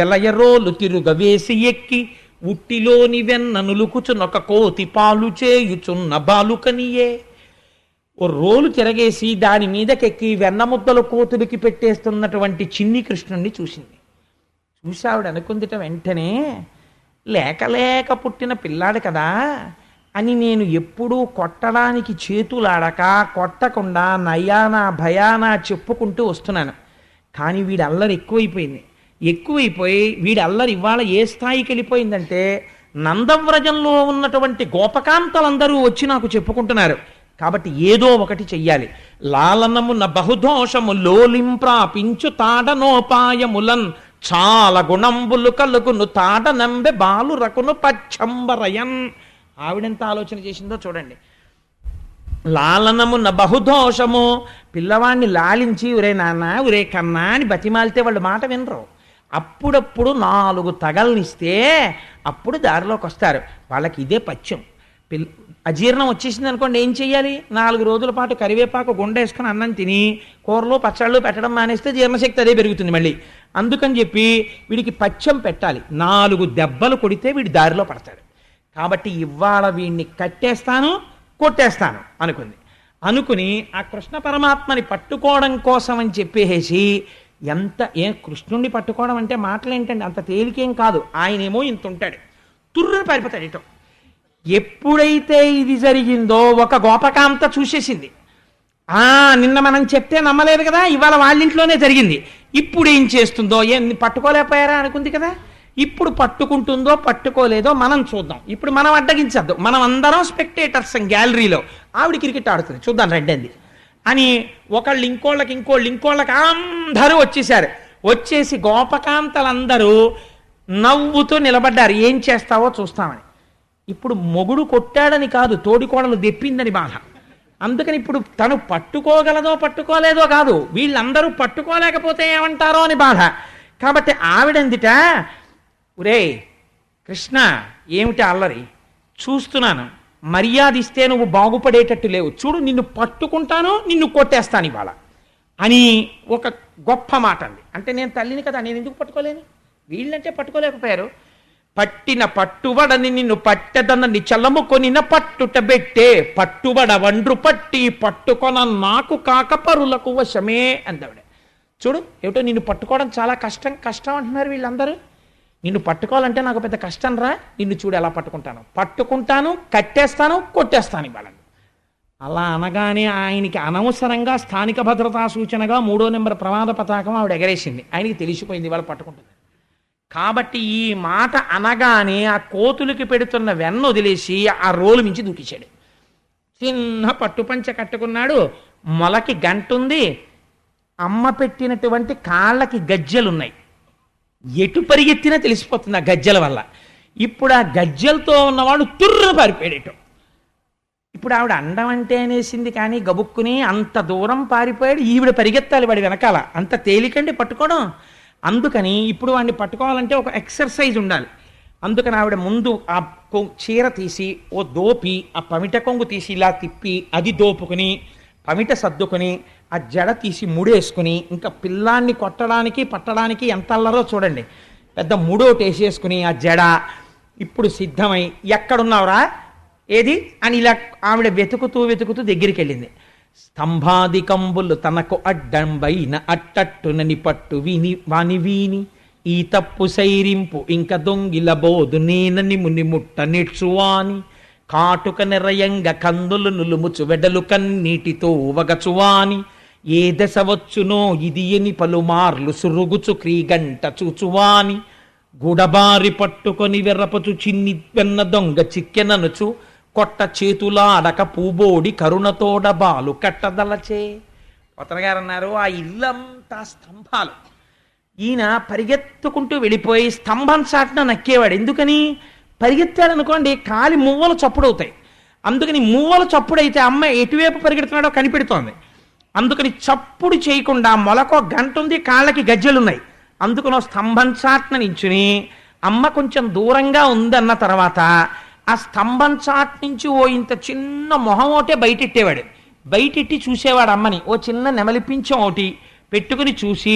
వెలయరోలు తిరుగ వేసి ఎక్కి ఉట్టిలోని వెన్న నులుకుచునొక కోతి పాలు చేయుచున్న బాలుకనియే. ఓ రోలు తిరగేసి దాని మీదకెక్కి వెన్న ముద్దలు కోతుడికి పెట్టేస్తున్నటువంటి చిన్ని కృష్ణుణ్ణి చూసింది. చూసావిడ అనుకుందిట వెంటనే, లేక లేక పుట్టిన పిల్లాడు కదా అని నేను ఎప్పుడూ కొట్టడానికి చేతులాడక కొట్టకుండా నయానా భయానా చెప్పుకుంటూ వస్తున్నాను. కానీ వీడి అల్లరి ఎక్కువైపోయి వీడి అల్లరి ఇవాళ ఏ స్థాయికి వెళ్ళిపోయిందంటే నందవ్రజంలో ఉన్నటువంటి గోపకాంతలందరూ వచ్చి నాకు చెప్పుకుంటున్నారు. కాబట్టి ఏదో ఒకటి చెయ్యాలి. లాలనమున బహుదోషము లోలింప్రాపించు తాడనోపాయములన్ చాలా గుణంబులు కలుగును తాడనంబె బాలు రకును పచ్చంబరయన్. ఆవిడెంత ఆలోచన చేసిందో చూడండి. లాలనమున బహుదోషము, పిల్లవాడిని లాలించి ఒరే నాన్న ఒరే కన్నా అని బతిమాలితే వాళ్ళు మాట వినరు. అప్పుడప్పుడు 4 తగల్నిస్తే అప్పుడు దారిలోకి వస్తారు. వాళ్ళకి ఇదే పచ్చం. అజీర్ణం వచ్చేసింది అనుకోండి, ఏం చెయ్యాలి? 4 రోజుల పాటు కరివేపాకు గుండేసుకుని అన్నం తిని కూరలు పచ్చళ్ళు పెట్టడం మానేస్తే జీర్ణశక్తి అదే పెరుగుతుంది మళ్ళీ. అందుకని చెప్పి వీడికి పచ్చం పెట్టాలి. 4 దెబ్బలు కొడితే వీడి దారిలో పడతాడు. కాబట్టి ఇవాళ వీడిని కట్టేస్తాను, కొట్టేస్తాను అనుకుని ఆ కృష్ణ పరమాత్మని పట్టుకోవడం కోసం అని చెప్పేసి కృష్ణుణ్ణి పట్టుకోవడం అంటే మాటలేంటండి, అంత తేలికేం కాదు. ఆయనేమో ఇంత ఉంటాడు, తుర్రుని పారిపోతాడు ఇటో. ఎప్పుడైతే ఇది జరిగిందో ఒక గోపకాంత చూసేసింది. నిన్న మనం చెప్తే నమ్మలేదు కదా, ఇవాళ వాళ్ళింట్లోనే జరిగింది. ఇప్పుడు ఏం చేస్తుందో, పట్టుకోలేకపోయారా అనుకుంది కదా, ఇప్పుడు పట్టుకుంటుందో పట్టుకోలేదో మనం చూద్దాం. ఇప్పుడు మనం అడ్డగించద్దు, మనం అందరం స్పెక్టేటర్స్ గ్యాలరీలో. ఆవిడ క్రికెట్ ఆడుతుంది, చూద్దాం రండి అని ఒకళ్ళు ఇంకోళ్ళకి అందరూ వచ్చేసారు. వచ్చేసి గోపకాంతలందరూ నవ్వుతూ నిలబడ్డారు. ఏం చేస్తావో చూస్తామని. ఇప్పుడు మొగుడు కొట్టాడని కాదు, తోడికోడలు దెప్పిందని బాధ. అందుకని ఇప్పుడు తను పట్టుకోగలదో పట్టుకోలేదో కాదు, వీళ్ళందరూ పట్టుకోలేకపోతే ఏమంటారో అని బాధ. కాబట్టి ఆవిడందిట, ఒరే కృష్ణ ఏమిటి అల్లరి, చూస్తున్నాను, మర్యాద ఇస్తే నువ్వు బాగుపడేటట్టు లేవు, చూడు నిన్ను పట్టుకుంటాను, నిన్ను కొట్టేస్తాను ఇవాళ అని ఒక గొప్ప మాట అంది. అంటే నేను తల్లిని కదా, నేను ఎందుకు పట్టుకోలేను? వీళ్ళంటే పట్టుకోలేకపోయారు. పట్టిన పట్టుబడని నిన్ను పట్టెదనని చల్లముకొనిన పట్టుట బెట్టే పట్టుబడ వండ్రు పట్టి పట్టుకొన నాకు కాక పరులకు వశమే అందావిడ. చూడు ఏమిటో నిన్ను పట్టుకోవడం చాలా కష్టం అంటున్నారు వీళ్ళందరూ. నిన్ను పట్టుకోవాలంటే నాకు పెద్ద కష్టం రా, నిన్ను చూడు ఎలా పట్టుకుంటాను, కట్టేస్తాను, కొట్టేస్తాను ఇవాళ. అలా అనగానే ఆయనకి అనవసరంగా స్థానిక భద్రతా సూచనగా 3వ నెంబర్ ప్రమాద పతాకం ఆవిడ ఎగరేసింది. ఆయనకి తెలిసిపోయింది ఇవాళ పట్టుకుంటుంది. కాబట్టి ఈ మాట అనగానే ఆ కోతులకి పెడుతున్న వెన్న వదిలేసి ఆ రోలు మించి దూకించాడు. చిన్న పట్టుపంచ కట్టుకున్నాడు, మొలకి గంటుంది, అమ్మ పెట్టినటువంటి కాళ్ళకి గజ్జెలున్నాయి. ఎటు పరిగెత్తినా తెలిసిపోతుంది ఆ గజ్జెల వల్ల. ఇప్పుడు ఆ గజ్జెలతో ఉన్నవాడు తుర్రు పారిపోయాడు. ఇప్పుడు ఆవిడ అండం అంటే అనేసింది కానీ గబుక్కుని అంత దూరం పారిపోయాడు. ఈవిడ పరిగెత్తాలి వాడి వెనకాల, అంత తేలికండి పట్టుకోవడం. అందుకని ఇప్పుడు వాడిని పట్టుకోవాలంటే ఒక ఎక్సర్సైజ్ ఉండాలి. అందుకని ఆవిడ ముందు ఆ చీర తీసి ఓ దోపి ఆ పమిట కొంగు తీసి ఇలా తిప్పి అది దోపుకుని పమిట సర్దుకుని ఆ జడ తీసి ముడేసుకుని, ఇంకా పిల్లాన్ని కొట్టడానికి పట్టడానికి ఎంత అల్లరో చూడండి, పెద్ద ముడోటి వేసేసుకుని ఆ జడ ఇప్పుడు సిద్ధమై, ఎక్కడున్నావురా ఏది అని ఇలా ఆవిడ వెతుకుతూ వెతుకుతూ దగ్గరికి వెళ్ళింది. స్తంభాదికంబులు తనకు అడ్డంబైన అట్టట్టునని పట్టు విని వాని వీని ఈ తప్పు సైరింపు ఇంక దొంగిల బోదు నేనని ముని ముట్ట నిడ్చువాని కాటుక నిరయంగ కందులు నులుముచు వెడలు కన్నీటితో వగచువాని ఏ దశ వచ్చునో ఇది ఎని పలుమార్లు సురుగుచు క్రీగంట చూచువాని గుడబారి పట్టుకొని వెర్రపచు చిన్ని వెన్న దొంగ చిక్కెననుచు కొట్ట చేతులాడక పూబోడి కరుణతోడ బాలు కట్టదలచే. పోతన గారు అన్నారు, ఆ ఇల్లంతా స్తంభాలు. ఈయన పరిగెత్తుకుంటూ వెళ్ళిపోయి స్తంభం చాటున నక్కేవాడు. ఎందుకని? పరిగెత్తాడు అనుకోండి, కాలి మువ్వలు చప్పుడవుతాయి. అందుకని మువ్వలు చప్పుడైతే అమ్మ ఎటువైపు పరిగెడుతున్నాడో కనిపెడుతోంది. అందుకని చప్పుడు చేయకుండా మొలకో గంట ఉంది, కాళ్ళకి గజ్జెలున్నాయి. అందుకనో స్తంభం చాటున నించుని అమ్మ కొంచెం దూరంగా ఉందన్న తర్వాత ఆ స్తంభం చాట్ నుంచి ఓ ఇంత చిన్న మొహం ఒకటే బయటెట్టేవాడు. బయటెట్టి చూసేవాడు అమ్మని. ఓ చిన్న నెమలిపించం ఒకటి పెట్టుకుని చూసి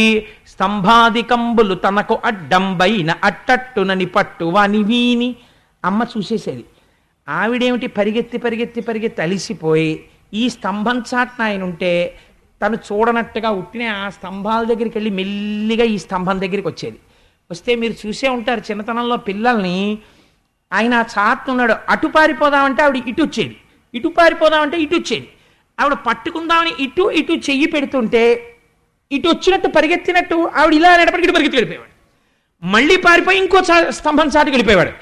స్తంభాదికంబులు తనకు అడ్డంబైన అట్టట్టునని పట్టు వాని వీని అమ్మ చూసేసేది. ఆవిడేమిటి పరిగెత్తి పరిగెత్తి పరిగెత్తి అలిసిపోయి ఈ స్తంభం చాట్న ఆయన ఉంటే తను చూడనట్టుగా ఉట్టినే ఆ స్తంభాల దగ్గరికి వెళ్ళి మెల్లిగా ఈ స్తంభం దగ్గరికి వచ్చేది. వస్తే మీరు చూసే ఉంటారు చిన్నతనంలో పిల్లల్ని, ఆయన ఆ చాటున్నాడు, అటు పారిపోదామంటే ఆవిడ ఇటు వచ్చేది, ఇటు పారిపోదామంటే ఇటు వచ్చేది. ఆవిడ పట్టుకుందామని ఇటు ఇటు చెయ్యి పెడుతుంటే ఇటు వచ్చినట్టు పరిగెత్తినట్టు ఆవిడ ఇలా అనేటప్పటికి ఇటు పరిగెత్తి వెళ్ళిపోయేవాడు. మళ్ళీ పారిపోయి ఇంకో స్తంభం చాటుకి వెళ్ళిపోయేవాడు.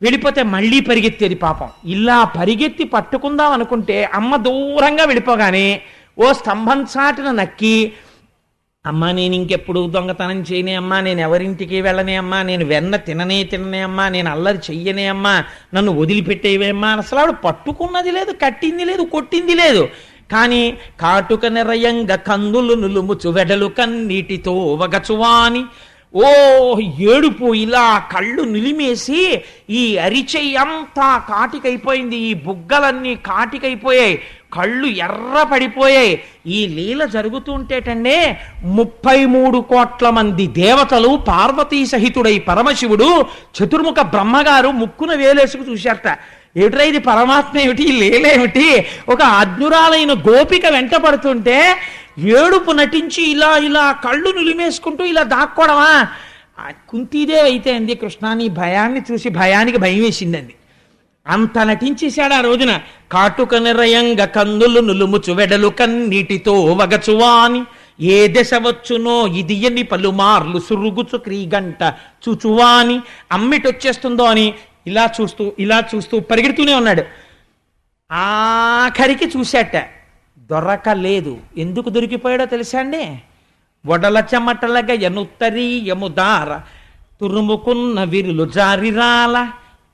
వెళ్ళిపోతే మళ్ళీ పరిగెత్తేది పాపం. ఇలా పరిగెత్తి పట్టుకుందాం అనుకుంటే అమ్మ దూరంగా వెళ్ళిపోగానే ఓ స్తంభం చాటున నక్కి, అమ్మా నేను ఇంకెప్పుడు దొంగతనం చేయనే అమ్మా, నేను ఎవరింటికి వెళ్ళనే అమ్మా, నేను వెన్న తిననే అమ్మా, నేను అల్లరి చెయ్యనే అమ్మా, నన్ను వదిలిపెట్టేవేమ్మా. అసలు ఆవిడ పట్టుకున్నది లేదు, కట్టింది లేదు, కొట్టింది లేదు. కానీ కాటుక నిరయంగ కందులు నులుముచు వెడలు కన్నీటితో వగచువాని ఓ ఏడుపు, ఇలా కళ్ళు నిలిమేసి ఈ అరిచెయ్యంతా కాటికైపోయింది, ఈ బుగ్గలన్నీ కాటికైపోయాయి, కళ్ళు ఎర్ర పడిపోయాయి. ఈ లీల జరుగుతుంటేటండే 33 కోట్ల మంది దేవతలు పార్వతీ సహితుడై పరమశివుడు చతుర్ముఖ బ్రహ్మగారు ముక్కున వేలేసుకు చూశారట. ఏమిట్రా ఇది, పరమాత్మ ఏమిటి, లీలేమిటి? ఒక అజ్ఞురాలైన గోపిక వెంట పడుతుంటే ఏడుపు నటించి ఇలా ఇలా కళ్ళు నులిమేసుకుంటూ ఇలా దాక్కోవడమా? కుంతీదే అయితే అంది, కృష్ణ నీ భయాన్ని చూసి భయానికి భయం వేసిందండి. అంత నటించేశాడు ఆ రోజున. కాటుక నిరయంగ కందులు నులుముచు వెడలు కన్నీటితో వగచువాని ఏ దశ వచ్చునో ఇది ఎన్ని పలుమార్లు సురుగుచు క్రీగంట చూచువాని. అమ్మిటొచ్చేస్తుందో అని ఇలా చూస్తూ పరిగెడుతూనే ఉన్నాడు. ఆఖరికి చూశాట, దొరకలేదు. ఎందుకు దొరికిపోయాడో తెలుసా అండి? వడల చెమటలగా ఎనుత్తరీయముదార తురుముకున్న విరులు జారిరాల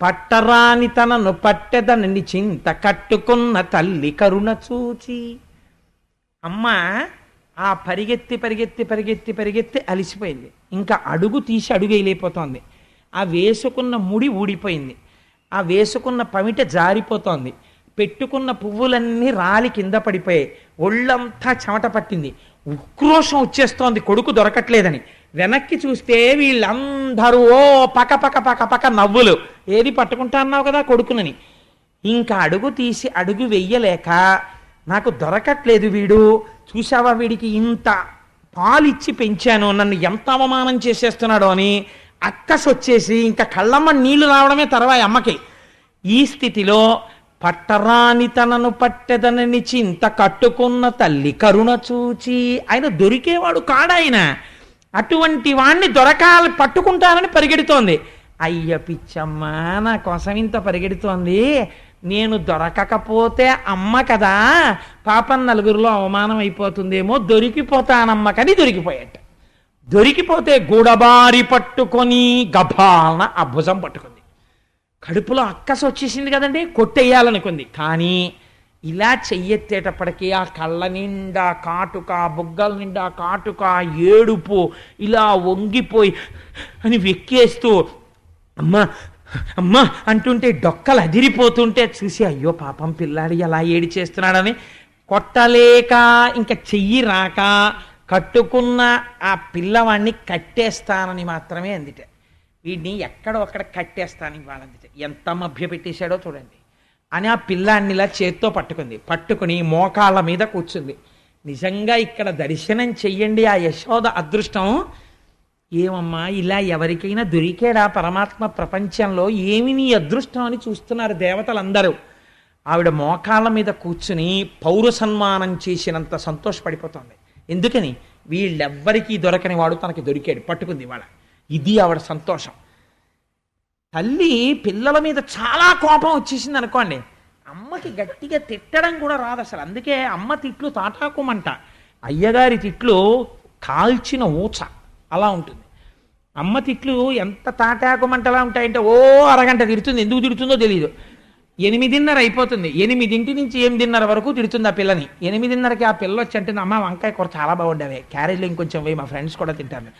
పట్టరాని తనను పట్టెదనని చింత కట్టుకున్న తల్లి కరుణ చూచి. అమ్మ ఆ పరిగెత్తి పరిగెత్తి పరిగెత్తి పరిగెత్తి అలిసిపోయింది. ఇంకా అడుగు తీసి అడుగు వేయలేకపోతోంది. ఆ వేసుకున్న ముడి ఊడిపోయింది, ఆ వేసుకున్న పమిట జారిపోతోంది, పెట్టుకున్న పువ్వులన్నీ రాలి కింద పడిపోయాయి, ఒళ్ళంతా చెమట పట్టింది. ఉక్రోషం వచ్చేస్తోంది కొడుకు దొరకట్లేదని. వెనక్కి చూస్తే వీళ్ళందరూ ఓ పక పక పక పక నవ్వులు. ఏది పట్టుకుంటా అన్నావు కదా కొడుకునని. ఇంకా అడుగు తీసి అడుగు వెయ్యలేక, నాకు దొరకట్లేదు వీడు, చూసావా వీడికి ఇంత పాలిచ్చి పెంచాను, నన్ను ఎంత అవమానం చేసేస్తున్నాడో అని అక్కసొచ్చేసి ఇంకా కళ్ళమ్మ నీళ్లు రావడమే తర్వాయి అమ్మకి. ఈ స్థితిలో పట్టరాని తనను పట్టెదనని చింత కట్టుకున్న తల్లి కరుణ చూచి. ఆయన దొరికేవాడు కాడాయన, అటువంటి వాణ్ణి దొరకాలి పట్టుకుంటానని పరిగెడుతోంది. అయ్య పిచ్చమ్మ, నా కోసం ఇంత పరిగెడుతోంది, నేను దొరకకపోతే అమ్మ కదా, పాపం నలుగురిలో అవమానం అయిపోతుందేమో, దొరికిపోతానమ్మకని దొరికిపోయాట. దొరికిపోతే గూడబారి పట్టుకొని గభాలన ఆ భుజం పట్టుకుంది. కడుపులో అక్కస వచ్చేసింది కదండి, కొట్టేయాలనుకుంది. కానీ ఇలా చెయ్యెత్తేటప్పటికీ ఆ కళ్ళ నిండా కాటుక, బుగ్గల నిండా కాటుక, ఏడుపు, ఇలా వంగిపోయి అని వెక్కేస్తూ అమ్మ అమ్మ అంటుంటే డొక్కలు అదిరిపోతుంటే చూసి అయ్యో పాపం పిల్లాడి ఎలా ఏడి చేస్తున్నాడని కొట్టలేక ఇంకా చెయ్యి రాక కట్టుకున్న ఆ పిల్లవాడిని కట్టేస్తానని మాత్రమే అందిట. వీడిని ఎక్కడో అక్కడ కట్టేస్తానని వాళ్ళందిట. ఎంత మభ్య పెట్టేశాడో చూడండి. అని ఆ పిల్లాన్ని ఇలా చేత్తో పట్టుకుని మోకాళ్ళ మీద కూర్చుంది. నిజంగా ఇక్కడ దర్శనం చెయ్యండి ఆ యశోద అదృష్టం. ఏమమ్మా ఇలా ఎవరికైనా దొరికాడా పరమాత్మ ప్రపంచంలో, ఏమి నీ అదృష్టం అని చూస్తున్నారు దేవతలందరూ. ఆవిడ మోకాళ్ళ మీద కూర్చుని పౌర సన్మానం చేసినంత సంతోషపడిపోతుంది. ఎందుకని? వీళ్ళెవ్వరికీ దొరకని వాడు తనకి దొరికాడు, పట్టుకుంది వాళ్ళ. ఇది ఆవిడ సంతోషం. తల్లి పిల్లల మీద చాలా కోపం వచ్చేసింది అనుకోండి, అమ్మకి గట్టిగా తిట్టడం కూడా రాదు అసలు. అందుకే అమ్మ తిట్లు తాటాకుమంట, అయ్యగారి తిట్లు కాల్చిన ఊచ అలా ఉంటుంది. అమ్మ తిట్లు ఎంత తాటాకుమంటలా ఉంటాయంటే ఓ అరగంట తిడుతుంది. ఎందుకు తిడుతుందో తెలియదు. 8:30 అయిపోతుంది, 8 నుంచి 8:30 వరకు తిడుతుంది ఆ పిల్లని. 8:30కి ఆ పిల్ల వచ్చి అంటుంది, అమ్మ వంకాయ కూర చాలా బాగుండేవి, క్యారేజ్లో ఇంకొంచెం వేయి, మా ఫ్రెండ్స్ కూడా తింటాను.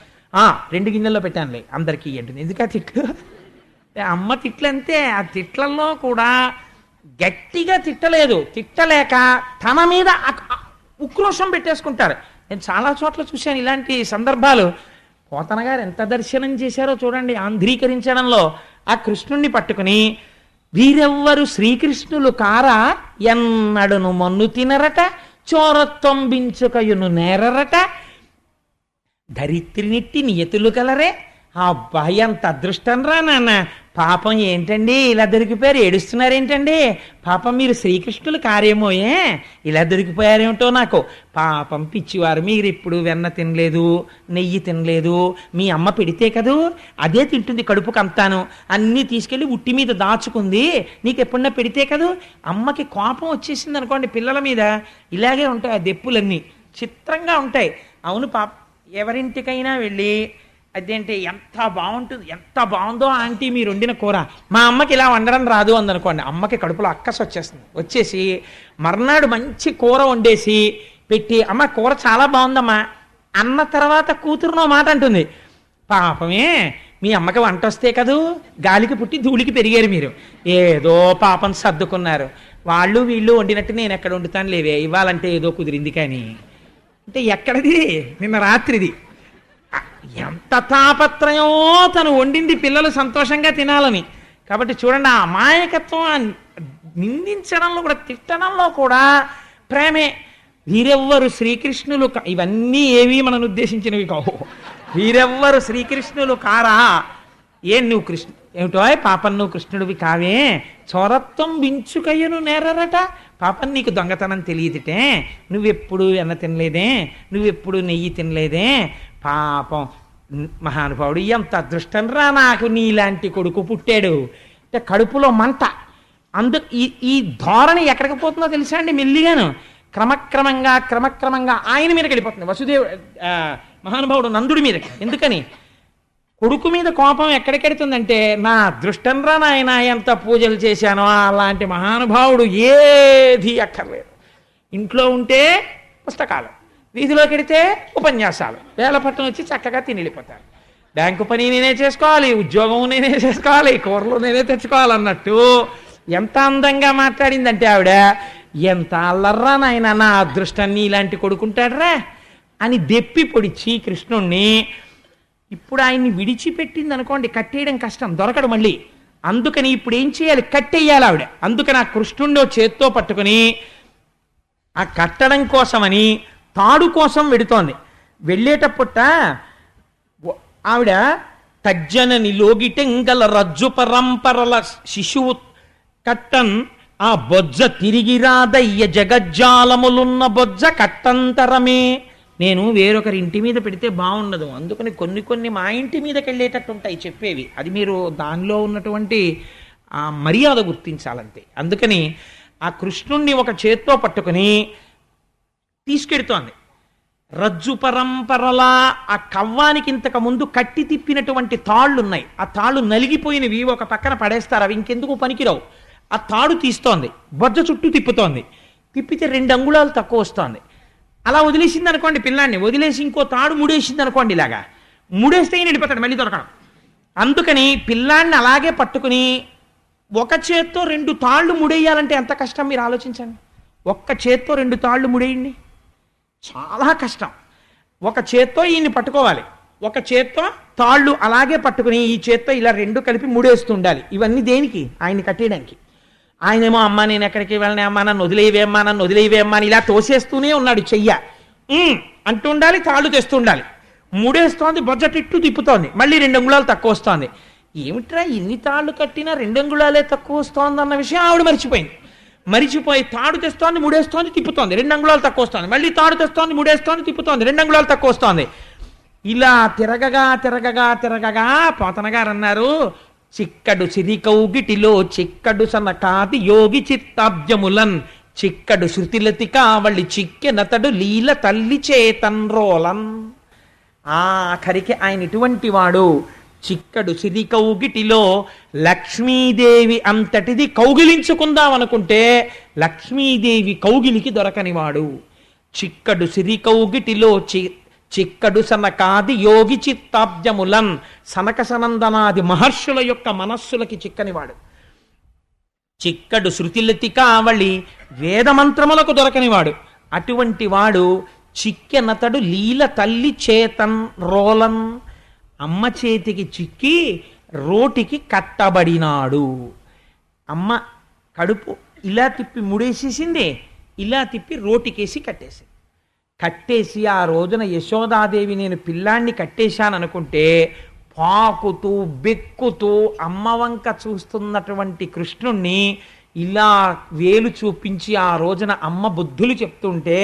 2 గిన్నెల్లో పెట్టానులే అందరికీ అంటుంది. ఎందుకు ఆ తిట్లు? అమ్మ తిట్లు అంతే. ఆ తిట్లలో కూడా గట్టిగా తిట్టలేదు, తిట్టలేక తన మీద ఉక్రోషం పెట్టేసుకుంటారు. నేను చాలా చోట్ల చూశాను ఇలాంటి సందర్భాలు. పోతన గారు ఎంత దర్శనం చేశారో చూడండి ఆంధ్రీకరించడంలో. ఆ కృష్ణుణ్ణి పట్టుకుని, వీరెవ్వరు శ్రీకృష్ణులు కారా, ఎన్నడును మన్ను తినరట, చోరత్వంబించుకయును నేరరట, ధరిత్రినిట్టి నియతులు కలరే. అబ్బాయి అంత అదృష్టం రా నాన్న. పాపం ఏంటండి ఇలా దొరికిపోయారు, ఏడుస్తున్నారేంటండి? పాపం మీరు శ్రీకృష్ణులు కారేమోయే, ఇలా దొరికిపోయారేమిటో నాకు. పాపం పిచ్చివారు, మీరు ఎప్పుడు వెన్న తినలేదు, నెయ్యి తినలేదు, మీ అమ్మ పెడితే కదూ అదే తింటుంది కడుపుకు అంతాను, అన్నీ తీసుకెళ్ళి ఉట్టి మీద దాచుకుంది, నీకు ఎప్పుడన్నా పెడితే కదూ. అమ్మకి కోపం వచ్చేసింది అనుకోండి పిల్లల మీద, ఇలాగే ఉంటాయి ఆ దెప్పులన్నీ, చిత్రంగా ఉంటాయి. అవును పాప, ఎవరింటికైనా వెళ్ళి అదేంటి ఎంత బాగుంటుంది, ఎంత బాగుందో ఆంటీ మీరు వండిన కూర, మా అమ్మకి ఇలా వండడం రాదు అందనుకోండి, అమ్మకి కడుపులో అక్కసు వచ్చేసి మర్నాడు మంచి కూర వండేసి పెట్టి, అమ్మ కూర చాలా బాగుందమ్మా అన్న తర్వాత కూతురునో మాట అంటుంది. పాపమే మీ అమ్మకి వంట వస్తే కదూ, గాలికి పుట్టి ధూళికి పెరిగారు మీరు, ఏదో పాపం సర్దుకున్నారు. వాళ్ళు వీళ్ళు వండినట్టు నేను ఎక్కడ వండుతాను లేవే, ఇవ్వాలంటే ఏదో కుదిరింది కానీ. అంటే ఎక్కడిది? నిన్న రాత్రిది. ఎంత తాపత్రయమో తను వండింది పిల్లలు సంతోషంగా తినాలని. కాబట్టి చూడండి ఆ అమాయకత్వం నిందించడంలో కూడా, తిట్టడంలో కూడా ప్రేమే. వీరెవ్వరు శ్రీకృష్ణులు ఇవన్నీ ఏవి మనను ఉద్దేశించినవి కావు. వీరెవ్వరు శ్రీకృష్ణులు కారా, నువ్వు కృష్ణ ఏమిటో పాపం, నువ్వు కృష్ణుడివి కావే, చోరత్వం బించుకయ్యను నేరరట. పాపం నీకు దొంగతనం తెలియదుటే, నువ్వెప్పుడు వెన్న తినలేదే, నువ్వెప్పుడు నెయ్యి తినలేదే. పాపం మహానుభావుడు, ఎంత అదృష్టం రా నాకు నీలాంటి కొడుకు పుట్టాడు అంటే కడుపులో మంట. ఈ ధోరణి ఎక్కడికి పోతుందో తెలుసా అండి? మెల్లిగాను క్రమక్రమంగా ఆయన మీదకి వెళ్ళిపోతుంది. వసుదేవు మహానుభావుడు నందుడి మీదకి. ఎందుకని? కొడుకు మీద కోపం ఎక్కడికెడుతుందంటే, నా అదృష్టం రా నాయన ఎంత పూజలు చేశానో, అలాంటి మహానుభావుడు ఏది అక్కర్లేదు. ఇంట్లో ఉంటే పుస్తకాలు, వీధిలోకి వెడితే ఉపన్యాసాలు, వేలపట్నం వచ్చి చక్కగా తిని వెళ్ళిపోతారు. బ్యాంకు పని నేనే చేసుకోవాలి, ఉద్యోగం నేనే చేసుకోవాలి, కూరలు నేనే తెచ్చుకోవాలన్నట్టు ఎంత అందంగా మాట్లాడిందంటే ఆవిడ, ఎంత అల్లర్రా నాయన, నా అదృష్టాన్ని ఇలాంటి కొడుకుంటాడరా అని దెప్పి పొడిచి కృష్ణుణ్ణి. ఇప్పుడు ఆయన్ని విడిచిపెట్టింది అనుకోండి, కట్టేయడం కష్టం, దొరకడు మళ్ళీ. అందుకని ఇప్పుడు ఏం చేయాలి? కట్టేయాలి ఆవిడ. అందుకని ఆ కృష్ణుణ్ణి చేత్తో పట్టుకుని ఆ కట్టడం కోసమని తాడు కోసం వెడుతోంది. వెళ్ళేటప్పుట ఆవిడ తజ్జనని లోగిటెంగల రజ్జు పరంపరల శిశువు కట్టన్ ఆ బొజ్జ తిరిగి రాదయ్య జగజ్జాలములున్న బొజ్జ కట్టంతరమే. నేను వేరొకరి ఇంటి మీద పెడితే బాగుండదు, అందుకని కొన్ని మా ఇంటి మీదకి వెళ్ళేటట్టు ఉంటాయి చెప్పేవి. అది మీరు దానిలో ఉన్నటువంటి ఆ మర్యాద గుర్తించాలంతే. అందుకని ఆ కృష్ణుణ్ణి ఒక చేత్తో పట్టుకుని తీసుకెడుతోంది. రజ్జు పరంపరలా ఆ కవ్వానికి ఇంతకు ముందు కట్టి తిప్పినటువంటి తాళ్ళున్నాయి, ఆ తాళ్ళు నలిగిపోయినవి ఒక పక్కన పడేస్తారు, అవి ఇంకెందుకు పనికిరావు. ఆ తాడు తీస్తోంది, బొజ్జ చుట్టూ తిప్పుతోంది, తిప్పితే 2 అంగుళాలు తక్కువ వస్తోంది. అలా వదిలేసింది అనుకోండి పిల్లాన్ని, వదిలేసి ఇంకో తాడు ముడేసింది అనుకోండి, ఇలాగా ముడేస్తే నిడిపోతాడు, మళ్ళీ దొరకడం. అందుకని పిల్లాన్ని అలాగే పట్టుకుని ఒక చేత్తో 2 తాళ్ళు ముడేయాలంటే ఎంత కష్టం మీరు ఆలోచించండి. ఒక్క చేత్తో 2 తాళ్ళు ముడేయండి, చాలా కష్టం. ఒక చేత్తో ఈయన్ని పట్టుకోవాలి, ఒక చేత్తో తాళ్ళు అలాగే పట్టుకుని ఈ చేత్తో ఇలా 2 కలిపి ముడేస్తూ ఉండాలి. ఇవన్నీ దేనికి? ఆయన్ని కట్టేయడానికి. ఆయనేమో అమ్మ నేను ఎక్కడికి వెళ్ళనే అమ్మా నన్ను వదిలేవేమ్మా నన్ను వదిలేవేమ్మా అని ఇలా తోసేస్తూనే ఉన్నాడు చెయ్య. అంటుండాలి, తాళ్ళు తెస్తుండాలి. ముడేస్తోంది, బొజ్జటిట్టు తిప్పుతోంది, మళ్ళీ 2 అంగుళాలు తక్కువ వస్తోంది. ఏమిట్రా ఇన్ని తాళ్ళు కట్టినా 2 అంగుళాలే తక్కువ వస్తోంది అన్న విషయం ఆవిడ మర్చిపోయింది. మరిచిపోయి తాడు తెస్తోంది, ముడేస్తోంది, తిప్పుతోంది, 2 అంగుళాలు తక్కువ వస్తోంది, మళ్ళీ తాడు తెస్తోంది, ముడేస్తోంది, తిప్పుతోంది, 2 అంగుళాలు తక్కువ వస్తోంది. ఇలా తిరగగా తిరగగా తిరగగా పోతన గారు అన్నారు, చిక్కడు సిరికౌగిటిలో చిక్కడు సనకాది యోగి చిత్తాబ్జములన్ చిక్కడు శృతిలతి కావళి చిక్కెనతడు లీల తల్లి చేతన్రోలన్. ఆఖరికి ఆయన ఇటువంటి వాడు. చిక్కడు సిరి కౌగిటిలో లక్ష్మీదేవి అంతటిది కౌగిలించుకుందాం అనుకుంటే లక్ష్మీదేవి కౌగిలికి దొరకనివాడు. చిక్కడు సిరి కౌగిటిలో చిక్కడు సనకాది యోగి చిత్తాబ్జములన్ సనక సనందనాది మహర్షుల యొక్క మనస్సులకి చిక్కనివాడు. చిక్కడు శృతిలతి కావళి వేదమంత్రములకు దొరకనివాడు. అటువంటి వాడు చిక్కెనతడు లీల తల్లి చేతన్ రోలన్, అమ్మ చేతికి చిక్కి రోటికి కట్టబడినాడు. అమ్మ కడుపు ఇలా తిప్పి ముడేసేసింది, ఇలా తిప్పి రోటికేసి కట్టేసి ఆ రోజున యశోదాదేవి నేను పిల్లాన్ని కట్టేశాననుకుంటే పాకుతూ బెక్కుతూ అమ్మ వంక చూస్తున్నటువంటి కృష్ణుణ్ణి ఇలా వేలు చూపించి ఆ రోజున అమ్మ బుద్ధులు చెప్తుంటే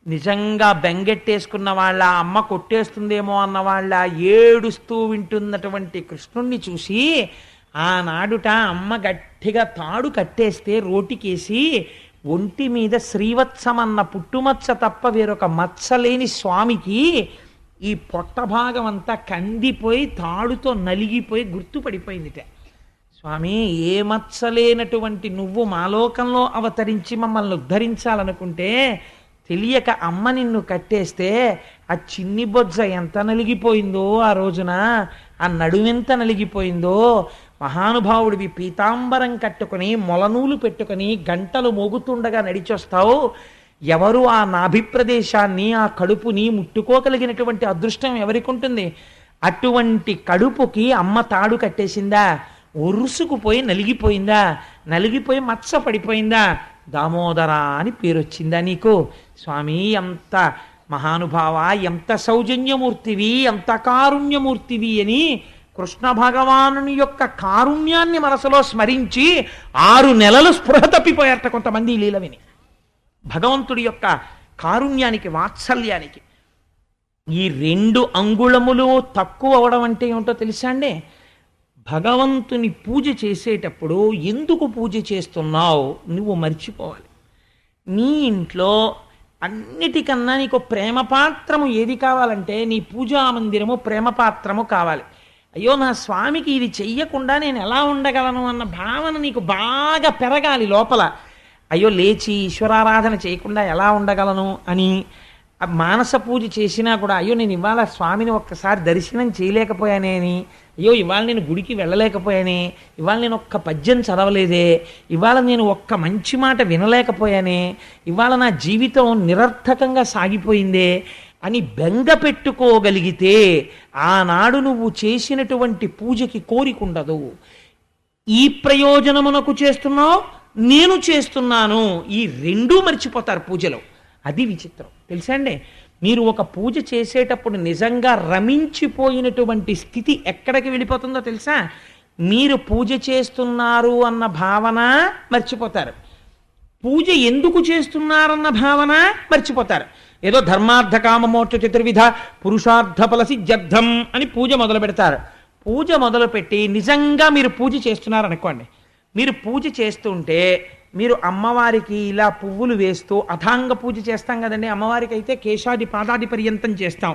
నిజంగా బెంగెట్టేసుకున్న వాళ్ళ, అమ్మ కొట్టేస్తుందేమో అన్న వాళ్ళ ఏడుస్తూ వింటున్నటువంటి కృష్ణుణ్ణి చూసి ఆనాడుట అమ్మ గట్టిగా తాడు కట్టేస్తే రోటికేసి ఒంటి మీద శ్రీవత్సమన్న పుట్టుమచ్చ తప్ప వేరొక మచ్చలేని స్వామికి ఈ పొట్ట భాగం అంతా కందిపోయి తాడుతో నలిగిపోయి గుర్తుపడిపోయిందిట. స్వామి, ఏ మచ్చలేనటువంటి నువ్వు మాలోకంలో అవతరించి మమ్మల్ని ఉద్ధరించాలనుకుంటే తెలియక అమ్మ నిన్ను కట్టేస్తే ఆ చిన్ని బొజ్జ ఎంత నలిగిపోయిందో ఆ రోజున, ఆ నడువెంత నలిగిపోయిందో. మహానుభావుడివి పీతాంబరం కట్టుకుని మొలనూలు పెట్టుకుని గంటలు మోగుతుండగా నడిచొస్తావు. ఎవరు ఆ నాభి ప్రదేశాన్ని, ఆ కడుపుని ముట్టుకోగలిగినటువంటి అదృష్టం ఎవరికి ఉంటుంది? అటువంటి కడుపుకి అమ్మ తాడు కట్టేసిందా? ఒరుసుకుపోయి నలిగిపోయిందా? నలిగిపోయి మచ్చ పడిపోయిందా? దామోదర అని పేరు వచ్చిందా నీకు? స్వామి, ఎంత మహానుభావ, ఎంత సౌజన్యమూర్తివి, ఎంత కారుణ్యమూర్తివి అని కృష్ణ భగవానుని యొక్క కారుణ్యాన్ని మనసులో స్మరించి 6 నెలలు స్పృహ తప్పిపోయారట కొంతమంది ఈ లీల విని. భగవంతుడి యొక్క కారుణ్యానికి, వాత్సల్యానికి. ఈ 2 అంగుళములు తక్కువ అవడం అంటే ఏమిటో తెలుసా అండి? భగవంతుని పూజ చేసేటప్పుడు ఎందుకు పూజ చేస్తున్నావు నువ్వు మర్చిపోవాలి. నీ ఇంట్లో అన్నిటికన్నా నీకు ప్రేమపాత్రము ఏది కావాలంటే నీ పూజా మందిరము ప్రేమపాత్రము కావాలి. అయ్యో, నా స్వామికి ఇది చెయ్యకుండా నేను ఎలా ఉండగలను అన్న భావన నీకు బాగా పెరగాలి లోపల. అయ్యో, లేచి ఈశ్వరారాధన చేయకుండా ఎలా ఉండగలను అని. మానస పూజ చేసినా కూడా అయ్యో నేను ఇవాళ స్వామిని ఒక్కసారి దర్శనం చేయలేకపోయానే అని, అయ్యో ఇవాళ నేను గుడికి వెళ్ళలేకపోయానే, ఇవాళ నేను ఒక్క పద్యం చదవలేదే, ఇవాళ నేను ఒక్క మంచి మాట వినలేకపోయానే, ఇవాళ నా జీవితం నిరర్థకంగా సాగిపోయిందే అని బెంగ పెట్టుకోగలిగితే ఆనాడు నువ్వు చేసినటువంటి పూజకి కోరికుండదు. ఈ ప్రయోజనమునకు చేస్తున్నావు, నేను చేస్తున్నాను, ఈ 2 మర్చిపోతారు పూజలో. అది విచిత్రం తెలుసా అండి? మీరు ఒక పూజ చేసేటప్పుడు నిజంగా రమించిపోయినటువంటి స్థితి ఎక్కడికి వెళ్ళిపోతుందో తెలుసా? మీరు పూజ చేస్తున్నారు అన్న భావన మర్చిపోతారు, పూజ ఎందుకు చేస్తున్నారన్న భావన మర్చిపోతారు. ఏదో ధర్మార్థ కామ మోక్ష చతుర్విధ పురుషార్థ ఫల సిద్ధ్యర్థం అని పూజ మొదలు పెడతారు. పూజ మొదలుపెట్టి నిజంగా మీరు పూజ చేస్తున్నారనుకోండి, మీరు పూజ చేస్తుంటే మీరు అమ్మవారికి ఇలా పువ్వులు వేస్తూ అథాంగ పూజ చేస్తాం కదండి. అమ్మవారికి అయితే కేశాది పాదాది పర్యంతం చేస్తాం.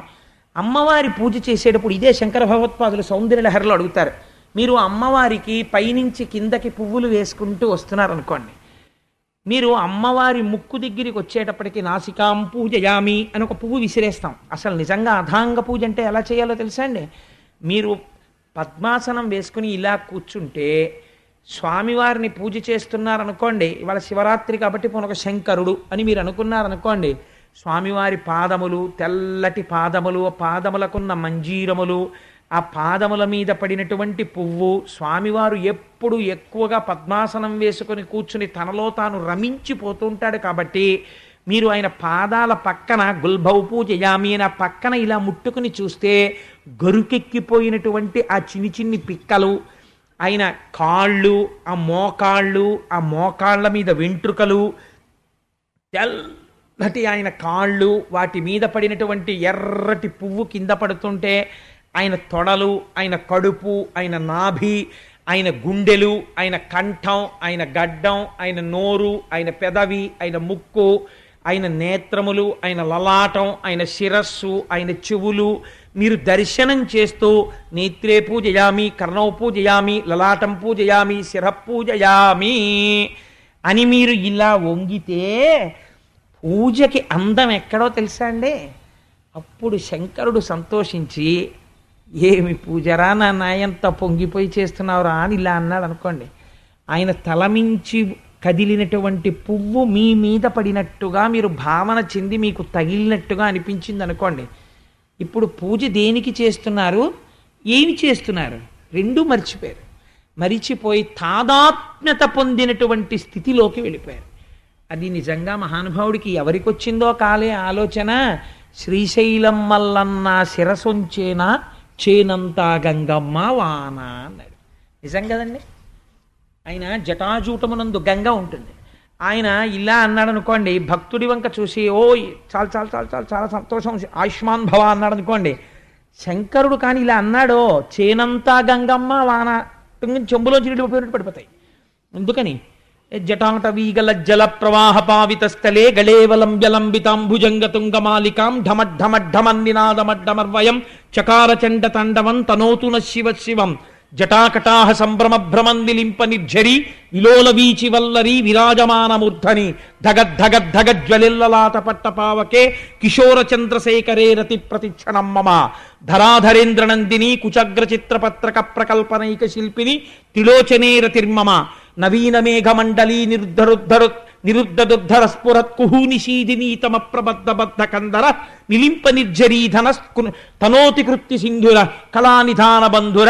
అమ్మవారి పూజ చేసేటప్పుడు ఇదే శంకర భగవత్పాదులు సౌందర్యలహరిలో అడుగుతారు. మీరు అమ్మవారికి పైనుంచి కిందకి పువ్వులు వేసుకుంటూ వస్తున్నారనుకోండి, మీరు అమ్మవారి ముక్కు దగ్గరికి వచ్చేటప్పటికి నాసికాం పూజయామి అని ఒక పువ్వు విసిరేస్తాం. అసలు నిజంగా అథాంగ పూజ అంటే ఎలా చేయాలో తెలుసా అండి? మీరు పద్మాసనం వేసుకుని ఇలా కూర్చుంటే స్వామివారిని పూజ చేస్తున్నారనుకోండి, ఇవాళ శివరాత్రి కాబట్టి పొనొక శంకరుడు అని మీరు అనుకున్నారనుకోండి, స్వామివారి పాదములు, తెల్లటి పాదములు, పాదములకున్న మంజీరములు, ఆ పాదముల మీద పడినటువంటి పువ్వు, స్వామివారు ఎప్పుడు ఎక్కువగా పద్మాసనం వేసుకొని కూర్చుని తనలో తాను రమించిపోతుంటాడు కాబట్టి మీరు ఆయన పాదాల పక్కన గుల్భౌ పూజయామి అని ఆ పక్కన ఇలా ముట్టుకుని చూస్తే గరుకెక్కిపోయినటువంటి ఆ చిన్ని చిన్ని పిక్కలు, ఆయన కాళ్ళు, ఆ మోకాళ్ళ మీద వెంట్రుకలు, తెల్లటి ఆయన కాళ్ళు, వాటి మీద పడినటువంటి ఎర్రటి పువ్వు కింద పడుతుంటే ఆయన తొడలు, ఆయన కడుపు, ఆయన నాభి, ఆయన గుండెలు, ఆయన కంఠం, ఆయన గడ్డం, ఆయన నోరు, ఆయన పెదవి, ఆయన ముక్కు, ఆయన నేత్రములు, ఆయన లలాటం, ఆయన శిరస్సు, ఆయన చెవులు, మీరు దర్శనం చేస్తూ నేత్రే పూజయామి, కర్ణౌ పూజయామి, లలాటం పూజయామి, శిర పూజయామి అని మీరు ఇలా వంగితే పూజకి అందం ఎక్కడో తెలుసా అండి? అప్పుడు శంకరుడు సంతోషించి, ఏమి పూజరా నా నాయంత పొంగిపోయి చేస్తున్నావురా అని ఇలా అన్నాడు అనుకోండి. ఆయన తలమించి కదిలినటువంటి పువ్వు మీ మీద పడినట్టుగా మీరు భావన చెంది మీకు తగిలినట్టుగా అనిపించింది అనుకోండి. ఇప్పుడు పూజ దేనికి చేస్తున్నారు, ఏమి చేస్తున్నారు, రెండూ మర్చిపోయారు. మరిచిపోయి తాదాత్మ్యత పొందినటువంటి స్థితిలోకి వెళ్ళిపోయారు. అది నిజంగా మహానుభావుడికి ఎవరికి వచ్చిందో కాలే ఆలోచన. శ్రీశైలం మల్లన్న శిరసొంచేనా చేనంతా గంగమ్మ వాన అన్నాడు. నిజం కదండి. ఆయన జటాజూటమునందు గంగ ఉంటుంది. ఆయన ఇలా అన్నాడు అనుకోండి, భక్తుడి వంక చూసి ఓ చాలా చాలా చాలా చాలా చాలా సంతోషం ఆయుష్మాన్ భవ అన్నాడు అనుకోండి. శంకరుడు కానీ ఇలా అన్నాడో చేనంతా గంగమ్మ వాన చెంబులోంచి నీళ్ళు పడిపోతాయి. ఎందుకని? జటాటవీగల జల ప్రవాహ పావిత స్థలే గళేవలం జలంబితాంభుజంగ తుంగమాలికాం ఢమడ్ఢమడ్ఢమన్నినాదమడ్డమర్వయం చకార చండ తండవం తనోతున శివ శివం జటాకటాహ సంభ్రమ భ్రమన్నిలింప నిర్ఝరి విలోల వీచి వల్లరి విరాజమానమూర్ధని ధగద్ధగద్ధగజ్వలిల్లలాట పట్టపావకే కిశోర చంద్రశేఖరే రతి ప్రతిక్షణం మమ ధరాధరేంద్రనందిని కుచగ్ర చిత్రపత్రక ప్రకల్పనైక శిల్పిని త్రిలోచనే రతిర్మమ నవీన మేఘమండలీ నిరుద్ధరుద్ధర స్ఫురత్ కుహూనిషీదినీతమ ప్రబద్ధబద్ధ కందర నిలింప నిర్జరీధన తనోతి కృత్తి సింధుర కళానిధాన బంధుర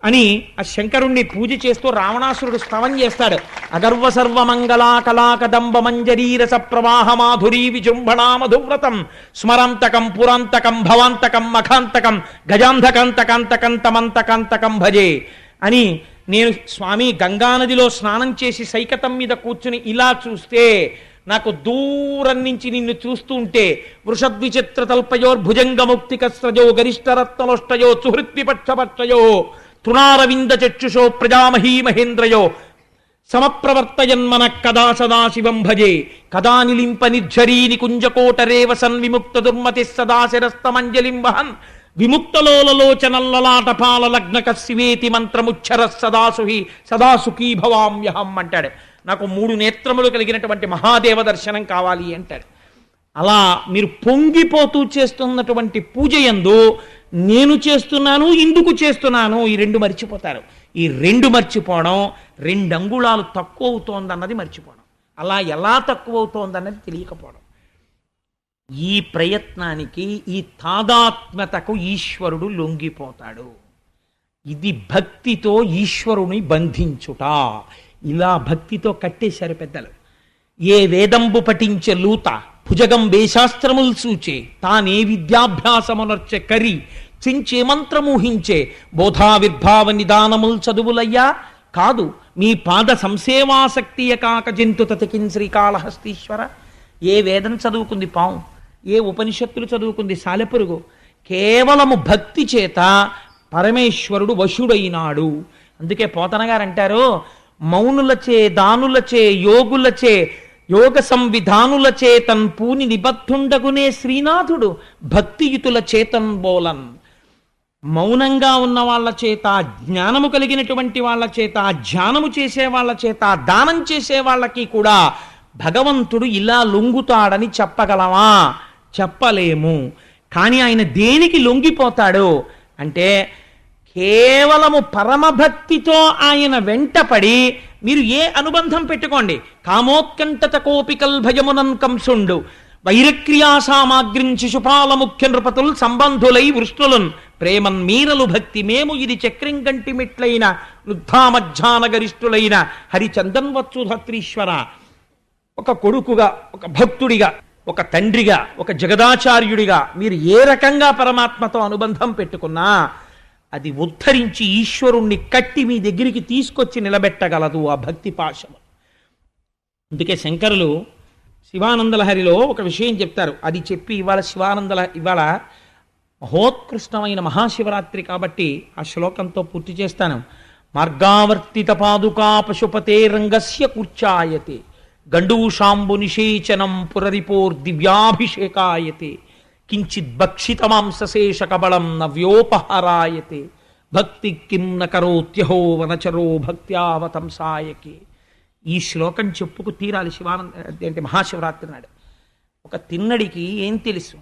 అని ఆ శంకరుణ్ణి పూజ చేస్తూ రావణాసురుడు స్తవం చేస్తాడు. అగర్వ సర్వమంగళా కళాకదంబ మంజరీరస ప్రవాహ మాధురీ విజృంభణా మధువ్రతం స్మరంతకం పురాంతకం భవాంతకం మఖాంతకం గజాంధకంతకంతకం తమంతకంతకం భజే అని నేను స్వామి గంగానదిలో స్నానం చేసి సైకతం మీద కూర్చుని ఇలా చూస్తే నాకు దూరం నుంచి నిన్ను చూస్తూ ఉంటే వృషద్విచిత్ర తల్పయోర్భుజంగముక్తికస్రజో గరిష్టరత్నలోష్టయో సుహృద్విపక్షపక్షయో తృణారవింద చక్షుషో ప్రజామహీ మహేంద్రయో సమప్రవర్తయన్మన కదా సదాశివం భజే కదా నిలింప నిర్ఝరీ నికుంజకోటరేవ సన్విముక్త దుర్మతి సదాశిరస్తమంజలిం వహన్ విముక్తలోలలోచనల్లలాటపాల లగ్నక శివేతి మంత్రముచ్చర సదాసుఖీ భవామ్యహం అంటాడు. నాకు 3 నేత్రములు కలిగినటువంటి మహాదేవ దర్శనం కావాలి అంటాడు. అలా మీరు పొంగిపోతూ చేస్తున్నటువంటి పూజ యందు నేను చేస్తున్నాను, ఇందుకు చేస్తున్నాను, ఈ 2 మర్చిపోతారు. ఈ 2 మర్చిపోవడం 2 అంగుళాలు తక్కువ అవుతోందన్నది మర్చిపోవడం, అలా ఎలా తక్కువ అవుతోందన్నది తెలియకపోవడం. ఈ ప్రయత్నానికి, ఈ తాదాత్మ్యతకు ఈశ్వరుడు లొంగిపోతాడు. ఇది భక్తితో ఈశ్వరుని బంధించుట. ఇలా భక్తితో కట్టేశారు పెద్దలు. ఏ వేదంబు పఠించే లూత భుజగం వేశాస్త్రములు సూచే తానే విద్యాభ్యాసమునర్చె కరి చించే మంత్రమూహించే బోధావిర్భావ నిదానముల్ చదువులయ్యా కాదు మీ పాద సంసేవాసక్తియ కాక జంతు తతికిన్ శ్రీకాళహస్తీశ్వర. ఏ వేదం చదువుకుంది పాము, ఏ ఉపనిషత్తులు చదువుకుంది సాలెపురుగు. కేవలము భక్తి చేత పరమేశ్వరుడు వశుడైనాడు. అందుకే పోతన గారు అంటారు, మౌనులచే దానులచే యోగులచే యోగ సంవిధానులచే తన్ పూని నిబద్ధుండగునే శ్రీనాథుడు భక్తియుతుల చేతన్ బోలన్. మౌనంగా ఉన్న వాళ్ళ చేత, జ్ఞానము కలిగినటువంటి వాళ్ళ చేత, ధ్యానము చేసే వాళ్ళ చేత, దానం చేసే వాళ్ళకి కూడా భగవంతుడు ఇలా లొంగుతాడని చెప్పగలమా? చెప్పలేము. కానీ ఆయన దేనికి లొంగిపోతాడు అంటే కేవలము పరమభక్తితో ఆయన వెంటపడి మీరు ఏ అనుబంధం పెట్టుకోండి. కామోత్కంఠత కోపికల్ భయమునన్ కంసుండు వైరక్రియా సామాగ్రిం శిశుపాల ముఖ్య నృపతుల్ సంబంధులై వృష్ణులున్ ప్రేమన్మీరలు భక్తి మేము ఇది చక్రం గంటి మెట్లైన వృద్ధామధ్యాన గరిష్ఠులైన హరిచందన్వత్సుధత్రీశ్వర. ఒక కొడుకుగా, ఒక భక్తుడిగా, ఒక తండ్రిగా, ఒక జగదాచార్యుడిగా మీరు ఏ రకంగా పరమాత్మతో అనుబంధం పెట్టుకున్నా అది ఉద్ధరించి ఈశ్వరుణ్ణి కట్టి మీ దగ్గరికి తీసుకొచ్చి నిలబెట్టగలదు ఆ భక్తి పాశము. అందుకే శంకరులు శివానందలహరిలో ఒక విషయం చెప్తారు. అది చెప్పి ఇవాళ మహోత్కృష్టమైన మహాశివరాత్రి కాబట్టి ఆ శ్లోకంతో పూర్తి చేస్తాను. మార్గావర్తిత పాదుకా పశుపతే రంగస్య కూర్చాయతే గండూషాంబు నిషేచనం పురరిపోర్దివ్యాభిషేకాయతే కించిత్ భక్షిత మాంసశేష కబళం నవ్యోపహారాయతే భక్తి కిం న కరోత్యహో వనచరో భక్త్యావతంసాయకే. ఈ శ్లోకం చెప్పుకు తీరాలి శివానంద మహాశివరాత్రి నాడు. ఒక తిన్నడికి ఏం తెలుసు,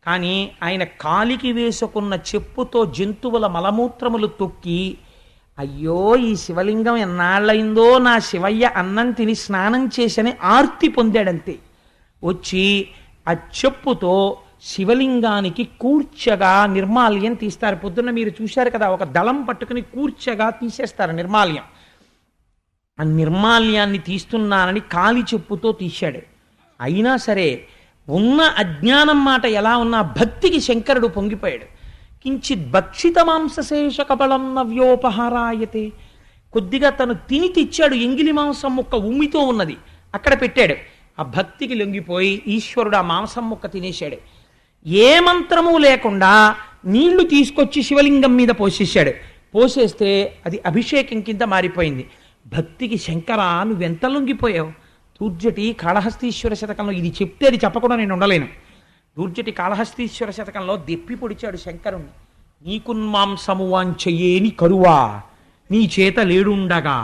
కానీ ఆయన కాలికి వేసుకున్న చెప్పుతో జంతువుల మలమూత్రములు తొక్కి అయ్యో ఈ శివలింగం ఎన్నాళ్ళయిందో నా శివయ్య అన్నం తిని స్నానం చేసని ఆర్తి పొందాడంతే. వచ్చి ఆ చెప్పుతో శివలింగానికి కూర్చగా నిర్మాల్యం తీస్తారు. పొద్దున్న మీరు చూశారు కదా, ఒక దళం పట్టుకుని కూర్చగా తీసేస్తారు నిర్మాల్యం. ఆ నిర్మాల్యాన్ని తీస్తున్నానని కాలి చెప్పుతో తీశాడు. అయినా సరే ఉన్న అజ్ఞానం మాట ఎలా ఉన్నా భక్తికి శంకరుడు పొంగిపోయాడు. కించిత్ భక్షిత మాంసశేష కబళం నవ్యోపహారాయతే. కొద్దిగా తను తిని తెచ్చాడు, ఎంగిలి మాంసం ముక్క ఉమ్మితో ఉన్నది అక్కడ పెట్టాడు. ఆ భక్తికి లొంగిపోయి ఈశ్వరుడు ఆ మాంసం ముక్క తినేశాడు. ఏ మంత్రము లేకుండా నీళ్లు తీసుకొచ్చి శివలింగం మీద పోసేశాడు. పోసేస్తే అది అభిషేకం కింద మారిపోయింది. భక్తికి శంకర నువ్వెంత లొంగిపోయావు. దూర్జటి కాళహస్తీశ్వర శతకంలో ఇది చెప్తే అది చెప్పకుండా నేను ఉండలేను. దూర్జటి కాళహస్తీశ్వర శతకంలో దెప్పి పొడిచాడు శంకరుణ్ణి. నీకున్మాంసము వాంచయేని కరువా నీ చేత లేడుండగా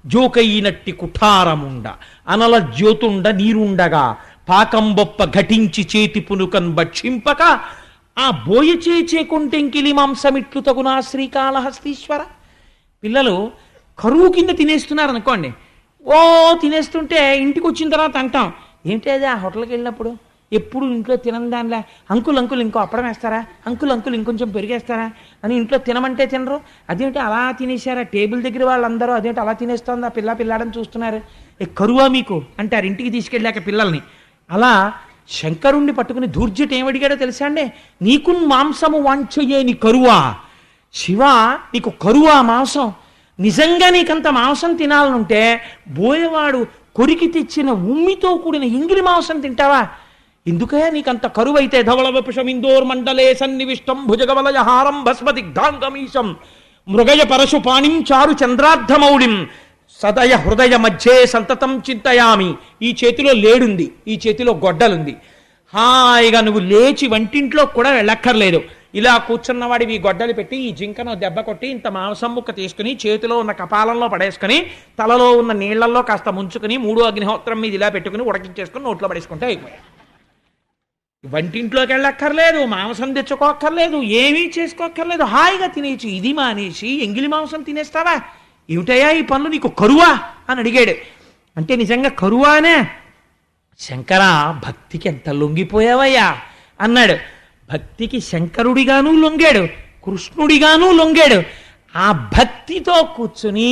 జోకయినట్టి కుఠారముండ అనల జ్యోతుండ నీరుండగా పాకంబొప్ప ఘటించి చేతి పునుకన్ భక్షింపక ఆ బోయచేచే కొంటెంకిలి మాంసమిట్లు తగునా శ్రీకాళహస్తీశ్వర. పిల్లలు కరువు కింద తినేస్తున్నారు అనుకోండి, ఓ తినేస్తుంటే ఇంటికి వచ్చిన తర్వాత అంటాం ఏంటి అది ఆ హోటల్కి వెళ్ళినప్పుడు ఎప్పుడు ఇంట్లో తినని దానిలా అంకుల్ ఇంకో అప్పడం వేస్తారా, అంకుల్ ఇంకొంచెం పెరిగేస్తారా అని ఇంట్లో తినమంటే తినరు. అదేంటి అలా తినేశారా, టేబుల్ దగ్గర వాళ్ళందరూ అదేంటి అలా తినేస్తోంది ఆ పిల్లాడని చూస్తున్నారు, కరువా మీకు అంటారు ఇంటికి తీసుకెళ్ళాక పిల్లల్ని. అలా శంకరుణ్ణి పట్టుకుని దూర్జటి ఏమడిగాడో తెలుసా అండి, నీకున్ మాంసము వాంఛయే నీ కరువా. శివ నీకు కరువా మాంసం, నిజంగా నీకంత మాంసం తినాలనుంటే బోయవాడు కొరికి తెచ్చిన ఉమ్మితో కూడిన ఇంగిలి మాంసం తింటావా? ఎందుకయా నీకంత కరువైతే ధవళ విపుషమిందోర్ మండలే సన్నివిష్టం భుజగవలయహారం భస్మదిగ్ధాంగమీశం మృగయ పరశు పాణిం చారు చంద్రార్ధమౌళిం సదయ హృదయ మధ్యే సంతతం చింతయామి. ఈ చేతిలో లేడుంది, ఈ చేతిలో గొడ్డలుంది. హాయిగా నువ్వు లేచి వంటింట్లో కూడా వెళ్ళక్కర్లేదు. ఇలా కూర్చున్నవాడివి గొడ్డలు పెట్టి ఈ జింకను దెబ్బ కొట్టి ఇంత మాంసం ముక్క తీసుకుని చేతిలో ఉన్న కపాలంలో పడేసుకుని తలలో ఉన్న నీళ్లలో కాస్త ముంచుకుని 3 అగ్నిహోత్రం మీద ఇలా పెట్టుకుని ఉడకించేసుకుని నోట్లో పడేసుకుంటే అయిపోయాయి. వంటింట్లోకి వెళ్ళక్కర్లేదు, మాంసం తెచ్చుకోక్కర్లేదు, ఏమీ చేసుకోక్కర్లేదు, హాయిగా తినేసి. ఇది మానేసి ఎంగిలి మాంసం తినేస్తావా? ఏమిటయ్యా ఈ పనులు, నీకు కరువా అని అడిగాడు. అంటే నిజంగా కరువానే. శంకర భక్తికి ఎంత లొంగిపోయావయ్యా అన్నాడు. భక్తికి శంకరుడిగాను లొంగాడు, కృష్ణుడిగాను లొంగాడు. ఆ భక్తితో కూర్చుని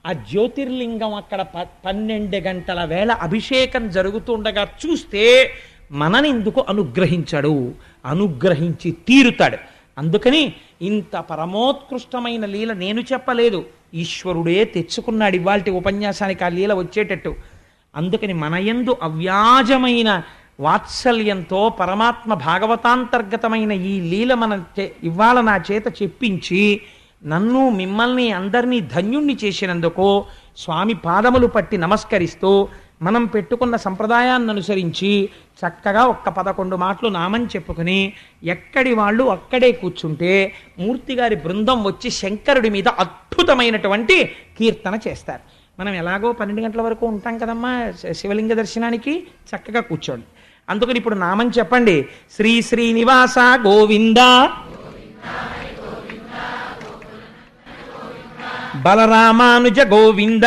ఆ జ్యోతిర్లింగం అక్కడ 12 గంటల వేళ అభిషేకం జరుగుతుండగా చూస్తే మననెందుకు అనుగ్రహించాడు, అనుగ్రహించి తీరుతాడు. అందుకని ఇంత పరమోత్కృష్టమైన లీల నేను చెప్పలేదు, ఈశ్వరుడే తెచ్చుకున్నాడు ఇవాల్టి ఉపన్యాసానికి ఆ లీల వచ్చేటట్టు. అందుకని మనయందు అవ్యాజమైన వాత్సల్యంతో పరమాత్మ భాగవతాంతర్గతమైన ఈ లీల ఇవాళ నా చేత చెప్పించి నన్ను మిమ్మల్ని అందరినీ ధన్యుణ్ణి చేసినందుకు స్వామి పాదములు పట్టి నమస్కరిస్తూ మనం పెట్టుకున్న సంప్రదాయాన్ని అనుసరించి చక్కగా 11 మాటలు నామం చెప్పుకుని ఎక్కడి వాళ్ళు అక్కడే కూర్చుంటే మూర్తిగారి బృందం వచ్చి శంకరుడి మీద అద్భుతమైనటువంటి కీర్తన చేస్తారు. మనం ఎలాగో 12 గంటల వరకు ఉంటాం కదమ్మా శివలింగ దర్శనానికి, చక్కగా కూర్చోండి. అందుకని ఇప్పుడు నామం చెప్పండి. శ్రీ శ్రీనివాస గోవింద, బలరామానుజ గోవింద,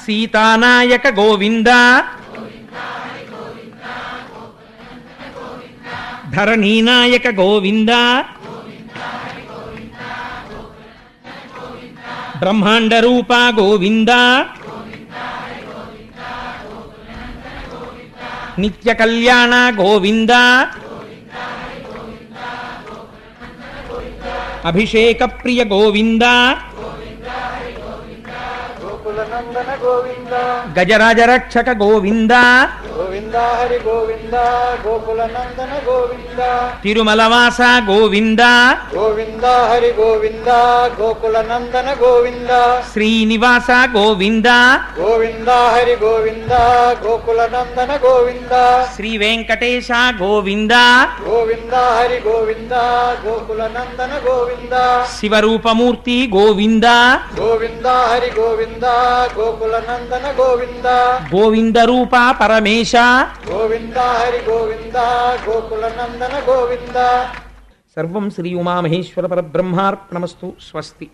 సీతానాయక గోవింద, ధరణీనాయక గోవింద బ్రహ్మాండ రూప గోవింద నిత్య కళ్యాణ గోవింద అభిషేక ప్రియ గోవింద గోకులనందన గోవింద గజరాజ రక్షక గోవింద గోవింద హరి గోవింద గోకులనందన గోవింద తిరుమలవాస గోవింద గోవింద హరి గోవింద గోకులనందన గోవింద శ్రీనివాస గోవింద గోవింద హరి గోవింద గోకులనందన గోవింద శ్రీ వెంకటేశ గోవింద గోవింద హరి గోవింద గోకులనందన గోవింద శివరూపమూర్తి గోవింద గోవింద హరి గోవింద గోకులనందన గోవింద గోవింద రూప పరమేశ గోవింద హరి గోవింద గోకులనందన గోవింద. సర్వం శ్రీ ఉమామహేశ్వర పరబ్రహ్మార్పణమస్తు. స్వస్తి.